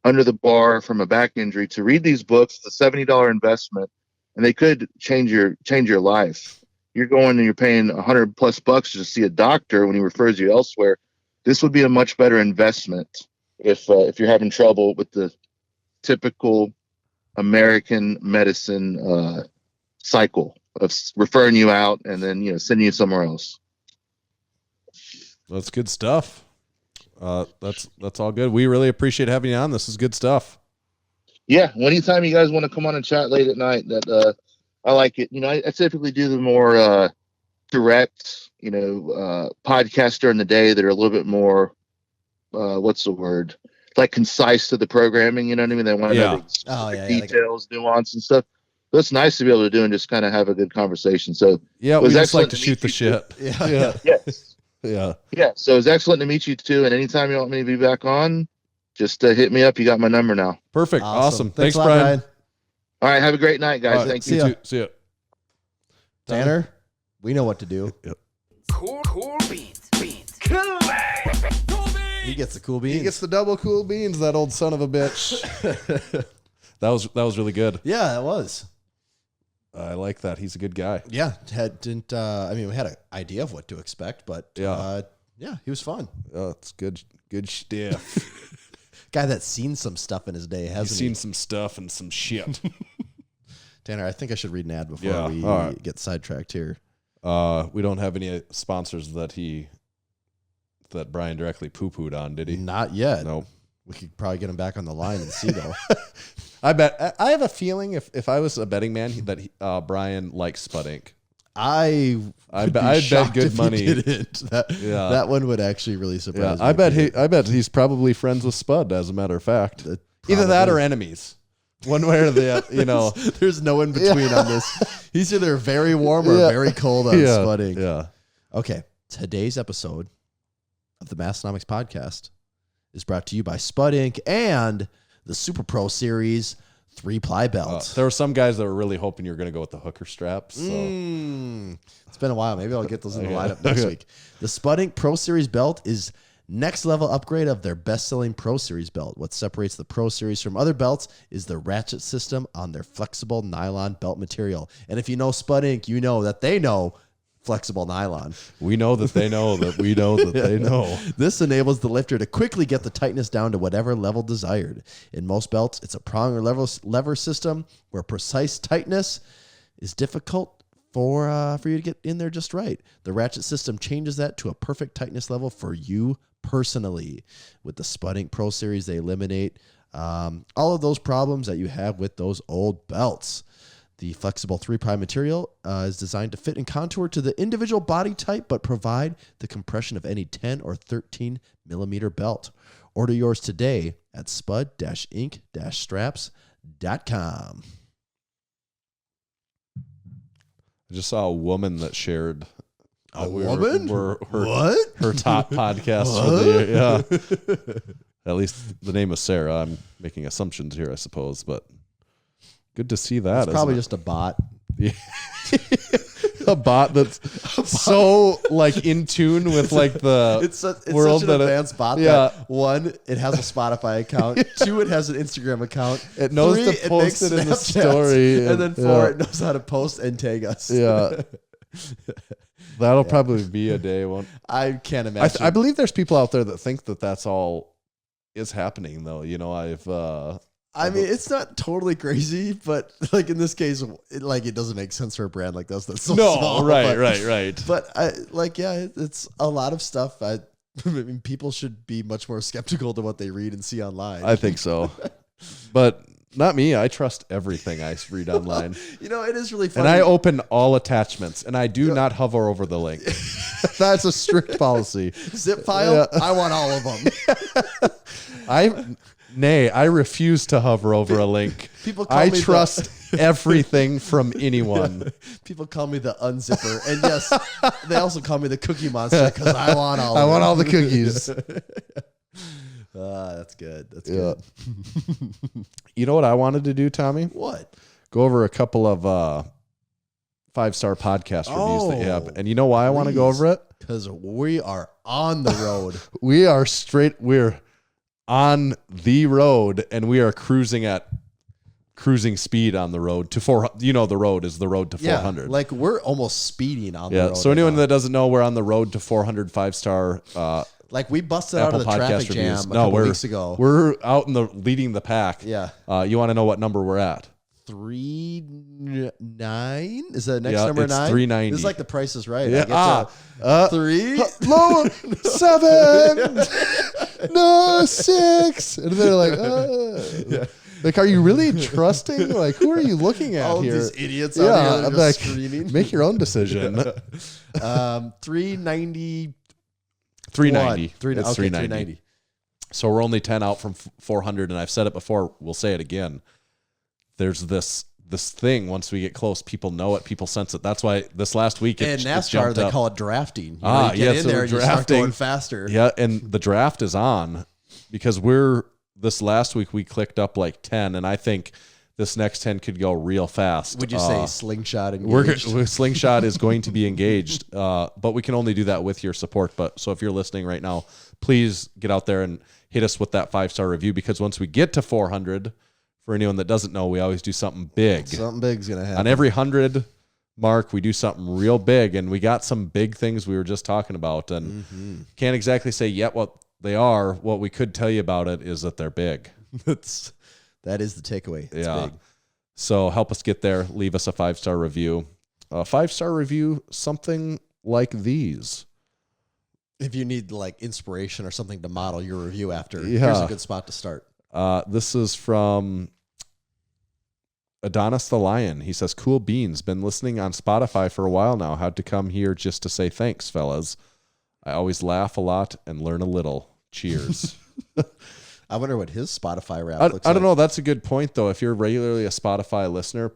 under the bar from a back injury to read these books. It's a $70 investment, and they could change your life. You're going and you're paying $100+ to see a doctor when he refers you elsewhere. This would be a much better investment if you're having trouble with the typical American medicine cycle of referring you out and then sending you somewhere else. That's good stuff. That's all good. We really appreciate having you on. This is good stuff. Yeah, anytime you guys want to come on and chat late at night, that I like it. I typically do the more direct, podcasts during the day that are a little bit more, what's the word? Like concise to the programming. You know what I mean? They want to know the details, nuance, and stuff. So it's nice to be able to do and just kind of have a good conversation. So yeah, we just like to shoot the shit. Yeah. Yes. Yeah. So it's excellent to meet you too. And anytime you want me to be back on, just hit me up. You got my number now. Perfect. Awesome. Thanks, a lot, Brian. All right. Have a great night, guys. Thank you. See ya. Tanner, we know what to do. Yep. Cool beans. Cool beans. He gets the cool beans. He gets the double cool beans, that old son of a bitch. That was really good. Yeah, it was. I like that. He's a good guy. Yeah, we had an idea of what to expect, but he was fun. Oh, it's good stuff. Guy that's seen some stuff in his day, hasn't He's seen some stuff and some shit. Tanner, I think I should read an ad before we get sidetracked here. We don't have any sponsors that Brian directly poo-pooed on, did he? Not yet. No. We could probably get him back on the line and see, though. I have a feeling if I was a betting man that Brian likes Spud Inc. I bet good money. That one would actually really surprise me. I bet he's probably friends with Spud, as a matter of fact. Either that or enemies. One way or the other, There's no in between on this. He's either very warm or very cold on Spud Inc. Yeah. Okay. Today's episode of the Massenomics podcast is brought to you by Spud Inc. and the Super Pro Series 3-ply belt. There were some guys that were really hoping you were going to go with the hooker straps. So. It's been a while. Maybe I'll get those in the lineup next week. The Spud Inc. Pro Series belt is next level upgrade of their best-selling Pro Series belt. What separates the Pro Series from other belts is the ratchet system on their flexible nylon belt material. And if you know Spud Inc., you know that they know flexible nylon. We know that they know that we know that they know. This enables the lifter to quickly get the tightness down to whatever level desired. In most belts, it's a prong or lever system where precise tightness is difficult for you to get in there just right. The ratchet system changes that to a perfect tightness level for you personally. With the Spud Inc. Pro Series, they eliminate all of those problems that you have with those old belts. The flexible 3-ply material is designed to fit and contour to the individual body type, but provide the compression of any 10 or 13 millimeter belt. Order yours today at spud-inc-straps.com. I just saw a woman that shared woman? Her What? Her top podcast for the year. Yeah. At least the name is Sarah. I'm making assumptions here, I suppose, but good to see that. It's probably just a bot. Yeah. A bot that's so like in tune with like the It's world such an that advanced bot. yeah. That one, it has a Spotify account. 2, it has an Instagram account. It knows 3, to post makes it in the Snapchats. story. And then 4, yeah. it knows how to post and tag us. Yeah. That'll probably be a day one. I can't imagine. I believe there's people out there that think that that's all is happening, though. You know, I mean, it's not totally crazy, but like in this case, it doesn't make sense for a brand like us that's so small. right. But it's a lot of stuff. I mean, people should be much more skeptical to what they read and see online. I think so, but not me. I trust everything I read online. You know, it is really funny. And I open all attachments, and I do not hover over the link. That's a strict policy. Zip file. Yeah. I want all of them. I refuse to hover over a link. I trust everything from anyone. Yeah. People call me the unzipper, and yes, they also call me the cookie monster because I want all. I want all the cookies. That's good. That's good. You know what I wanted to do, Tommy? What? Go over a couple of 5-star podcast reviews that you have, and you know why I want to go over it? Because we are on the road. We're on the road, and we are cruising speed on the road to 400. You know, the road is the road to 400. Yeah, like we're almost speeding on the road. So anyone that doesn't know, we're on the road to 400 5-star. Like we busted Apple out of the traffic reviews. jam a couple weeks ago. We're out leading the pack. Yeah. You want to know what number we're at? 3.9 is the next number? It's 9. 390. This is like The Price is Right. Yeah. 3. Low 7. No 6. And they're like, like, are you really trusting? Like, who are you looking at all here? These idiots out here just screaming. Make your own decision. 390. 390. It's 390. So we're only 10 out from 400, and I've said it before. We'll say it again. There's this thing. Once we get close, people know it. People sense it. That's why this last week in NASCAR they call it drafting. You get in so there and you start going faster. Yeah, and the draft is on because this last week we clicked up like 10, and I think this next 10 could go real fast. Would you say slingshot engaged? Slingshot is going to be engaged, but we can only do that with your support. So if you're listening right now, please get out there and hit us with that 5-star review, because once we get to 400, for anyone that doesn't know, we always do something big. Something big's going to happen. On every 100 mark, we do something real big, and we got some big things we were just talking about, and can't exactly say yet what they are. What we could tell you about it is that they're big. That is the takeaway. It's big. So help us get there. Leave us a 5-star review. A 5-star review, something like these. If you need like inspiration or something to model your review after, here's a good spot to start. This is from Adonis the Lion. He says, "Cool beans. Been listening on Spotify for a while now. Had to come here just to say thanks, fellas. I always laugh a lot and learn a little. Cheers." I wonder what his Spotify rap looks like. I don't know. That's a good point, though. If you're regularly a Spotify listener,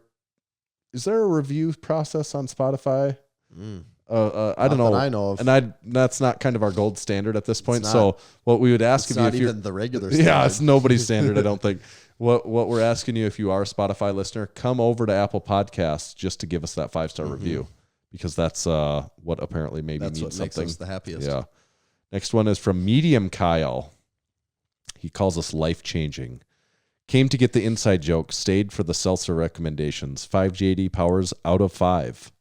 is there a review process on Spotify? I don't know. That I know of. And that's not kind of our gold standard at this point. So what we would ask of you, if you're even the regular standard. Yeah, it's nobody's standard, I don't think. What we're asking you, if you are a Spotify listener, come over to Apple Podcasts just to give us that 5-star review, because that's what apparently maybe means something. Makes us the happiest. Yeah. Next one is from Medium Kyle. He calls us life-changing. Came to get the inside joke, stayed for the seltzer recommendations. 5 JD Powers out of 5.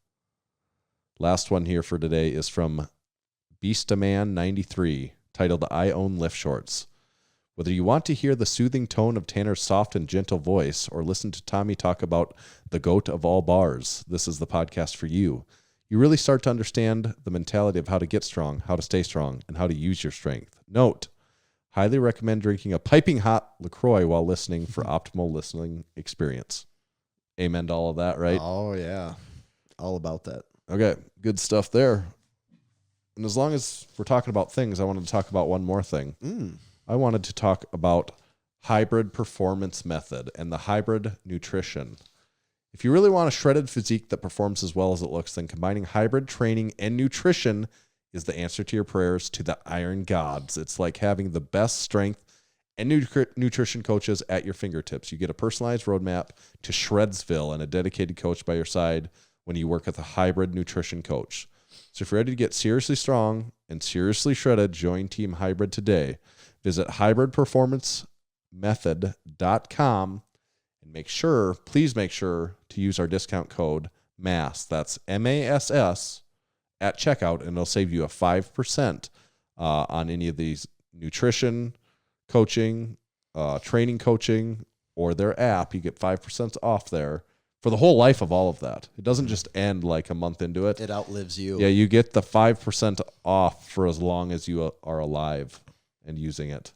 Last one here for today is from Beastaman93, titled I Own Lift Shorts. Whether you want to hear the soothing tone of Tanner's soft and gentle voice or listen to Tommy talk about the goat of all bars, this is the podcast for you. You really start to understand the mentality of how to get strong, how to stay strong, and how to use your strength. Note, highly recommend drinking a piping hot LaCroix while listening for optimal listening experience. Amen to all of that, right? Oh, yeah. All about that. Okay, good stuff there. And as long as we're talking about things, I wanted to talk about one more thing. I wanted to talk about hybrid performance method and the hybrid nutrition. If you really want a shredded physique that performs as well as it looks, then combining hybrid training and nutrition is the answer to your prayers to the iron gods. It's like having the best strength and nutrition coaches at your fingertips. You get a personalized roadmap to Shredsville and a dedicated coach by your side when you work with a hybrid nutrition coach. So if you're ready to get seriously strong and seriously shredded, join Team Hybrid today. Visit hybridperformancemethod.com and please make sure to use our discount code MASS. That's MASS at checkout, and it'll save you a 5% on any of these nutrition coaching, training coaching, or their app. You get 5% off there for the whole life of all of that. It doesn't just end like a month into it. It outlives you. Yeah, you get the 5% off for as long as you are alive and using it.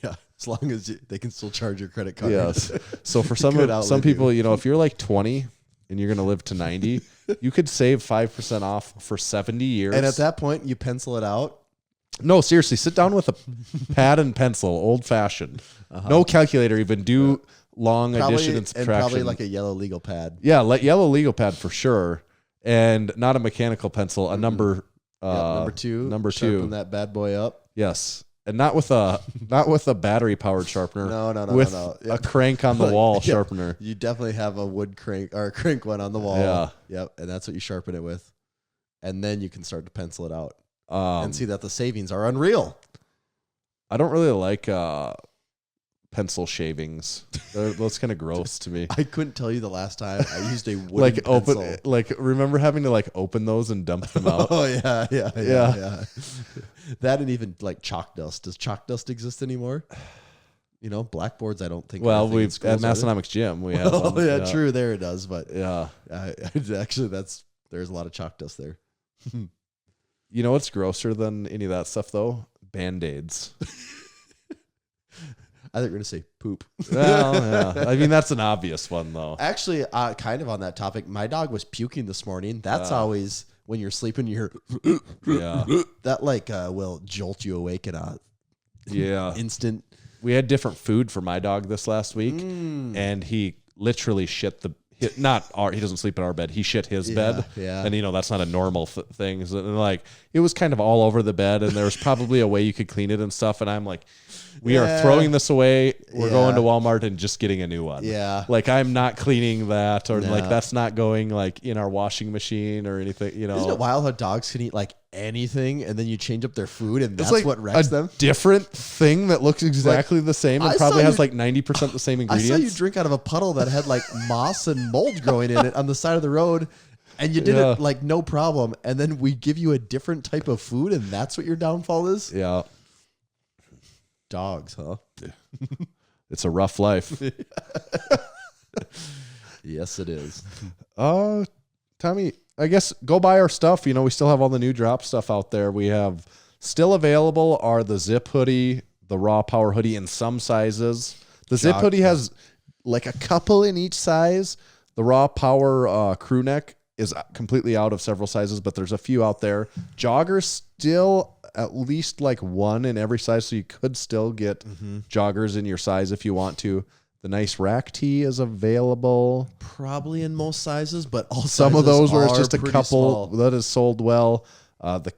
Yeah, as long as they can still charge your credit card. Yes. So for some people, if you're like 20 and you're going to live to 90, you could save 5% off for 70 years. And at that point, you pencil it out. No, seriously, sit down with a pad and pencil, old fashioned. No calculator even. Do long addition and subtraction. And probably like a yellow legal pad. Yeah, yellow legal pad for sure. And not a mechanical pencil, a number number two. Sharpen that bad boy up. Yes. And not with a battery powered sharpener. No. With no. a crank on the wall sharpener. You definitely have a wood crank or a crank one on the wall. Yeah. Yep. And that's what you sharpen it with. And then you can start to pencil it out and see that the savings are unreal. I don't really like pencil shavings. That's kind of gross to me. I couldn't tell you the last time I used a wooden pencil. Remember having to open those and dump them out? Oh yeah. That and even like chalk dust. Does chalk dust exist anymore? Blackboards. I don't think. Well, we've at Massenomics gym we have. Oh yeah, true. There it does, but yeah, actually there's a lot of chalk dust there. You know what's grosser than any of that stuff though? Band-Aids. I think we're going to say poop. Well, yeah. I mean, that's an obvious one, though. Actually, kind of on that topic, my dog was puking this morning. That's always when you're sleeping, you hear that will jolt you awake in a instant. We had different food for my dog this last week, and he literally shit he doesn't sleep in our bed. He shit his bed. Yeah. And, that's not a normal thing. And, it was kind of all over the bed, and there was probably a way you could clean it and stuff. And I'm like, we are throwing this away. We're going to Walmart and just getting a new one. Yeah. I'm not cleaning that, or that's not going in our washing machine or anything, Isn't it wild how dogs can eat anything and then you change up their food and that's what wrecks them? Different thing that looks exactly the same and probably has 90% the same ingredients. I saw you drink out of a puddle that had moss and mold growing in it on the side of the road. And you did it no problem. And then we give you a different type of food and that's what your downfall is? Yeah. Dogs, huh? It's a rough life. Yes, it is. Tommy, I guess go buy our stuff. We still have all the new drop stuff out there. We have still available are the zip hoodie, the raw power hoodie in some sizes. The zip hoodie has a couple in each size. The raw power crew neck is completely out of several sizes, but there's a few out there. Joggers still at least one in every size, so you could still get joggers in your size if you want to. The nice rack tee is available. Probably in most sizes, but all some of those where it's just a couple small. That is sold well. The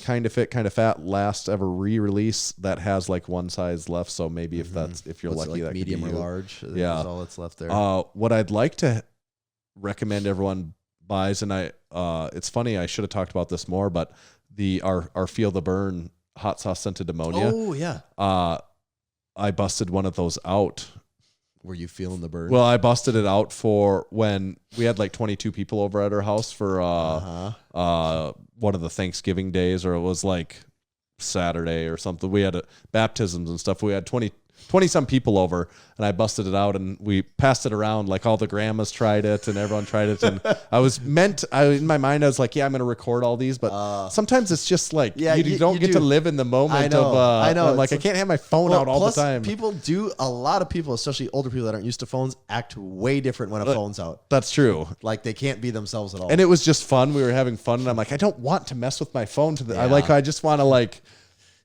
kind of fit, kind of fat last ever re-release that has one size left. So maybe if you're lucky, that medium could or be large. Yeah, that's all that's left there. What I'd like to recommend everyone buys, and it's funny, I should have talked about this more, but our Feel the Burn hot sauce scented ammonia. Oh yeah. I busted one of those out. Were you feeling the burn? Well, I busted it out for when we had 22 people over at our house for one of the Thanksgiving days, or it was Saturday or something. We had baptisms and stuff. We had 20 some people over, and I busted it out and we passed it around. All the grandmas tried it and everyone tried it. And in my mind, I was like, yeah, I'm going to record all these, but sometimes it's just you don't get to live in the moment. I know. I can't have my phone out all the time. A lot of people, especially older people that aren't used to phones, act way different when a phone's out. That's true. They can't be themselves at all. And it was just fun. We were having fun, and I'm I don't want to mess with my phone. I just want to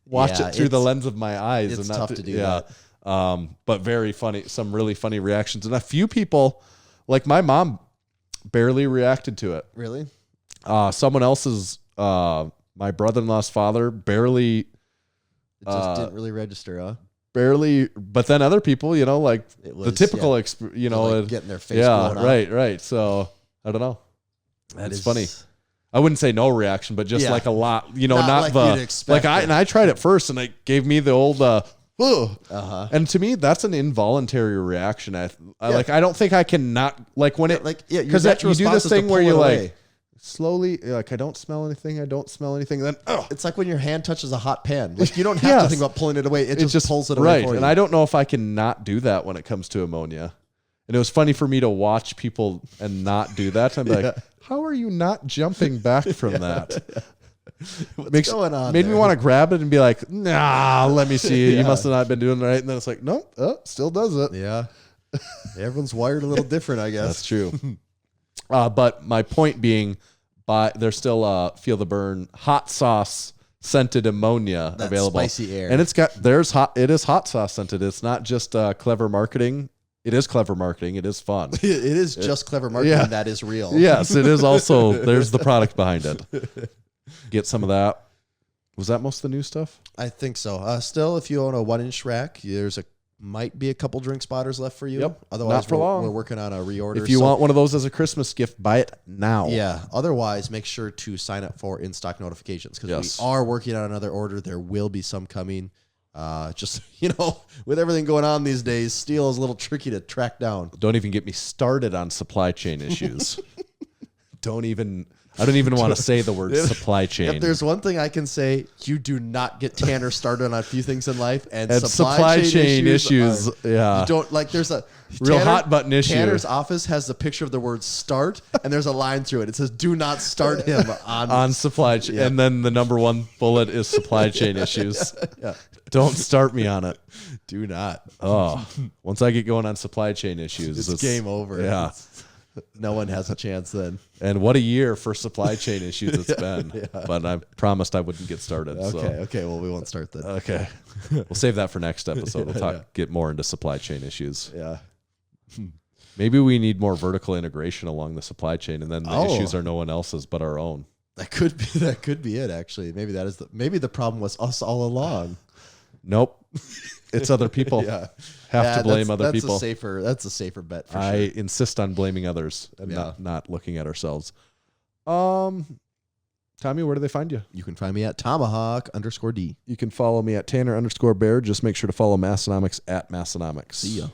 watch it through the lens of my eyes. It's and not tough to do that. But very funny, some really funny reactions. And a few people, my mom, barely reacted to it. Really? Someone else's, my brother-in-law's father, barely. It just didn't really register, huh? barely, but then other people, you know, like It the was, typical, yeah. you know, Like getting their face blown up. right. So I don't know. It's funny. I wouldn't say no reaction, but just Yeah. like a lot, you know, Not not like the you'd expect like it. and I tried it first, and it gave me the old ugh. Uh-huh. And to me, that's an involuntary reaction. I like. I don't think I can not like when it your because natural you do response this is to thing where pull you it like away. slowly like I don't smell anything. I don't smell anything. Then It's like when your hand touches a hot pan. Like you don't have to think about pulling it away. It just pulls it away right. for you. And I don't know if I can not do that when it comes to ammonia. And it was funny for me to watch people and not do that. I'm like, how are you not jumping back from that? What's going on Made me there? want to grab it and be like, nah, let me see. You must have not been doing it right. And then it's like, nope, still does it. Yeah. Everyone's wired a little different, I guess. That's true. But my point being, there's still Feel the Burn hot sauce scented ammonia That available. spicy air. And it is hot sauce scented. It's not just clever marketing. It is clever marketing. It is fun. It is just clever marketing. Yeah. That is real. Yes, it is also, there's the product behind it. Get some of that. Was that most of the new stuff? I think so. Still, if you own a 1-inch rack, might be a couple drink spotters left for you. Yep. Otherwise, Not for long. we're working on a reorder. If you want one of those as a Christmas gift, buy it now. Yeah. Otherwise, make sure to sign up for in-stock notifications because Yes. we are working on another order. There will be some coming. Just, with everything going on these days, steel is a little tricky to track down. Don't even get me started on supply chain issues. I don't even want to say the word supply chain. If there's one thing I can say, you do not get Tanner started on a few things in life, and supply chain issues, yeah. You don't like. There's a Real hot button issue. Tanner's office has the picture of the word "start," and there's a line through it. It says, "Do not start him on supply chain." Yeah. And then the number one bullet is supply chain issues. Yeah. Don't start me on it. Do not. Oh, once I get going on supply chain issues, It's game over. Yeah. No one has a chance then. And what a year for supply chain issues it's been. But I promised I wouldn't get started. Okay. Well, we won't start then. Okay. We'll save that for next episode. We'll get more into supply chain issues. Yeah. Maybe we need more vertical integration along the supply chain, and then the issues are no one else's but our own. That could be it. Actually, maybe the problem was us all along. Nope. It's other people. Yeah. Have to blame other that's people. That's a safer bet for I sure. insist on blaming others and not looking at ourselves. Tommy, where do they find you? You can find me at Tomahawk_D. You can follow me at Tanner_Bear. Just make sure to follow Massenomics at Massenomics. See ya.